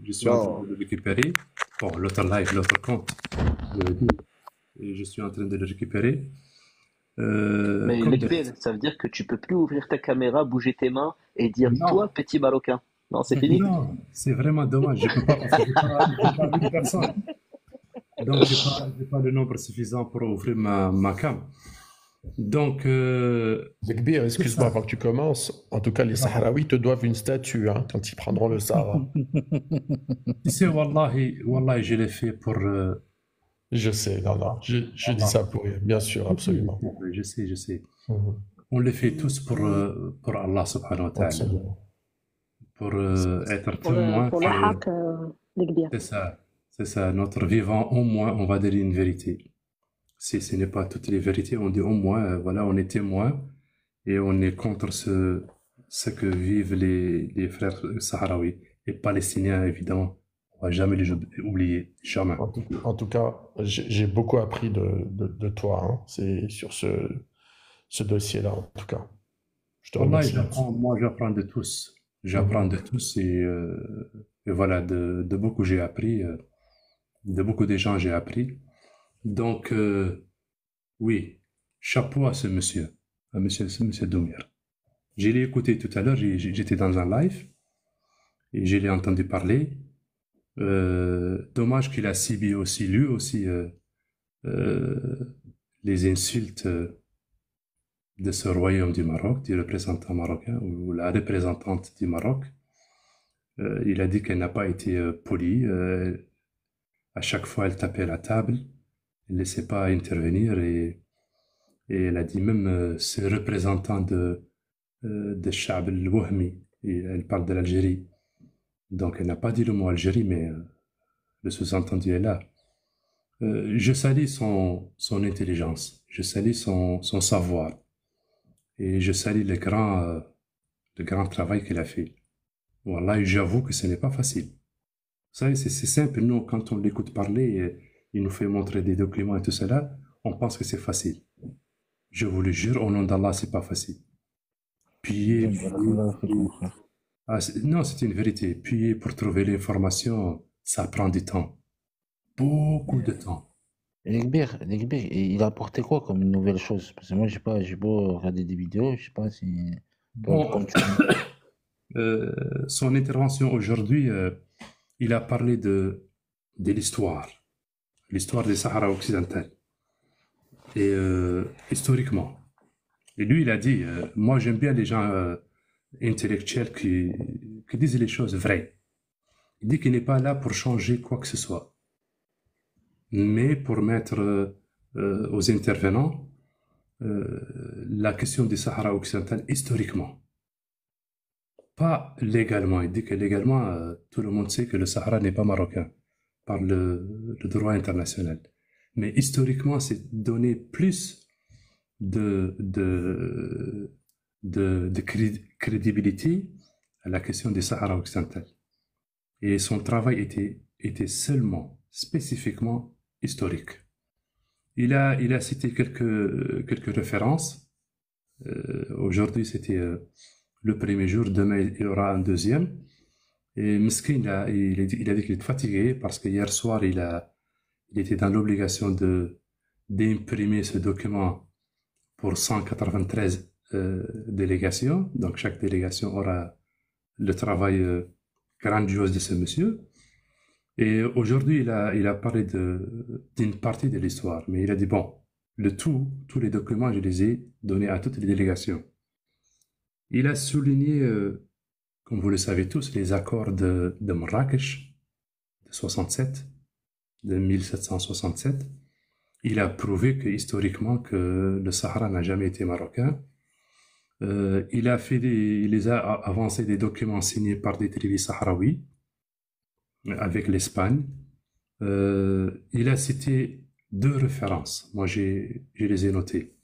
je suis en train Non, de le récupérer. Bon, l'autre live, l'autre compte, je l'ai dit, et je suis en train de le récupérer. Mais Comme de... Lekbir, ça veut dire que tu peux plus ouvrir ta caméra, bouger tes mains et dire Non, toi, petit Marocain. Non, c'est fini. non, c'est vraiment dommage. Je peux pas parce que j'ai pas 1000 personnes. Donc, j'ai pas le nombre suffisant pour ouvrir ma cam. Donc, Bekbir, c'est excuse-moi, ça. avant que tu commences, en tout cas, les Sahraouis te doivent une statue hein, quand ils prendront le Sahara. Tu sais, wallahi, je l'ai fait pour... Je sais, non, non, je dis Allah. ça pour rire, bien sûr, absolument. Je sais. Mhm. On le fait tous pour Allah subhanahu wa ta'ala. Absolument. Pour être témoin Pour le que haq, Lekbir. c'est ça, notre vivant, au moins, on va dire une vérité. Si ce n'est pas toutes les vérités, on dit au moins, voilà, on est témoin et on est contre ce que vivent les frères sahraouis et palestiniens, évidemment. On va jamais les oublier, jamais. En tout cas, j'ai beaucoup appris de toi, hein. C'est sur ce dossier-là, en tout cas. Je te Wallahi, remercie. moi, j'apprends de tous. J'apprends de tous et voilà, de beaucoup j'ai appris, de beaucoup de gens j'ai appris. Donc, oui, chapeau à ce monsieur, ce monsieur Doumer. Je l'ai écouté tout à l'heure, j'étais dans un live et je l'ai entendu parler. Dommage qu'il a subi aussi, lui aussi, les insultes de ce royaume du Maroc, du représentant marocain ou la représentante du Maroc. Il a dit qu'elle n'a pas été polie. À chaque fois, elle tapait la table, elle ne laissait pas intervenir et elle a dit même ce représentant de Chab el-Wahmi, elle parle de l'Algérie. Donc elle n'a pas dit le mot Algérie, mais le sous-entendu est là. Je salue son intelligence, je salue son savoir et je salue le grand travail qu'il a fait. Voilà, j'avoue que ce n'est pas facile. Vous savez, c'est simple, nous, quand on l'écoute parler, il nous fait montrer des documents et tout cela, on pense que c'est facile. Je vous le jure, au nom d'Allah, c'est pas facile. Puis, non, c'est une vérité. Puis, pour trouver l'information, ça prend du temps. Beaucoup de temps. Lekbir, il a apporté quoi comme une nouvelle chose? Parce que moi, j'ai beau regarder des vidéos, je sais pas si. Bon, son intervention aujourd'hui, il a parlé de l'histoire des Sahara occidental. Et historiquement. Et lui, il a dit, moi j'aime bien les gens intellectuels qui disent les choses vraies. Il dit qu'il n'est pas là pour changer quoi que ce soit, mais pour mettre aux intervenants la question du Sahara occidental historiquement. Pas légalement. Il dit que légalement, tout le monde sait que le Sahara n'est pas marocain par le droit international. Mais historiquement, c'est donner plus de crédibilité à la question du Sahara occidental. Et son travail était seulement, spécifiquement historique. Il a cité quelques références. Aujourd'hui, c'était le premier jour. Demain, il y aura un deuxième. Et Meskin, il a dit qu'il est fatigué parce que hier soir, il était dans l'obligation d'imprimer ce document pour 193 délégations. Donc, chaque délégation aura le travail grandiose de ce monsieur. Et aujourd'hui, il a parlé d'une partie de l'histoire. Mais il a dit, bon, tous les documents, je les ai donnés à toutes les délégations. Il a souligné, comme vous le savez tous, les accords de Marrakech de 67, de 1767. Il a prouvé que historiquement que le Sahara n'a jamais été marocain. Il les a avancé des documents signés par des tribus sahraouis avec l'Espagne. Il a cité 2 références. Moi, je les ai notées.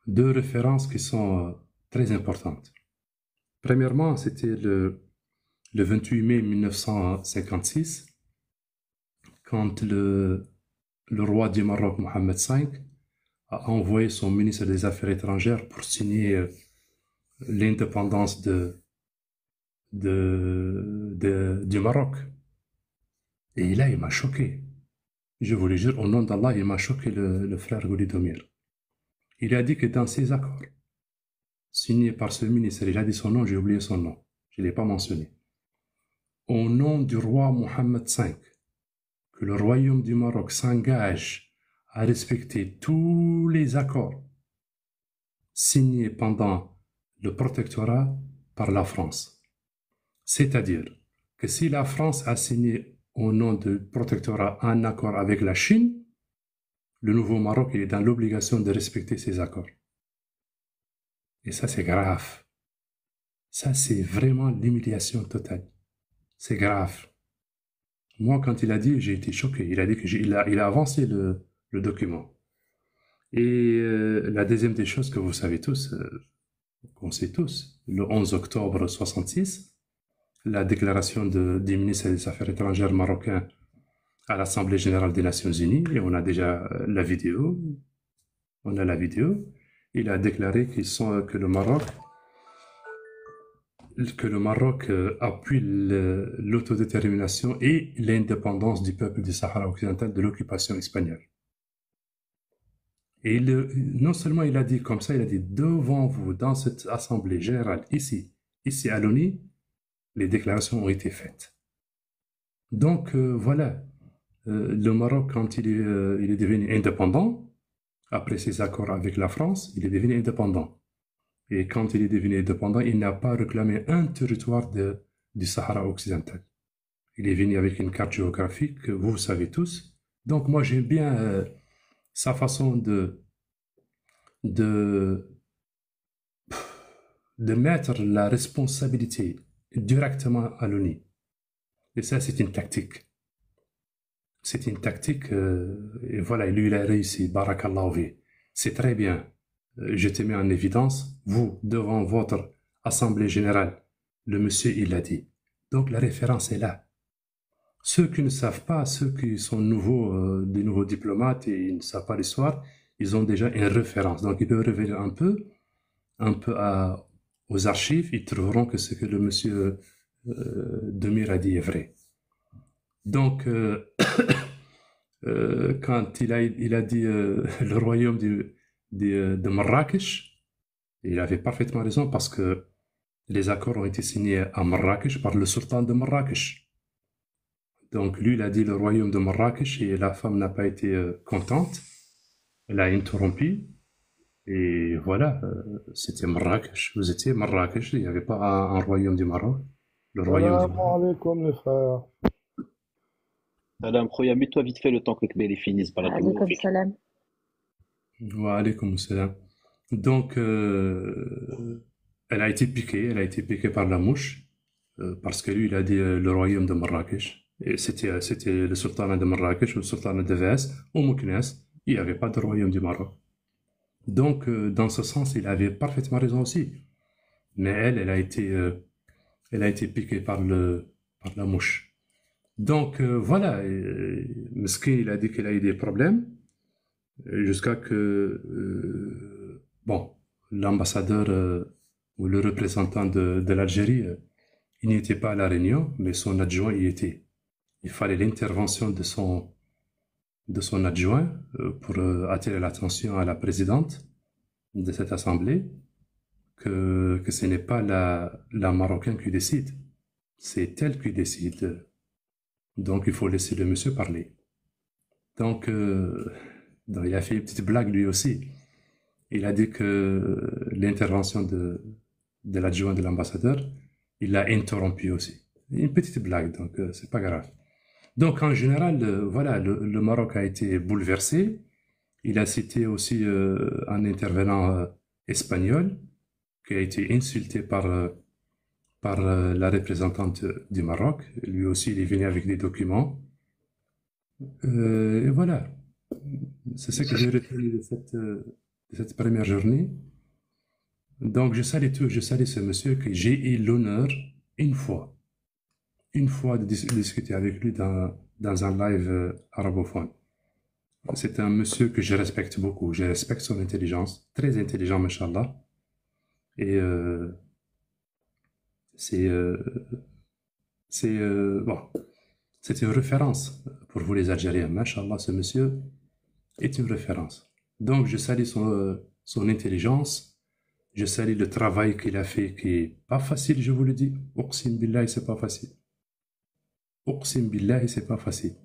2 références qui sont très importantes. Premièrement, c'était le 28 mai 1956, quand le roi du Maroc, Mohamed V, a envoyé son ministre des Affaires étrangères pour signer l'indépendance du Maroc. Et là, il m'a choqué. Je vous le jure, au nom d'Allah, il m'a choqué le frère Goulidomir. Il a dit que dans ces accords, signés par ce ministre, il a dit son nom, j'ai oublié son nom, je ne l'ai pas mentionné. Au nom du roi Mohammed V, que le royaume du Maroc s'engage à respecter tous les accords signés pendant le protectorat par la France. C'est-à-dire que si la France a signé au nom du protectorat un accord avec la Chine, le nouveau Maroc est dans l'obligation de respecter ces accords. Et ça, c'est grave. Ça, c'est vraiment l'humiliation totale. C'est grave. Moi, quand il a dit, j'ai été choqué. Il a dit qu'il a avancé le document. Et la deuxième des choses que vous savez tous, qu'on sait tous, le 11 octobre 1966, la déclaration du ministre des Affaires étrangères marocain à l'Assemblée générale des Nations Unies, et on a déjà la vidéo. On a la vidéo. Il a déclaré que le Maroc appuie l'autodétermination et l'indépendance du peuple du Sahara occidental de l'occupation espagnole. Et non seulement il a dit comme ça, il a dit devant vous, dans cette assemblée générale, ici à l'ONU, les déclarations ont été faites. Donc voilà, le Maroc, quand il est devenu indépendant, après ses accords avec la France, il est devenu indépendant. Et quand il est devenu indépendant, il n'a pas réclamé un territoire du Sahara occidental. Il est venu avec une carte géographique que vous savez tous. Donc moi j'aime bien sa façon de mettre la responsabilité directement à l'ONU. Et ça, c'est une tactique. C'est une tactique, et voilà, lui, il a réussi, barakallahu fi. C'est très bien. Je te mets en évidence, vous, devant votre assemblée générale, le monsieur, il l'a dit. Donc la référence est là. Ceux qui ne savent pas, ceux qui sont nouveaux, des nouveaux diplomates et ils ne savent pas l'histoire, ils ont déjà une référence. Donc ils peuvent revenir un peu aux archives, ils trouveront que ce que le monsieur Demir a dit est vrai. Donc, quand il a dit le royaume de Marrakech, il avait parfaitement raison parce que les accords ont été signés à Marrakech par le sultan de Marrakech. Donc lui, il a dit le royaume de Marrakech et la femme n'a pas été contente. Elle a interrompu. Et voilà, c'était Marrakech. Vous étiez Marrakech, il n'y avait pas un royaume du Maroc. Le royaume du Salam Maroc. alaikum les frères. Salam, Khoya, mets-toi vite fait le temps que Kbeli finisse par la Alaykoum salam. Wa alaykoum salam. Donc, elle a été piquée par la mouche, parce que lui, il a dit le royaume de Marrakech. Et c'était le sultanat de Marrakech ou le sultanat de Fès ou Mouknes. Il n'y avait pas de royaume du Maroc. Donc, dans ce sens, il avait parfaitement raison aussi. Mais elle a été piquée par la mouche. Donc, voilà. Meskin, il a dit qu'il a eu des problèmes jusqu'à que, bon, l'ambassadeur ou le représentant de l'Algérie, il n'y était pas à la réunion, mais son adjoint y était. Il fallait l'intervention de son adjoint pour attirer l'attention à la présidente de cette assemblée que ce n'est pas la Marocaine qui décide, c'est elle qui décide. Donc il faut laisser le monsieur parler. Donc il a fait une petite blague lui aussi. Il a dit que l'intervention de l'adjoint de l'ambassadeur, il l'a interrompu aussi. Une petite blague, donc c'est pas grave. Donc en général, voilà, le Maroc a été bouleversé. Il a cité aussi un intervenant espagnol qui a été insulté par la représentante du Maroc. Lui aussi, il est venu avec des documents. Et voilà. C'est ce que j'ai retenu de cette première journée. Donc je salue ce monsieur que j'ai eu l'honneur une fois de discuter avec lui dans un live arabophone. C'est un monsieur que je respecte beaucoup. Je respecte son intelligence. Très intelligent, machallah. Et bon. C'est une référence pour vous les Algériens. Machallah, ce monsieur est une référence. Donc, je salue son intelligence. Je salue le travail qu'il a fait, qui est pas facile, je vous le dis. Uqsim billahi, c'est pas facile. Uqsim billahi, c'est pas facile.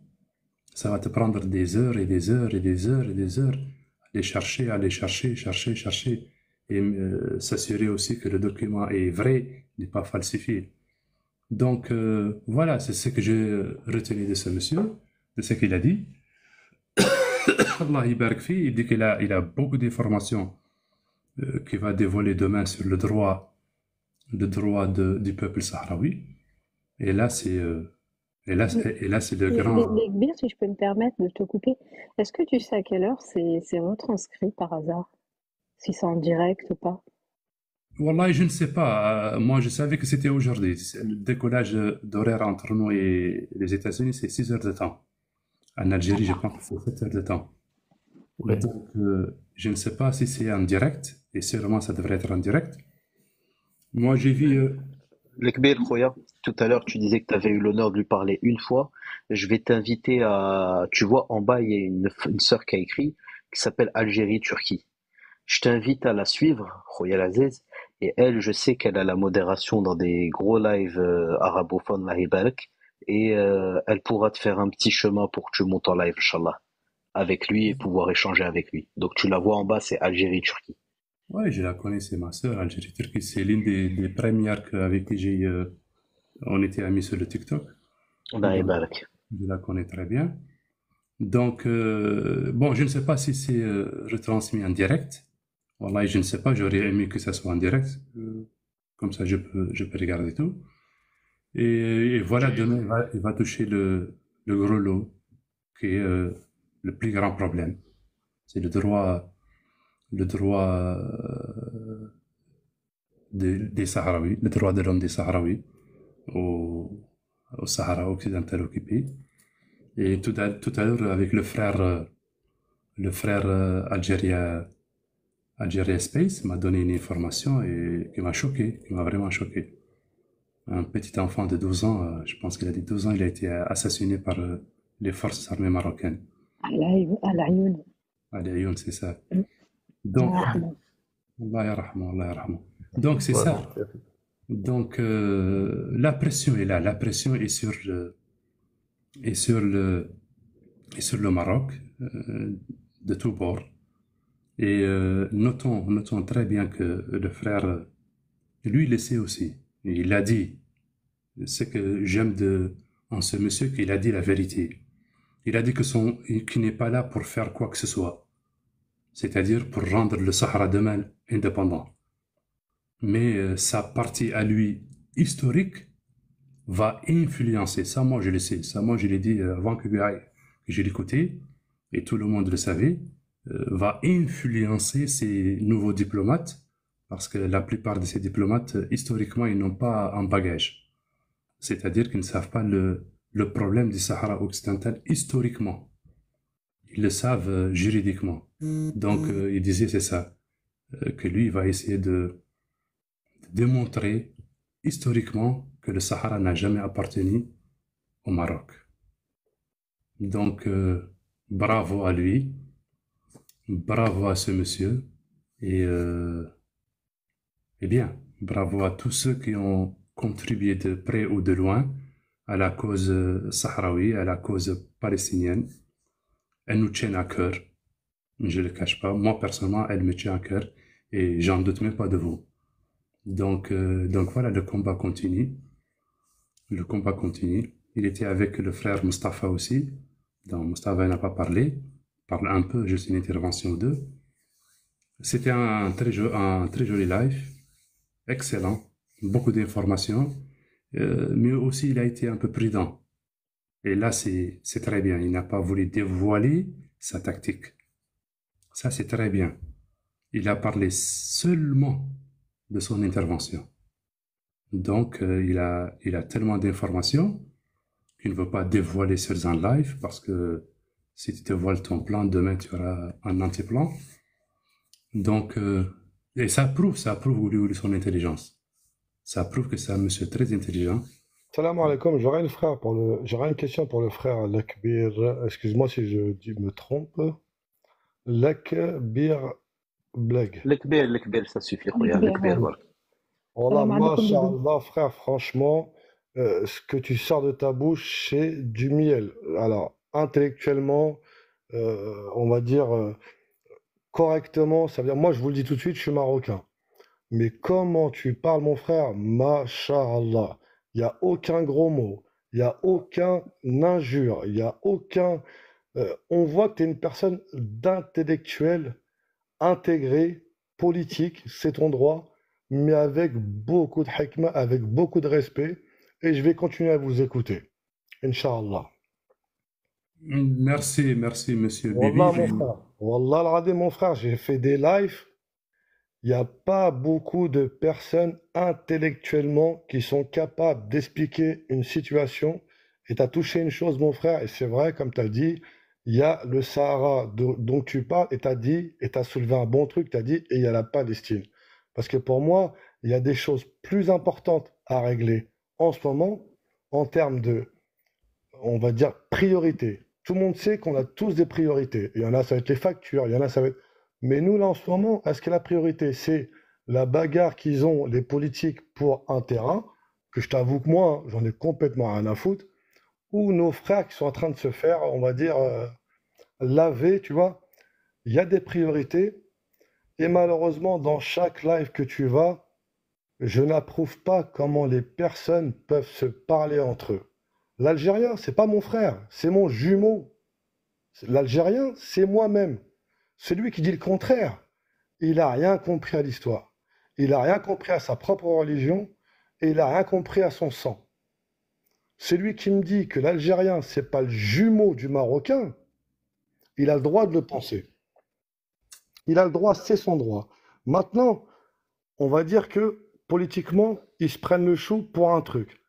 Ça va te prendre des heures et des heures et des heures et des heures. Aller chercher. Et s'assurer aussi que le document est vrai, n'est pas falsifié. Donc, voilà, c'est ce que j'ai retenu de ce monsieur, de ce qu'il a dit. Allah Ibarak Fi, il dit qu'il a beaucoup d'informations qu'il va dévoiler demain sur le droit du peuple sahraoui. Et là, c'est le grand. Mais bien, si je peux me permettre de te couper, est-ce que tu sais à quelle heure c'est retranscrit par hasard? Si c'est en direct ou pas? Wallah, je ne sais pas. Moi, je savais que c'était aujourd'hui. Le décollage d'horaire entre nous et les États-Unis, c'est 6 heures de temps. En Algérie, je pense que c'est 7 heures de temps. Ouais. Donc, je ne sais pas si c'est en direct, et sûrement ça devrait être en direct. Moi, j'ai vu. Lekbir Khoya, tout à l'heure, tu disais que tu avais eu l'honneur de lui parler une fois. Je vais t'inviter à... Tu vois, en bas, il y a une sœur qui a écrit, qui s'appelle Algérie-Turquie. Je t'invite à la suivre, Khoya Lazez. Et elle, je sais qu'elle a la modération dans des gros lives arabophones, la Hibarak. Et elle pourra te faire un petit chemin pour que tu montes en live, Inch'Allah, avec lui et pouvoir échanger avec lui. Donc tu la vois en bas, c'est Algérie-Turquie. Ouais, je la connais, c'est ma sœur, Algérie-Turquie. C'est l'une des premières avec qui on était amis sur le TikTok. La Hibarak. Je la connais très bien. Donc, bon, je ne sais pas si c'est retransmis en direct. Wallah, je ne sais pas, j'aurais aimé que ça soit en direct. Comme ça, je peux regarder tout. Et voilà, demain, il va toucher le gros lot, qui est le plus grand problème. C'est le droit des Sahraouis, le droit de l'homme des Sahraouis au Sahara occidental occupé. Et tout à l'heure, avec le frère Algeria Space m'a donné une information et qui m'a choqué, qui m'a vraiment choqué. Un petit enfant de 12 ans, je pense qu'il a dit 12 ans, il a été assassiné par les forces armées marocaines. Al-Ayoun. Al-Ayoun, c'est ça. Donc, Allah yarhamou. Donc, c'est ça. Donc, la pression est là. La pression est sur le Maroc, de tous bords. Et notons très bien que le frère, lui, il le sait aussi. Et il a dit, ce que j'aime en ce monsieur, qu'il a dit la vérité. Il a dit qu'il n'est pas là pour faire quoi que ce soit. C'est-à-dire pour rendre le Sahara demain indépendant. Mais sa partie à lui historique va influencer. Ça, moi, je le sais. Ça, moi, je l'ai dit avant que je l'écoutais, et tout le monde le savait, va influencer ces nouveaux diplomates, parce que la plupart de ces diplomates, historiquement, ils n'ont pas un bagage. C'est-à-dire qu'ils ne savent pas le problème du Sahara occidental historiquement. Ils le savent juridiquement. Donc, il disait, c'est ça, que lui, il va essayer de démontrer historiquement que le Sahara n'a jamais appartenu au Maroc. Donc, bravo à lui, bravo à ce monsieur, et bien, bravo à tous ceux qui ont contribué de près ou de loin à la cause sahraoui, à la cause palestinienne. Elle nous tient à cœur, je ne le cache pas. Moi, personnellement, elle me tient à cœur, et j'en doute même pas de vous. Donc voilà, le combat continue. Le combat continue. Il était avec le frère Mustapha aussi. Donc Mustapha n'a pas parlé. Parle un peu, juste une intervention ou deux. C'était un très joli live. Excellent. Beaucoup d'informations. Mais aussi, il a été un peu prudent. Et là, c'est très bien. Il n'a pas voulu dévoiler sa tactique. Ça, c'est très bien. Il a parlé seulement de son intervention. Donc, il a tellement d'informations qu'il ne veut pas dévoiler sur un live, parce que si tu dévoiles ton plan, demain tu auras un anti-plan. Donc, et ça prouve son intelligence. Ça prouve que c'est un monsieur très intelligent, Salam alaikum, j'aurais une question pour le frère Lakbir. Excuse-moi si me trompe. Lakbir Bleg. الكبير ça suffit خويا كبير الكبير والله. برك. Wallah, السلام عليكم بيبي. masha'Allah, frère, franchement, ce que tu sors de ta bouche, c'est du miel. Alors, intellectuellement, on va dire correctement, ça veut dire, moi, je vous le dis tout de suite, je suis marocain. Mais comment tu parles, mon frère? Masha'Allah. Il n'y a aucun gros mot, il n'y a aucun injure, il n'y a aucun. On voit que tu es une personne d'intellectuel, intégré, politique, c'est ton droit, mais avec beaucoup de hikmah, avec beaucoup de respect. Et je vais continuer à vous écouter. Inch'Allah. Merci, merci, monsieur Wallah, Bibi. mon frère. Wallah, al-Radim, mon frère, j'ai fait des lives. Il n'y a pas beaucoup de personnes intellectuellement qui sont capables d'expliquer une situation. Et tu as touché une chose, mon frère, et c'est vrai, comme tu as dit, il y a le Sahara dont tu parles, et tu as dit, et tu as soulevé un bon truc, tu as dit, et il y a la Palestine. Parce que pour moi, il y a des choses plus importantes à régler en ce moment, en termes de, on va dire, priorité. Tout le monde sait qu'on a tous des priorités. Il y en a, ça va être les factures, il y en a, ça va être. Mais nous, là, en ce moment, est-ce que la priorité, c'est la bagarre qu'ils ont, les politiques, pour un terrain, que je t'avoue que moi, j'en ai complètement rien à foutre, ou nos frères qui sont en train de se faire, on va dire, laver, tu vois? Il y a des priorités, et malheureusement, dans chaque live que tu vas, je n'approuve pas comment les personnes peuvent se parler entre eux. L'Algérien, c'est pas mon frère, c'est mon jumeau. L'Algérien, c'est moi-même. Celui qui dit le contraire, il n'a rien compris à l'histoire. Il n'a rien compris à sa propre religion et il n'a rien compris à son sang. Celui qui me dit que l'Algérien, c'est pas le jumeau du Marocain, il a le droit de le penser. Il a le droit, c'est son droit. Maintenant, on va dire que politiquement, ils se prennent le chou pour un truc.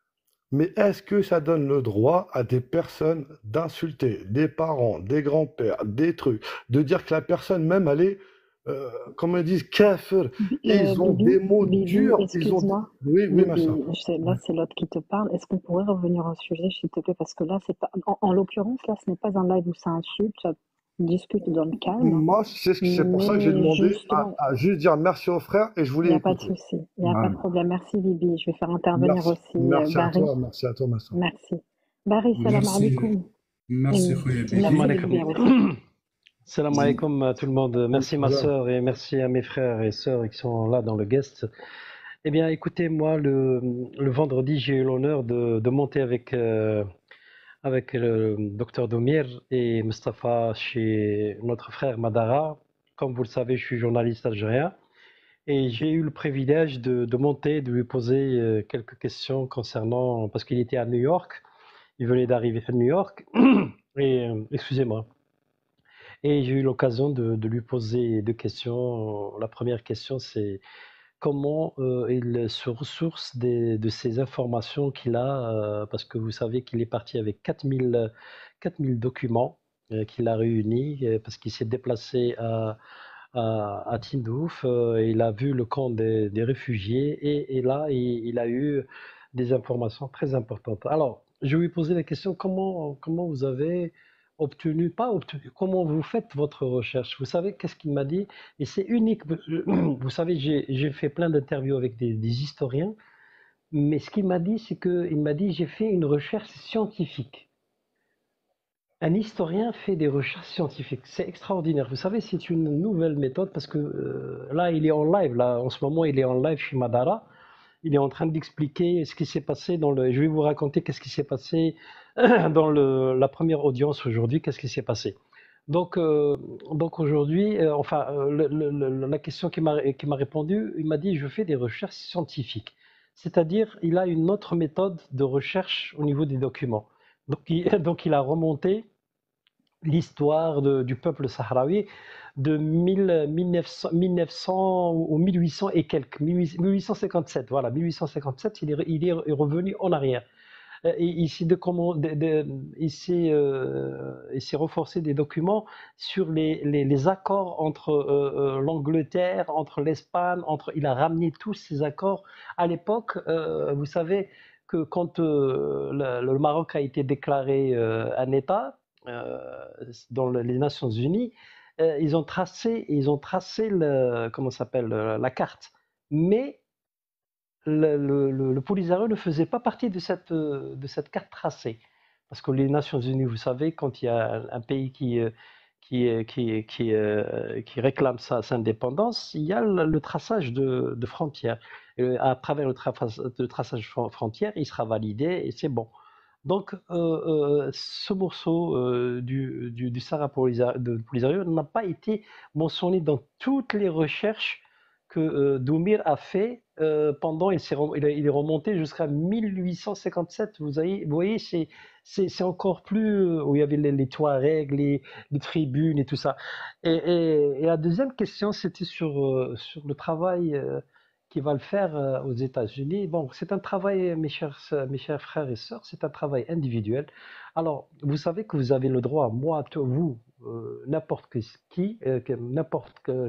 Mais est-ce que ça donne le droit à des personnes d'insulter des parents, des grands-pères, des trucs, de dire que la personne même, elle est, comment ils disent, kafir, et ils ont Bibi, des mots Bibi, durs, excuse-moi. Oui, Bibi, machin. là, c'est l'autre qui te parle. Est-ce qu'on pourrait revenir au sujet, s'il te plaît? Parce que là, c'est pas, en l'occurrence, là, ce n'est pas un live où ça insulte, ça discute dans le calme. Moi, c'est pour ça que j'ai Mais demandé justement, à juste dire merci aux frères et je il voulais n'y a pas de écouter. souci, il n'y a pas de Voilà. problème. Merci, Bibi. Je vais faire intervenir Merci, aussi merci à Barry. toi, ma soeur. Merci. Barry, salam Merci, alaikum. merci, Et خويا merci Salam Bibi. de alaikum. bien aussi. Salam alaikum à tout le monde. Merci ma Voilà. sœur et merci à mes frères et sœurs qui sont là dans le guest. Eh bien, écoutez, moi, le vendredi, j'ai eu l'honneur de monter avec le docteur Domir et Mustapha chez notre frère Madara. Comme vous le savez, je suis journaliste algérien et j'ai eu le privilège de monter, de lui poser quelques questions concernant, parce qu'il était à New York, il venait d'arriver à New York, et excusez-moi. Et j'ai eu l'occasion de lui poser deux questions. La première question, c'est comment il se ressource de ces informations qu'il a, parce que vous savez qu'il est parti avec 4000 documents qu'il a réunis, parce qu'il s'est déplacé à Tindouf, il a vu le camp des réfugiés, et là, il a eu des informations très importantes. Alors, je lui ai posé la question, comment vous avez comment vous faites votre recherche? Vous savez qu'est-ce qu'il m'a dit? Et c'est unique. Vous savez, j'ai fait plein d'interviews avec des historiens, mais ce qu'il m'a dit, c'est qu'il m'a dit, j'ai fait une recherche scientifique. Un historien fait des recherches scientifiques. C'est extraordinaire. Vous savez, c'est une nouvelle méthode parce que là, il est en live. Là, en ce moment, il est en live chez Madara. Il est en train d'expliquer ce qui s'est passé Je vais vous raconter qu'est-ce qui s'est passé dans la première audience aujourd'hui. Qu'est-ce qui s'est passé? Donc aujourd'hui, la question qu'il m'a répondu, il m'a dit, je fais des recherches scientifiques. C'est-à-dire, il a une autre méthode de recherche au niveau des documents. Donc il a remonté l'histoire du peuple sahraoui de 1900 ou 1800 et quelques, 1857. Voilà, 1857, il est revenu en arrière. Il s'est renforcé des documents sur les accords entre l'Angleterre, entre l'Espagne, il a ramené tous ces accords. À l'époque, vous savez que quand le Maroc a été déclaré un État dans les Nations Unies, ils ont tracé comment ça s'appelle, la carte. Mais le Polisario ne faisait pas partie de cette carte tracée. Parce que les Nations Unies, vous savez, quand il y a un pays qui réclame sa indépendance, il y a le traçage de frontières. À travers le traçage frontières, il sera validé et c'est bon. Donc, ce morceau du Sahara de Polisario n'a pas été mentionné dans toutes les recherches que Doumir a fait pendant, il est remonté jusqu'à 1857. Vous voyez, c'est encore plus où il y avait les Touaregs, les tribunes et tout ça. Et la deuxième question, c'était sur le travail qu'il va le faire aux États-Unis. Bon, c'est un travail, mes chers frères et sœurs, c'est un travail individuel. Alors, vous savez que vous avez le droit, moi, vous, n'importe qui,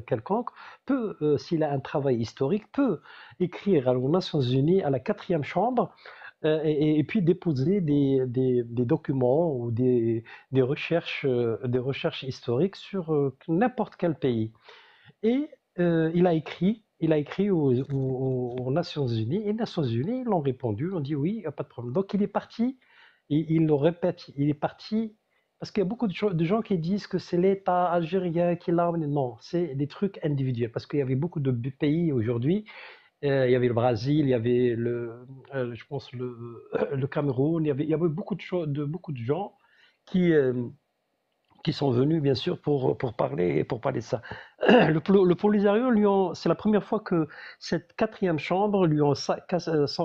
quelconque, peut, s'il a un travail historique, peut écrire aux Nations Unies, à la 4e chambre, et puis déposer des documents ou des recherches historiques sur n'importe quel pays. Et il a écrit aux Nations Unies, et les Nations Unies l'ont répondu, l'ont dit oui, il n'y a pas de problème. Donc il est parti, et il le répète, il est parti, parce qu'il y a beaucoup de gens qui disent que c'est l'État algérien qui l'a. Non, c'est des trucs individuels, parce qu'il y avait beaucoup de pays aujourd'hui. Il y avait le Brésil, il y avait je pense le Cameroun, il y avait beaucoup de gens qui sont venus, bien sûr, pour parler de ça. Le Polisario, c'est la première fois que cette 4e chambre lui ont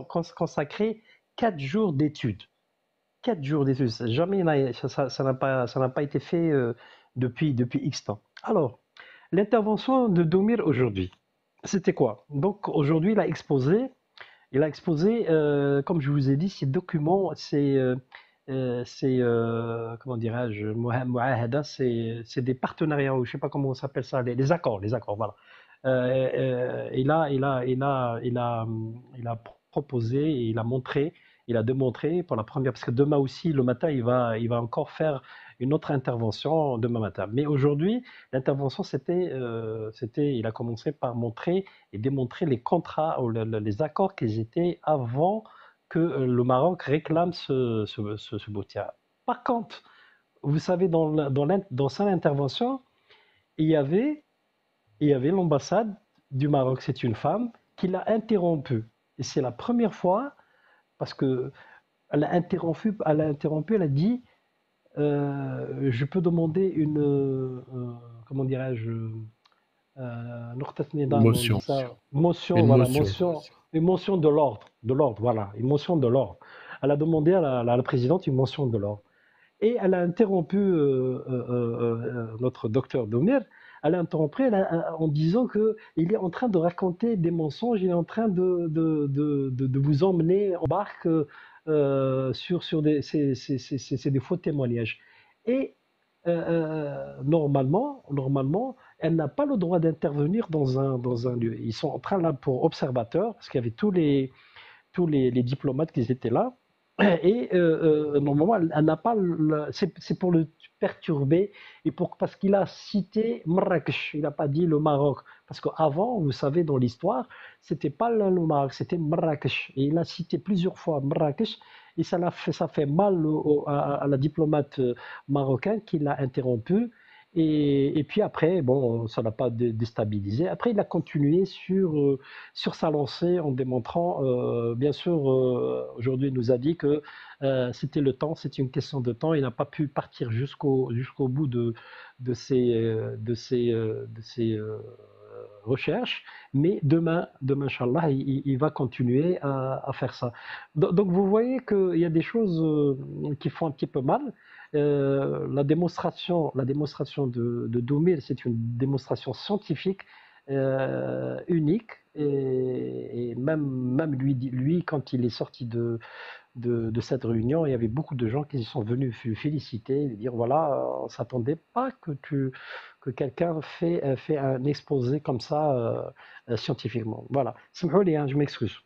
consacré 4 jours d'études. 4 jours d'études. Jamais ça n'a pas été fait depuis X temps. Alors, l'intervention de Doumir aujourd'hui, c'était quoi? Donc aujourd'hui, il a exposé, comme je vous ai dit, ces documents, comment dirais-je, Mouahada, c'est des partenariats, ou je sais pas comment on s'appelle ça, les accords, voilà. Il a proposé, et il a démontré pour la première, parce que demain aussi, le matin, il va encore faire une autre intervention demain matin. Mais aujourd'hui, l'intervention, il a commencé par montrer et démontrer les contrats ou les accords qu'ils étaient avant que le Maroc réclame ce boutier. Par contre, vous savez, dans son intervention, il y avait l'ambassade du Maroc, c'est une femme, qui l'a interrompu. Et c'est la première fois, parce que elle a interrompu, elle a dit je peux demander comment dirais-je, Motion. motion, Une voilà, motion. une motion de l'ordre, voilà, une motion de l'ordre. Elle a demandé à la présidente une motion de l'ordre. Et elle a interrompu notre docteur Doumir, elle a interrompu en disant qu'il est en train de raconter des mensonges, il est en train de vous emmener en barque sur c'est des faux témoignages. Et normalement, elle n'a pas le droit d'intervenir dans un lieu. Ils sont en train là pour observateurs, parce qu'il y avait tous les diplomates qui étaient là. Et normalement, elle n'a pas. C'est pour le perturber et parce qu'il a cité Marrakech. Il n'a pas dit le Maroc. Parce qu'avant, vous savez, dans l'histoire, c'était pas le Maroc, c'était Marrakech. Et il a cité plusieurs fois Marrakech. Et ça fait mal à la diplomate marocaine qui l'a interrompu. Et puis après, bon, ça n'a pas déstabilisé. Après, il a continué sur sa lancée en démontrant, bien sûr, aujourd'hui, il nous a dit que c'était le temps, c'était une question de temps. Il n'a pas pu partir jusqu'au bout de ses recherches, mais demain, Inch'Allah, il va continuer à faire ça. Donc, vous voyez qu'il y a des choses qui font un petit peu mal. La démonstration de Doumir, c'est une démonstration scientifique unique, et même lui, quand il est sorti de cette réunion, il y avait beaucoup de gens qui sont venus féliciter, dire voilà, on ne s'attendait pas que quelqu'un fait un exposé comme ça scientifiquement. Voilà. Smhouli, hein, je m'excuse.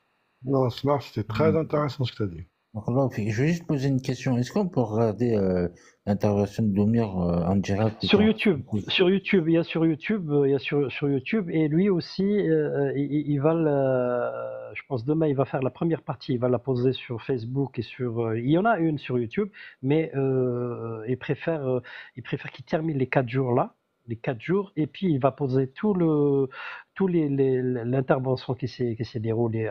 Non, Smart, c'était très intéressant ce que tu as dit. Donc là, je vais juste poser une question. Est-ce qu'on peut regarder l'intervention de Domir en direct ou Sur pas? YouTube, il y a sur YouTube, sur YouTube, et lui aussi, il va je pense demain, il va faire la première partie, il va la poser sur Facebook et il y en a une sur YouTube, mais il préfère qu'il termine les 4 jours là, les 4 jours, et puis il va poser l'intervention qui s'est déroulée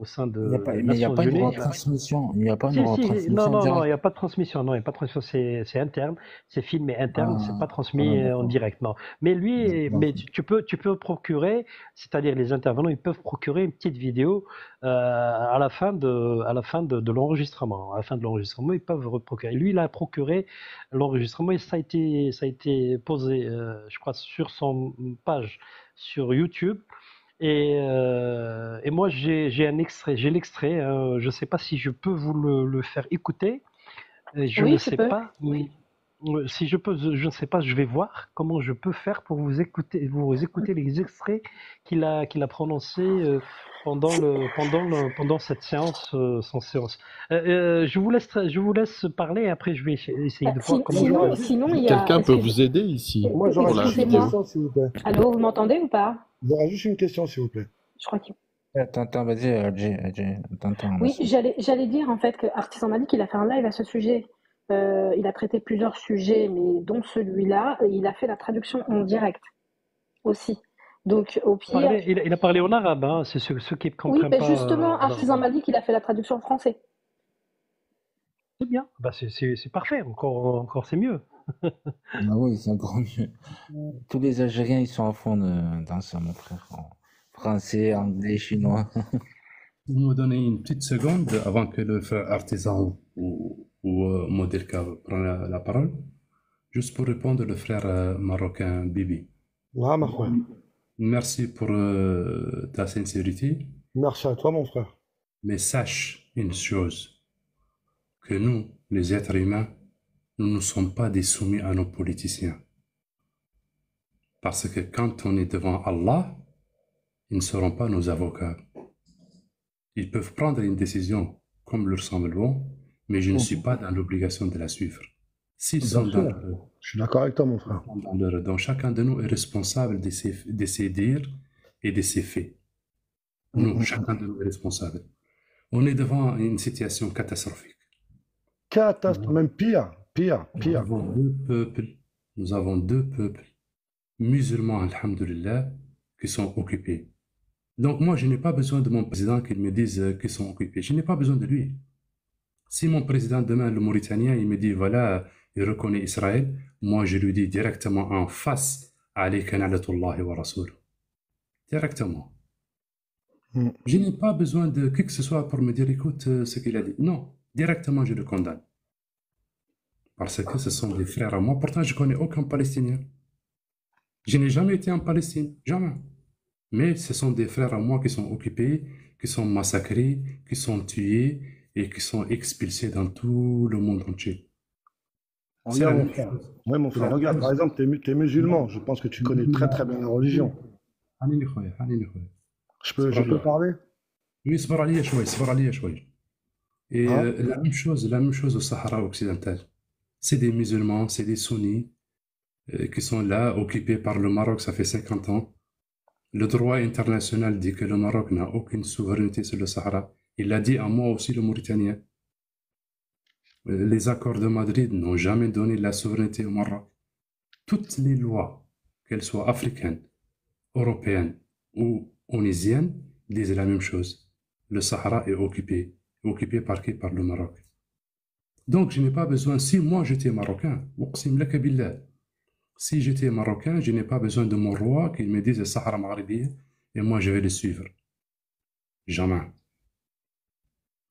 au sein Mais il des n'y a Nations pas une Unies. retransmission. Il n'y a pas une Si, non, retransmission non, il directe. n'y a pas de transmission, non, il n'y a pas de transmission, c'est interne, c'est filmé interne, c'est pas transmis en d'accord. direct, non. Mais lui, D'accord. mais tu peux procurer, c'est-à-dire les intervenants, ils peuvent procurer une petite vidéo à la fin de l'enregistrement. À la fin de l'enregistrement, ils peuvent reprocurer. Lui, il a procuré l'enregistrement et ça a été posé, je crois, sur son page sur YouTube. Et moi, j'ai un extrait, j'ai l'extrait. Je ne sais pas si je peux vous le faire écouter. Je Oui, ne tu sais peux. pas. Oui. Si je peux, je ne sais pas. Je vais voir comment je peux faire pour vous écouter les extraits qu'il a prononcés pendant cette séance, sans séance. Je vous laisse parler. Et après, je vais essayer de voir comment je peux. Sinon, il y a. Quelqu'un peut vous aider ici Moi, j'aurais pour la juste une vidéo. question, s'il vous plaît. Allô, vous m'entendez ou pas? J'aurais juste une question, s'il vous plaît. Je crois qu'il. Attends, vas-y, t'entends. Oui, j'allais dire en fait que Artisan m'a dit qu'il a fait un live à ce sujet. Il a traité plusieurs sujets, mais dont celui-là, il a fait la traduction en direct aussi. Donc, au pire. Il a parlé en arabe, hein, c'est ceux qui ne comprennent Oui, mais pas. justement, Artisan m'a dit qu'il a fait la traduction en français. C'est bien, bah c'est parfait, encore c'est mieux. Ah oui, c'est encore mieux. Tous les Algériens, ils sont à fond dans ça, mon frère. Français, anglais, chinois. Vous me donnez une petite seconde avant que le frère Artisan ou Modelka prenne la parole, juste pour répondre le frère marocain Bibi. Ah, ma frère. Merci pour ta sincérité, Merci à toi, mon frère. mais sache une chose, que nous, les êtres humains, nous ne sommes pas des soumis à nos politiciens. Parce que quand on est devant Allah, ils ne seront pas nos avocats. Ils peuvent prendre une décision comme leur semble bon, mais je ne suis pas dans l'obligation de la suivre. S'ils sont dans leur, Je suis d'accord avec toi, mon frère. donc chacun de nous est responsable de ses dires et de ses faits. Nous, chacun de nous est responsable. On est devant une situation catastrophique. Même pire. Nous avons deux peuples musulmans, alhamdoulilah, qui sont occupés. Donc moi, je n'ai pas besoin de mon président qu'il me dise qu'ils sont occupés. Je n'ai pas besoin de lui. Si mon président demain, le Mauritanien, il me dit, voilà, il reconnaît Israël, moi je lui dis directement en face, alayka na'latullahi wa rasuluh. Directement. Je n'ai pas besoin de qui que ce soit pour me dire, écoute ce qu'il a dit. Non, directement je le condamne. Parce que ce sont des frères à moi. Pourtant, je ne connais aucun Palestinien. Je n'ai jamais été en Palestine, jamais. Mais ce sont des frères à moi qui sont occupés, qui sont massacrés, qui sont tués et qui sont expulsés dans tout le monde entier. Regarde, mon frère. Oui, mon frère. Regarde, par exemple, tu es musulman. Je pense que tu connais très très bien la religion. Je peux parler? Oui, صبر عليا شوي. Et la même chose au Sahara occidental. C'est des musulmans, c'est des sunnis qui sont là, occupés par le Maroc, ça fait 50 ans. Le droit international dit que le Maroc n'a aucune souveraineté sur le Sahara. Il l'a dit à moi aussi, le Mauritanien. Les accords de Madrid n'ont jamais donné la souveraineté au Maroc. Toutes les lois, qu'elles soient africaines, européennes ou onisiennes, disent la même chose. Le Sahara est occupé. Occupé par qui? Par le Maroc. Donc je n'ai pas besoin, si moi j'étais marocain, si j'étais marocain, je n'ai pas besoin de mon roi qui me dise le Sahara Maghribi et moi je vais le suivre. Jamais.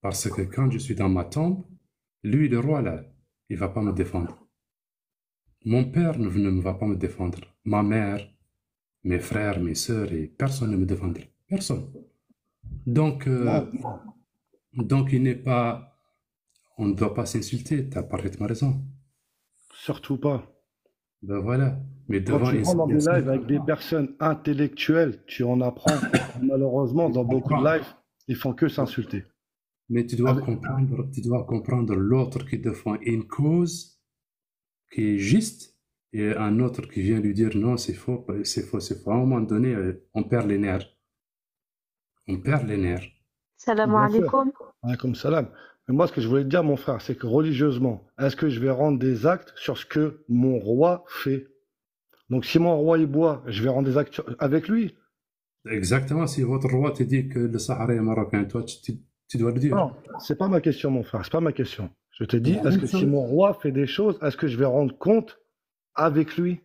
Parce que quand je suis dans ma tombe, lui le roi là, il ne va pas me défendre. Mon père ne me va pas me défendre. Ma mère, mes frères, mes sœurs, et personne ne me défendra. Personne. Donc il n'est pas... On ne doit pas s'insulter, tu as parfaitement raison. Surtout pas. Ben voilà. Mais Quand devant tu prends dans des lives avec des personnes intellectuelles, tu en apprends. Malheureusement, dans beaucoup de lives, ils font que s'insulter. Mais tu dois comprendre l'autre qui défend une cause qui est juste et un autre qui vient lui dire non, c'est faux, c'est faux, c'est faux. À un moment donné, on perd les nerfs. On perd les nerfs. Salam Bien sûr. alaikum. Comme salam. Mais moi, ce que je voulais te dire, mon frère, c'est que religieusement, est-ce que je vais rendre des actes sur ce que mon roi fait? Donc, si mon roi il boit, je vais rendre des actes avec lui. Exactement, si votre roi te dit que le Sahara est marocain, toi, tu dois le dire. Non, c'est pas ma question, mon frère, c'est pas ma question. Je te dis, est-ce que si mon roi fait des choses, est-ce que je vais rendre compte avec lui?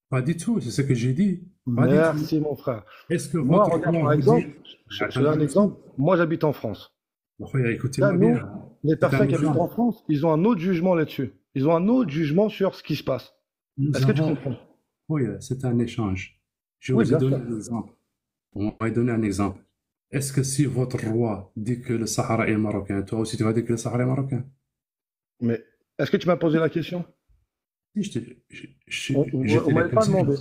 Pas du tout, c'est ce que j'ai dit. Pas du tout. Merci, mon frère. Est-ce que Moi, votre regarde, roi par vous exemple, dit... je te donne un exemple. Moi, j'habite en France. Là, Écoutez-moi nous, bien. les C'est personnes un qui habitent en exemple. France, ils ont un autre jugement là-dessus. Ils ont un autre jugement sur ce qui se passe. Nous Est-ce que tu avons... comprends? Oui, c'est un échange. Je Oui, vous ai bien donné sûr. un exemple. On m'a donné un exemple. Est-ce que si votre roi dit que le Sahara est marocain, toi aussi tu vas dire que le Sahara est marocain? Mais est-ce que tu m'as posé la question? Si, je On te m'avait l'ai pas posé. demandé.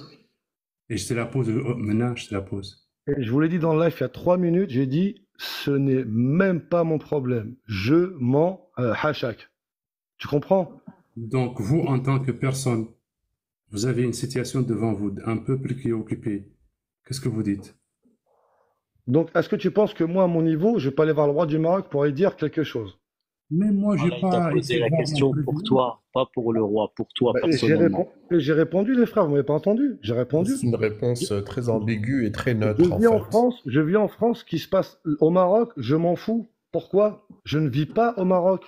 Et je te la pose maintenant, je te la pose. Et je vous l'ai dit dans le live il y a 3 minutes, j'ai dit, ce n'est même pas mon problème. Je mens hachak. Tu comprends? Donc, vous, en tant que personne, vous avez une situation devant vous, un peuple qui est occupé. Qu'est-ce que vous dites? Donc, est-ce que tu penses que moi, à mon niveau, je vais pas aller voir le roi du Maroc pour lui dire quelque chose? Mais moi, Voilà, j'ai il t'a pas posé été la voir mon question pour président. toi, pas pour le roi, pour toi Bah, personnellement. j'ai répondu, les frères, vous m'avez pas entendu? J'ai répondu. C'est une réponse très ambiguë et très neutre, en fait. Je vis en France, ce qui se passe au Maroc, je m'en fous. Pourquoi? Je ne vis pas au Maroc.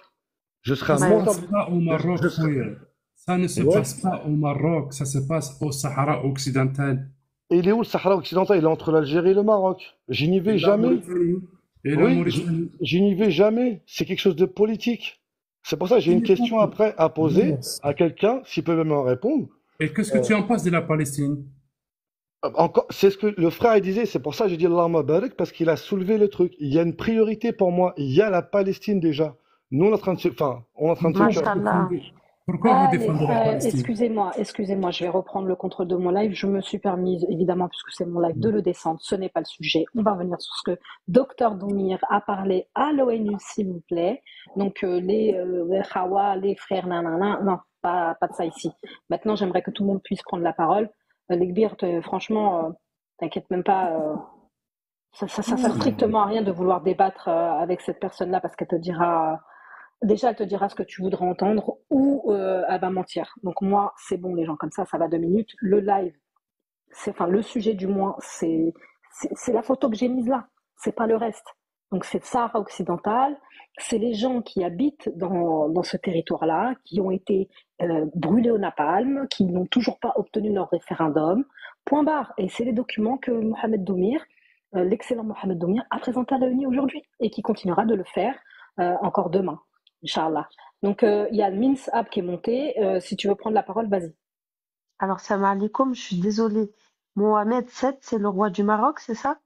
Je serai Ça un ne se menteur. passe pas au Maroc, frère. Ça ne se Ouais. passe pas au Maroc, ça se passe au Sahara occidental. Et il est où le Sahara occidental? Il est entre l'Algérie et le Maroc. Je n'y vais Et la jamais. Mauritanie. Et la Oui, Mauritanie. je n'y vais jamais. C'est quelque chose de politique. C'est pour ça que j'ai une question après à poser à quelqu'un, s'il peut me répondre. Et qu'est-ce que tu en penses de la Palestine? Encore, c'est ce que le frère il disait, c'est pour ça que j'ai dit Allahumma barik, parce qu'il a soulevé le truc. Il y a une priorité pour moi. Il y a la Palestine déjà. Nous, on est en train de se, enfin, on est en train de se Mashallah. Pourquoi vous Allez, défendez la Palestine? excusez-moi, je vais reprendre le contrôle de mon live. Je me suis permise, évidemment, puisque c'est mon live, de le descendre. Ce n'est pas le sujet. On va revenir sur ce que Dr Doumir a parlé à l'ONU, s'il vous plaît. Donc, les Khawa, les frères, nanana, non, pas de ça ici. Maintenant, j'aimerais que tout le monde puisse prendre la parole. Les Gbir, franchement, t'inquiète même pas. Ça sert strictement à rien de vouloir débattre avec cette personne-là parce qu'elle te dira... Déjà, elle te dira ce que tu voudras entendre ou elle va mentir. Donc moi, c'est bon, les gens comme ça va 2 minutes. Le live, le sujet du moins, c'est la photo que j'ai mise là. C'est pas le reste. Donc c'est le Sahara occidental. C'est les gens qui habitent dans ce territoire-là, qui ont été brûlés au napalm, qui n'ont toujours pas obtenu leur référendum. Point barre. Et c'est les documents que Mohamed Doumir, l'excellent Mohamed Doumir, a présenté à l'ONU aujourd'hui et qui continuera de le faire encore demain. Inch'Allah. Donc, il y a le Mins App qui est monté. Si tu veux prendre la parole, vas-y. Alors, salam alaikum, je suis désolée. Mohamed VII, c'est le roi du Maroc, c'est ça?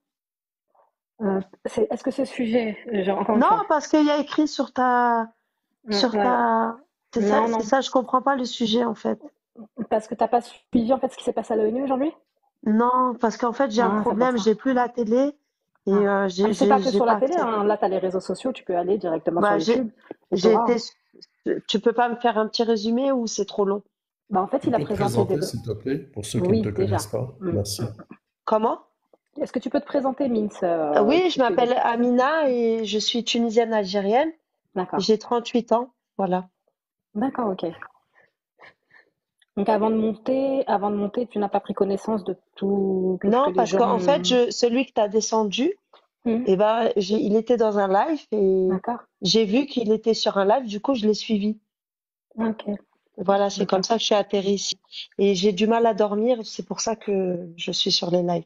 Est-ce que c'est ce sujet? Encore une Non, fois. parce qu'il y a écrit sur ta... C'est ça, je comprends pas le sujet, en fait. Parce que tu n'as pas suivi, en fait, ce qui s'est passé à l'ONU aujourd'hui? Non, parce qu'en fait, j'ai un problème, j'ai plus la télé. Et c'est pas que sur la télé, hein. Là, tu as les réseaux sociaux, tu peux aller directement sur YouTube. Tu peux pas me faire un petit résumé ou c'est trop long? En fait, il a présenté s'il te plaît, pour ceux qui ne te connaissent pas. Merci. Comment? Est-ce que tu peux te présenter, Mins? Oui, je m'appelle Amina et je suis tunisienne algérienne. D'accord. J'ai 38 ans, voilà. D'accord, ok. Donc avant de monter, tu n'as pas pris connaissance de tout. Non, parce qu'en fait, celui que tu as descendu, il était dans un live et j'ai vu qu'il était sur un live, du coup, je l'ai suivi. Ok. Voilà, c'est comme ça que je suis atterrie ici. Et j'ai du mal à dormir, c'est pour ça que je suis sur les lives.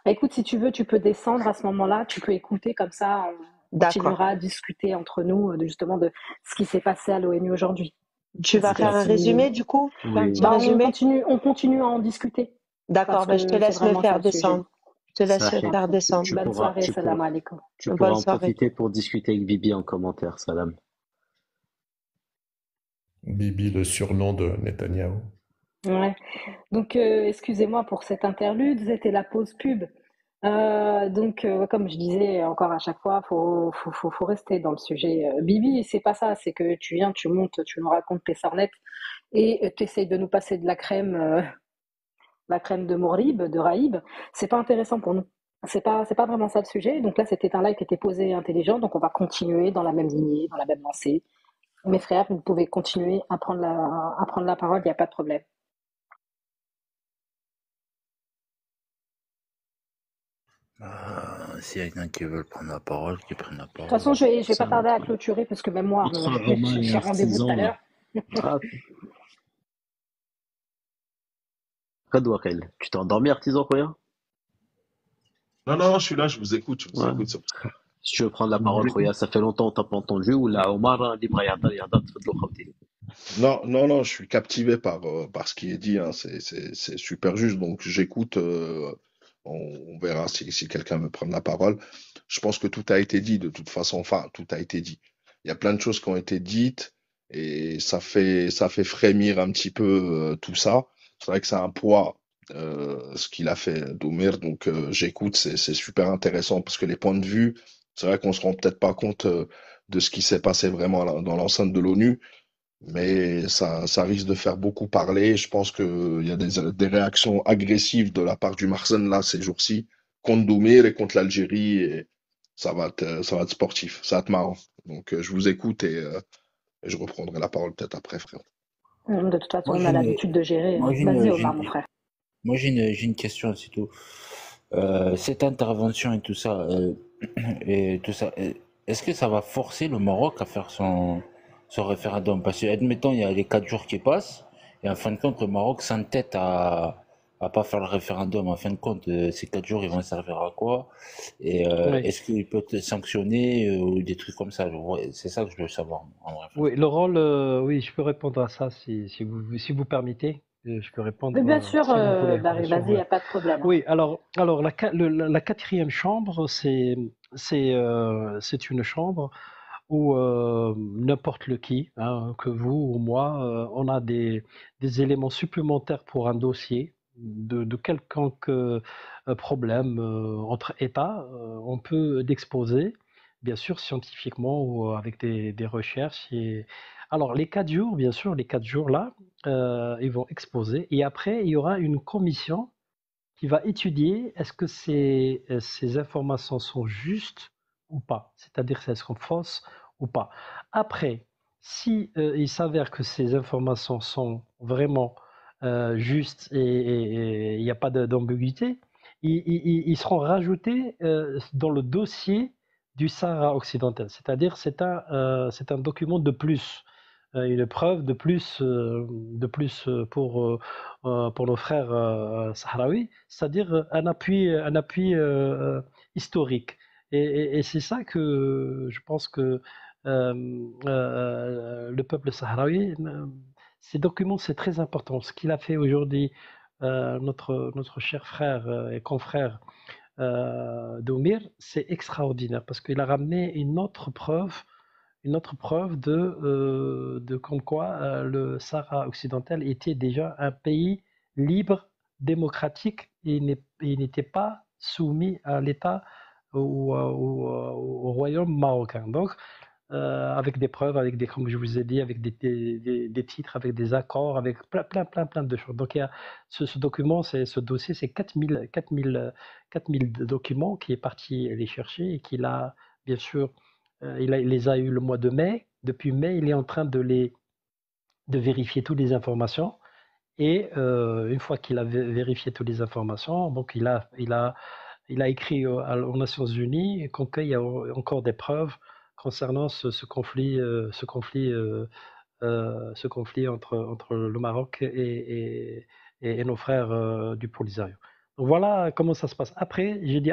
Écoute, si tu veux, tu peux descendre à ce moment-là, tu peux écouter comme ça, on continuera à discuter entre nous justement de ce qui s'est passé à l'ONU aujourd'hui. Tu vas faire un résumé du coup? On continue à en discuter. D'accord, je te laisse me faire descendre. Je te laisse faire descendre. Bonne soirée, salam alaikum. Tu pourras en profiter pour discuter avec Bibi en commentaire, salam. Bibi, le surnom de Netanyahou. Ouais. Donc, excusez-moi pour cette interlude, c'était la pause pub. Comme je disais encore à chaque fois, faut rester dans le sujet. Bibi, c'est pas ça, c'est que tu viens, tu montes, tu nous racontes tes sornettes et tu essayes de nous passer de la crème de Morib, de Raïb. C'est pas intéressant pour nous. C'est pas vraiment ça le sujet. Donc là, c'était un live qui était posé et intelligent, donc on va continuer dans la même lignée, dans la même lancée. Mes frères, vous pouvez continuer à prendre la parole, il n'y a pas de problème. S'il y a quelqu'un qui veut prendre la parole, qui prenne la parole. De toute façon, je vais pas tarder à clôturer parce que même moi, j'ai rendez-vous tout à l'heure. Kadouakel, tu t'es endormi, artisan, quoi? Non, je suis là, je vous écoute. Si tu veux prendre la parole, Khoya, ça fait longtemps que t'as pas entendu, ou là, Omar, libre Yada, Non, je suis captivé par ce qui est dit, hein. C'est super juste, donc j'écoute. On verra si quelqu'un veut prendre la parole. Je pense que tout a été dit de toute façon. Enfin, tout a été dit. Il y a plein de choses qui ont été dites et ça fait frémir un petit peu tout ça. C'est vrai que c'est un poids ce qu'il a fait Doumer, donc j'écoute. C'est super intéressant parce que les points de vue, c'est vrai qu'on se rend peut-être pas compte de ce qui s'est passé vraiment dans l'enceinte de l'ONU. Mais ça risque de faire beaucoup parler. Je pense qu'il y a des réactions agressives de la part du Marsen là ces jours-ci contre Doumer et contre l'Algérie et ça va être sportif, ça va être marrant. Donc je vous écoute et je reprendrai la parole peut-être après, frère. De toute façon, on a l'habitude de gérer. Vas-y, Omar, mon frère. Moi, j'ai une question, c'est tout. Cette intervention et tout ça, est-ce que ça va forcer le Maroc à faire son référendum? Parce que, admettons, il y a les 4 jours qui passent, et en fin de compte, le Maroc s'entête à pas faire le référendum. En fin de compte, ces 4 jours, ils vont servir à quoi? Et est-ce qu'il peut être sanctionné ou des trucs comme ça? C'est ça que je veux savoir. En vrai. Oui, le rôle, oui, je peux répondre à ça si vous permettez. Je peux répondre. Bien sûr, si vous voulez, Barry, vas-y, il n'y a pas de problème. Oui, alors la quatrième chambre, c'est une chambre où n'importe qui, hein, que vous ou moi, on a des éléments supplémentaires pour un dossier de quelconque problème entre États, on peut l'exposer, bien sûr, scientifiquement ou avec des recherches. Alors, les 4 jours, bien sûr, les 4 jours là, ils vont exposer. Et après, il y aura une commission qui va étudier est-ce que ces informations sont justes ou pas, c'est-à-dire si elles sont fausses ou pas. Après, si il s'avère que ces informations sont vraiment justes et il n'y a pas d'ambiguïté, ils seront rajoutés dans le dossier du Sahara occidental, c'est-à-dire c'est un document de plus. Une preuve de plus pour nos frères sahraouis, c'est-à-dire un appui historique. Et c'est ça que je pense que le peuple sahraoui, ces documents, c'est très important. Ce qu'il a fait aujourd'hui, notre cher frère et confrère Doumir, c'est extraordinaire parce qu'il a ramené une autre preuve de comme quoi le Sahara occidental était déjà un pays libre, démocratique, et il n'était pas soumis à l'État ou au royaume marocain. Donc, avec des preuves, comme je vous ai dit, avec des titres, avec des accords, avec plein de choses. Donc, il y a ce document, ce dossier, c'est 4000 documents qui est parti les chercher et qu'il a, bien sûr, il les a eu le mois de mai. Depuis mai, il est en train de vérifier toutes les informations. Et une fois qu'il a vérifié toutes les informations, donc il a écrit aux Nations Unies qu'il y a encore des preuves concernant ce conflit entre le Maroc et nos frères du Polisario. Donc voilà comment ça se passe. Après, j'ai dit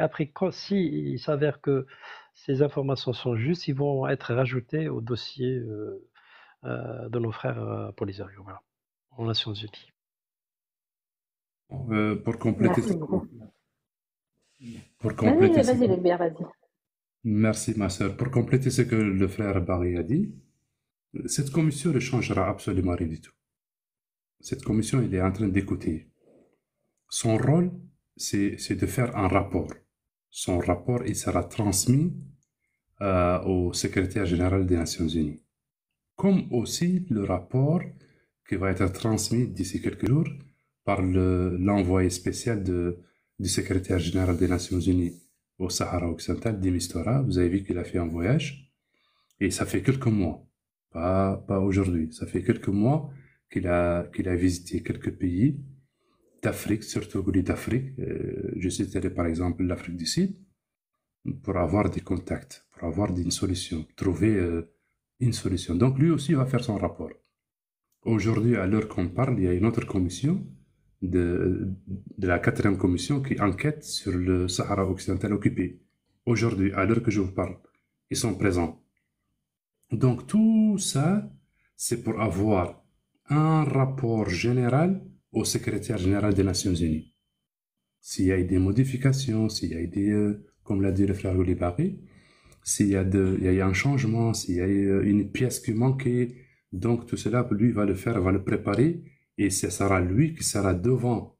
si il s'avère que ces informations sont justes, ils vont être rajoutés au dossier de nos frères Polisario, voilà, aux Nations Unies. Pour compléter. Vas-y, les bières, vas-y. Merci, ma sœur. Pour compléter ce que le frère Barry a dit, cette commission ne changera absolument rien du tout. Cette commission, elle est en train d'écouter. Son rôle, c'est de faire un rapport. son rapport il sera transmis au secrétaire général des Nations Unies. Comme aussi le rapport qui va être transmis d'ici quelques jours par l'envoyé spécial du secrétaire général des Nations Unies au Sahara occidental, Dim Mistura. Vous avez vu qu'il a fait un voyage, et ça fait quelques mois, pas aujourd'hui, ça fait quelques mois qu'il a visité quelques pays d'Afrique, surtout d'Afrique. Je citerai par exemple l'Afrique du Sud, pour avoir des contacts, pour avoir une solution, trouver une solution. Donc lui aussi va faire son rapport. Aujourd'hui, à l'heure qu'on parle, il y a une autre commission, de la 4e commission, qui enquête sur le Sahara occidental occupé. Aujourd'hui, à l'heure que je vous parle, ils sont présents. Donc tout ça, c'est pour avoir un rapport général au secrétaire général des Nations Unies. S'il y a des modifications, s'il y a des... comme l'a dit le frère Olibari, s'il y a un changement, s'il y a une pièce qui manquait, donc tout cela, lui va le faire, va le préparer, et ce sera lui qui sera devant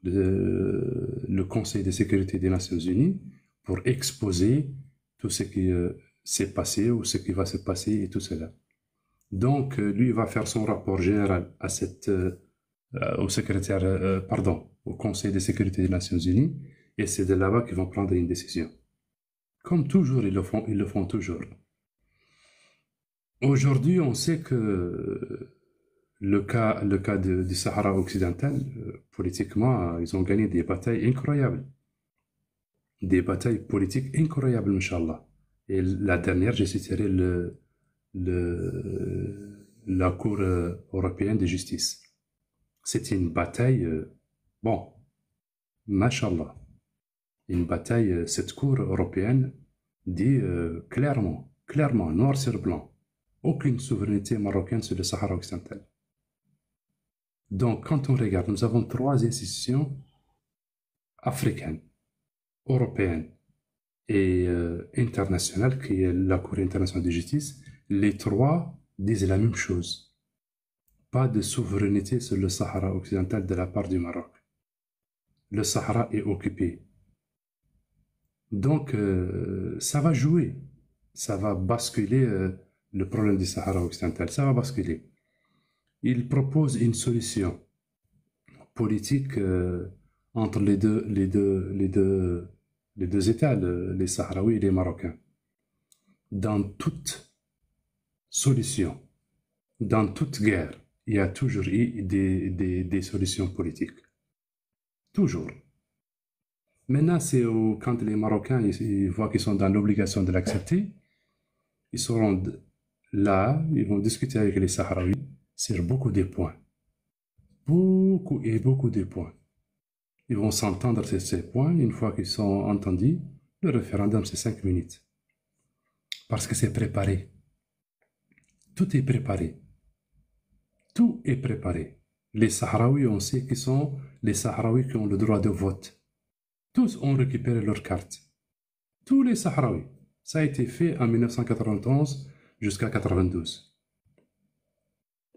le Conseil de sécurité des Nations Unies pour exposer tout ce qui s'est passé ou ce qui va se passer et tout cela. Donc lui va faire son rapport général à au Conseil de sécurité des Nations Unies, et c'est de là-bas qu'ils vont prendre une décision. Comme toujours, ils le font toujours. Aujourd'hui, on sait que le cas du Sahara occidental, politiquement, ils ont gagné des batailles incroyables. Des batailles politiques incroyables, Inch'Allah. Et la dernière, je citerai la Cour européenne de justice. C'était une bataille, Mashallah. Une bataille, cette Cour européenne dit clairement, noir sur blanc, aucune souveraineté marocaine sur le Sahara occidental. Donc, quand on regarde, nous avons 3 institutions africaines, européennes et internationales, qui est la Cour internationale de justice. Les 3 disent la même chose. Pas de souveraineté sur le Sahara occidental de la part du Maroc. Le Sahara est occupé. Donc, ça va jouer. Ça va basculer le problème du Sahara occidental. Ça va basculer. Il propose une solution politique entre les deux États, les Sahraouis et les Marocains. Dans toute solution, dans toute guerre, il y a toujours eu des solutions politiques. Toujours. Maintenant, c'est quand les Marocains ils voient qu'ils sont dans l'obligation de l'accepter, ils seront là, ils vont discuter avec les Sahraouis sur beaucoup de points. Beaucoup de points. Ils vont s'entendre sur ces points. Une fois qu'ils sont entendus, le référendum, c'est 5 minutes. Parce que c'est préparé. Tout est préparé. Tout est préparé. Les Sahraouis, on sait qu'ils sont les Sahraouis qui ont le droit de vote. Tous ont récupéré leurs cartes. Tous les Sahraouis. Ça a été fait en 1991 jusqu'à 1992.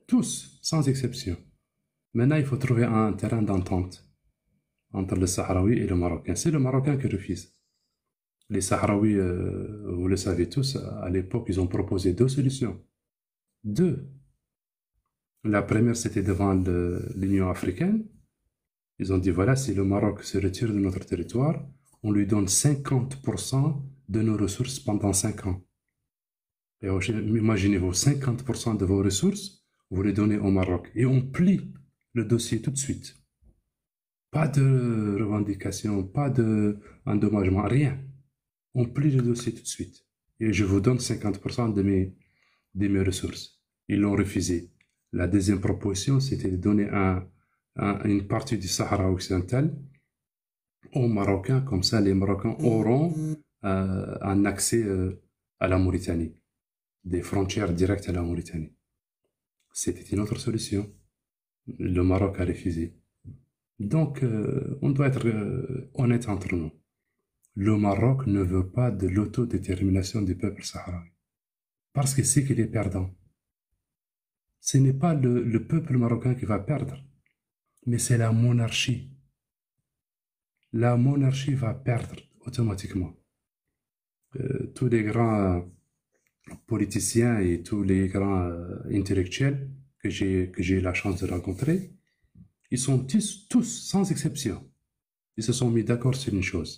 Tous, sans exception. Maintenant, il faut trouver un terrain d'entente entre le Sahraoui et le Marocain. C'est le Marocain qui refuse. Les Sahraouis, vous le savez tous, à l'époque, ils ont proposé 2 solutions. 2. La première, c'était devant l'Union africaine. Ils ont dit, voilà, si le Maroc se retire de notre territoire, on lui donne 50% de nos ressources pendant 5 ans. Et imaginez-vous, 50% de vos ressources, vous les donnez au Maroc. Et on plie le dossier tout de suite. Pas de revendication, pas d'endommagement, rien. On plie le dossier tout de suite. Et je vous donne 50% de mes ressources. Ils l'ont refusé. La deuxième proposition, c'était de donner une partie du Sahara occidental aux Marocains. Comme ça, les Marocains auront un accès à la Mauritanie. Des frontières directes à la Mauritanie. C'était une autre solution. Le Maroc a refusé. Donc, on doit être honnête entre nous. Le Maroc ne veut pas de l'autodétermination du peuple sahraoui. Parce que c'est qu'il est perdant. Ce n'est pas le peuple marocain qui va perdre, mais c'est la monarchie. La monarchie va perdre automatiquement. Tous les grands politiciens et tous les grands intellectuels que j'ai eu la chance de rencontrer, ils sont tous, sans exception, ils se sont mis d'accord sur une chose.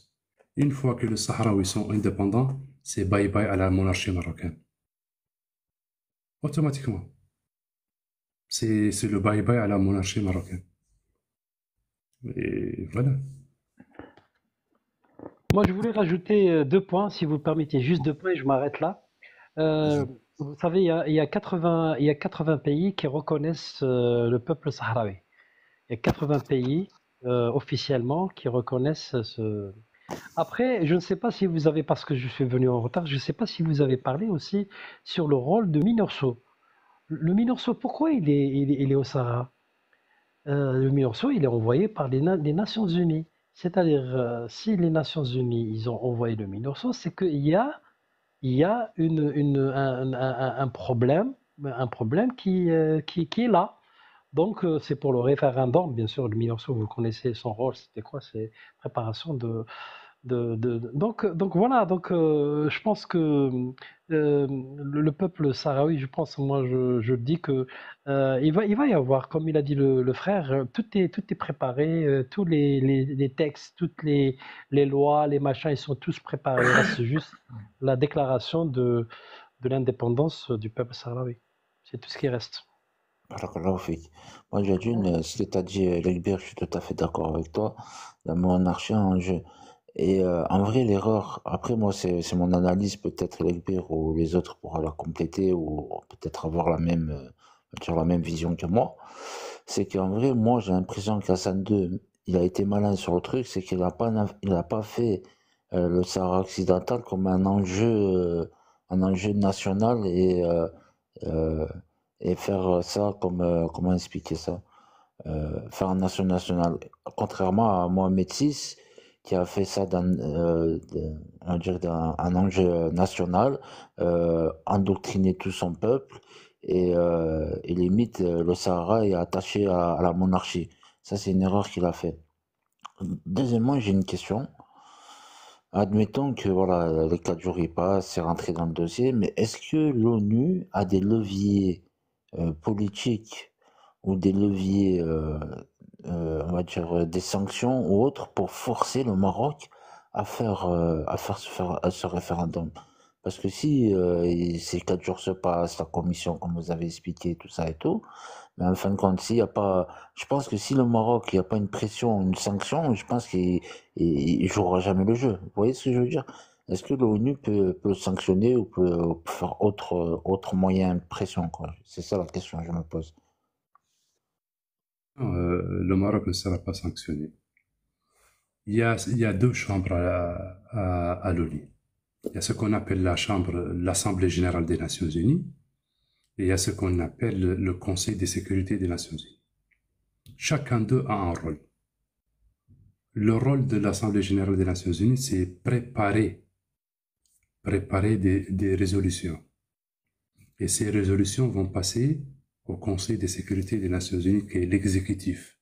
Une fois que les Sahraouis sont indépendants, c'est bye-bye à la monarchie marocaine. Automatiquement. C'est le bye-bye à la monarchie marocaine. Et voilà. Moi, je voulais rajouter 2 points, si vous le permettez, juste 2 points et je m'arrête là. Vous savez, il y a 80 pays qui reconnaissent le peuple sahraoui. Il y a 80 pays officiellement qui reconnaissent ce... Après, je ne sais pas si vous avez, parce que je suis venu en retard, je ne sais pas si vous avez parlé aussi sur le rôle de Minurso. Le Minurso, pourquoi il est au Sahara? Le Minurso, il est envoyé par les Nations Unies. C'est-à-dire, si les Nations Unies, ils ont envoyé le Minurso, c'est qu'il y a un problème qui est là. Donc, c'est pour le référendum, bien sûr, le Minurso, vous connaissez son rôle, c'était quoi? C'est préparation donc voilà, donc je pense que le peuple sahraoui, je pense, moi je dis que il va y avoir, comme il a dit le frère, tout est préparé, tous les textes, toutes les lois, les machins, ils sont tous préparés. Il reste juste la déclaration de l'indépendance du peuple sahraoui. C'est tout ce qui reste. Barakallahu fik. Moi, Jadune, ce que tu as dit, Lekbir, je suis tout à fait d'accord avec toi. La monarchie en jeu. Et en vrai, l'erreur, après moi, c'est mon analyse, peut-être Lekbir ou les autres pourra la compléter ou peut-être avoir la même vision que moi. C'est qu'en vrai, moi, j'ai l'impression qu'Hassan II, il a été malin sur le truc, c'est qu'il n'a pas fait le Sahara occidental comme un enjeu national et faire ça comme, comment expliquer ça? Faire un nation national. Contrairement à Mohamed VI, qui a fait ça on va dire un enjeu national, endoctriner tout son peuple et limite le Sahara est attaché à la monarchie. Ça, c'est une erreur qu'il a fait. Deuxièmement, j'ai une question. Admettons que voilà, les 4 jours y passent, c'est rentré dans le dossier, mais est-ce que l'ONU a des leviers politiques ou des leviers, on va dire, des sanctions ou autres pour forcer le Maroc à faire ce référendum? Parce que si ces 4 jours se passent, la commission, comme vous avez expliqué, tout ça et tout, mais en fin de compte, s'il y a pas, je pense que si le Maroc, il n'y a pas une pression, une sanction, je pense qu'il jouera jamais le jeu. Vous voyez ce que je veux dire? Est-ce que l'ONU peut sanctionner ou peut faire autre moyen de pression, quoi? C'est ça la question que je me pose. Le Maroc ne sera pas sanctionné. Il y a 2 chambres à l'ONU. Il y a ce qu'on appelle l'Assemblée générale des Nations Unies, et il y a ce qu'on appelle le Conseil de sécurité des Nations Unies. Chacun d'eux a un rôle. Le rôle de l'Assemblée générale des Nations Unies, c'est préparer des résolutions. Et ces résolutions vont passer au Conseil de sécurité des Nations Unies, qui est l'exécutif.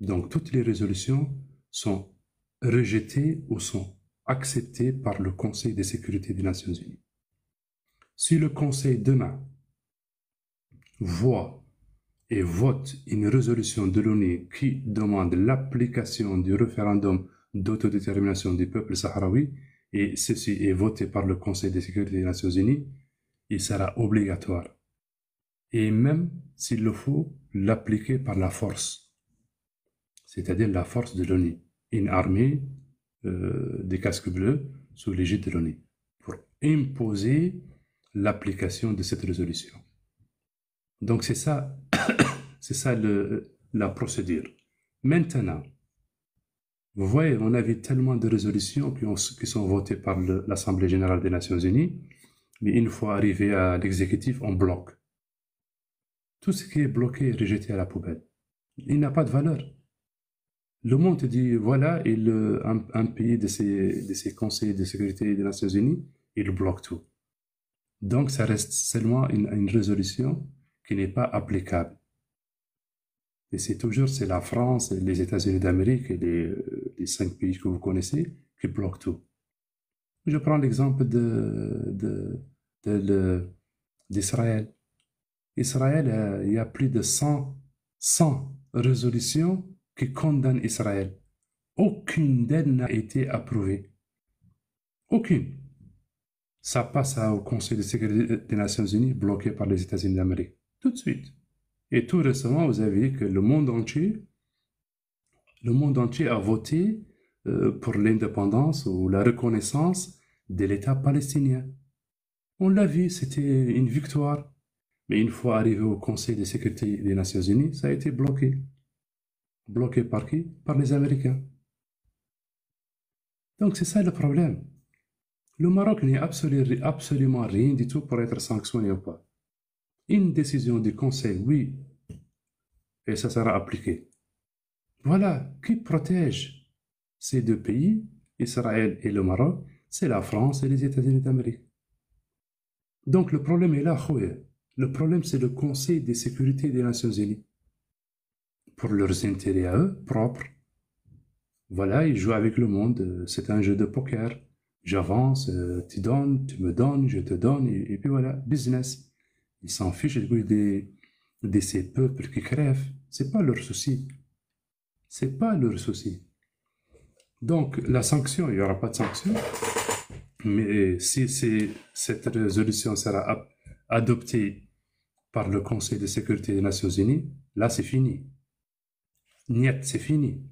Donc, toutes les résolutions sont rejetées ou sont acceptées par le Conseil de sécurité des Nations Unies. Si le Conseil demain voit et vote une résolution de l'ONU qui demande l'application du référendum d'autodétermination du peuple sahraoui, et ceci est voté par le Conseil de sécurité des Nations Unies, il sera obligatoire. Et même, s'il le faut, l'appliquer par la force, c'est-à-dire la force de l'ONU, une armée des casques bleus sous l'égide de l'ONU, pour imposer l'application de cette résolution. Donc c'est ça, la procédure. Maintenant, vous voyez, on a vu tellement de résolutions qui sont votées par l'Assemblée générale des Nations Unies, mais une fois arrivé à l'exécutif, on bloque. Tout ce qui est bloqué est rejeté à la poubelle. Il n'a pas de valeur. Le monde dit, voilà, un pays de ces conseils de sécurité des Nations Unies, il bloque tout. Donc, ça reste seulement une résolution qui n'est pas applicable. Et c'est toujours c'est la France, les États-Unis d'Amérique et les 5 pays que vous connaissez qui bloquent tout. Je prends l'exemple d'Israël. Israël, il y a plus de 100 résolutions qui condamnent Israël. Aucune d'elles n'a été approuvée. Aucune. Ça passe au Conseil de sécurité des Nations Unies, bloqué par les États-Unis d'Amérique. Tout de suite. Et tout récemment, vous avez vu que le monde entier a voté pour l'indépendance ou la reconnaissance de l'État palestinien. On l'a vu, c'était une victoire. Mais une fois arrivé au Conseil de sécurité des Nations Unies, ça a été bloqué. Bloqué par qui? Par les Américains. Donc c'est ça le problème. Le Maroc n'est absolument rien du tout pour être sanctionné ou pas. Une décision du Conseil, oui, et ça sera appliqué. Voilà, qui protège ces deux pays, Israël et le Maroc? C'est la France et les États-Unis d'Amérique. Donc le problème est là, khouya. Le problème, c'est le Conseil de sécurité des Nations Unies. Pour leurs intérêts à eux, propres. Voilà, ils jouent avec le monde. C'est un jeu de poker. J'avance, tu donnes, tu me donnes, je te donne, et puis voilà, business. Ils s'en fichent de ces peuples qui crèvent. C'est pas leur souci. C'est pas leur souci. Donc, la sanction, il n'y aura pas de sanction. Mais si cette résolution sera adoptée par le Conseil de sécurité des Nations Unies, là, c'est fini. Niet, c'est fini.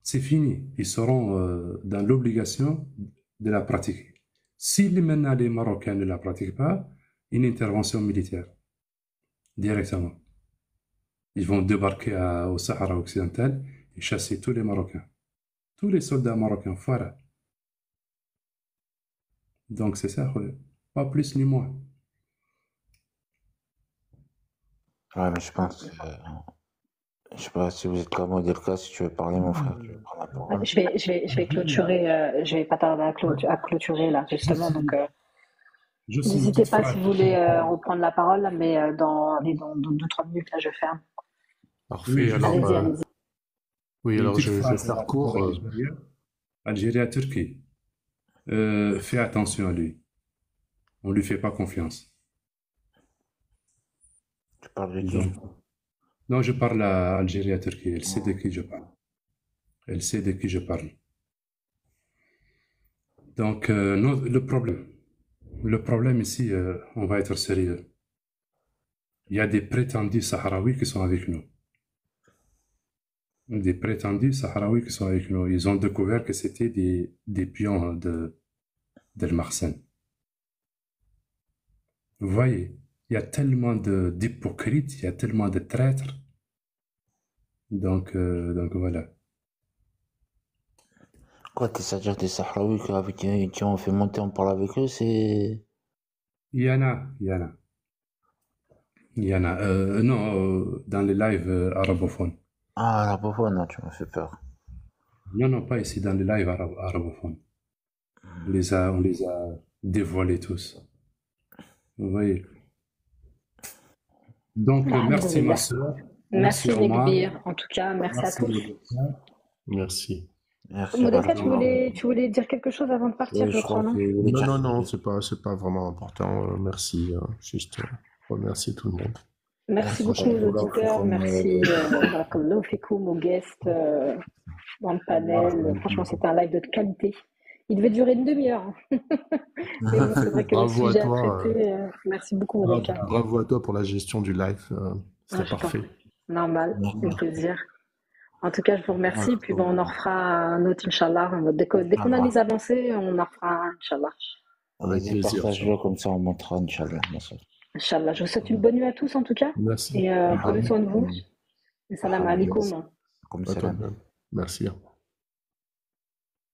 C'est fini. Ils seront dans l'obligation de la pratiquer. Si maintenant les Marocains ne la pratiquent pas, une intervention militaire, directement. Ils vont débarquer au Sahara occidental et chasser tous les Marocains. Tous les soldats marocains, voilà. Donc c'est ça, pas plus ni moins. Ouais, mais je pense que... Je sais pas si vous êtes comme Delka, si tu veux parler, mon frère, tu veux prendre la parole. Je vais clôturer, je vais pas tarder à clôturer là, justement. Donc, n'hésitez pas si vous voulez reprendre la parole, là, mais dans 2-3 minutes, là, je ferme. Parfait, alors, allez-y. oui, alors je vais faire court. Algérie-Turquie. Fais attention à lui. On lui fait pas confiance. Tu parles de qui? Non, je parle à Algérie-Turquie. Elle sait de qui je parle. Elle sait de qui je parle. Donc, le problème ici, on va être sérieux. Il y a des prétendus sahraouis qui sont avec nous. Des prétendus sahraouis qui sont avec nous. Ils ont découvert que c'était des pions d'El Marsen. Vous voyez, il y a tellement d'hypocrites, il y a tellement de traîtres. Donc voilà. Quoi, c'est-à-dire des Sahraouis qui ont fait monter, on parle avec eux, c'est... Il y en a. Non, dans les lives arabophones. Ah, arabophone, non, tu m'as fait peur. Non, pas ici, dans les lives arabophones. On les a dévoilés tous. Vous voyez. Donc, merci ma soeur. Merci Nekbir, en tout cas, merci à tous. Merci. Moudeka, tu voulais dire quelque chose avant de partir, je crois, non? Non, c'est pas vraiment important. Merci, juste remercier tout le monde. Merci beaucoup aux auditeurs, merci comme Nofikoum, aux guests, dans le panel. Franchement, c'était un live de qualité. Il devait durer une demi-heure. Mais bon, c'est vrai que bravo le sujet à toi. à traiter, merci beaucoup, Moudeka. Bravo à toi pour la gestion du live. C'était parfait. Normal, c'est un plaisir. En tout cas, je vous remercie. Puis bon, on en refera un autre, Inch'Allah. Dès qu'on a les avancées, on en refera un, Inch'Allah. Avec plaisir. Partage-le comme ça, on montrera, Inch'Allah. Inch'Allah. Je vous souhaite une bonne nuit à tous, en tout cas. Merci. Et prenez soin de vous. Et salam alaikum. Merci.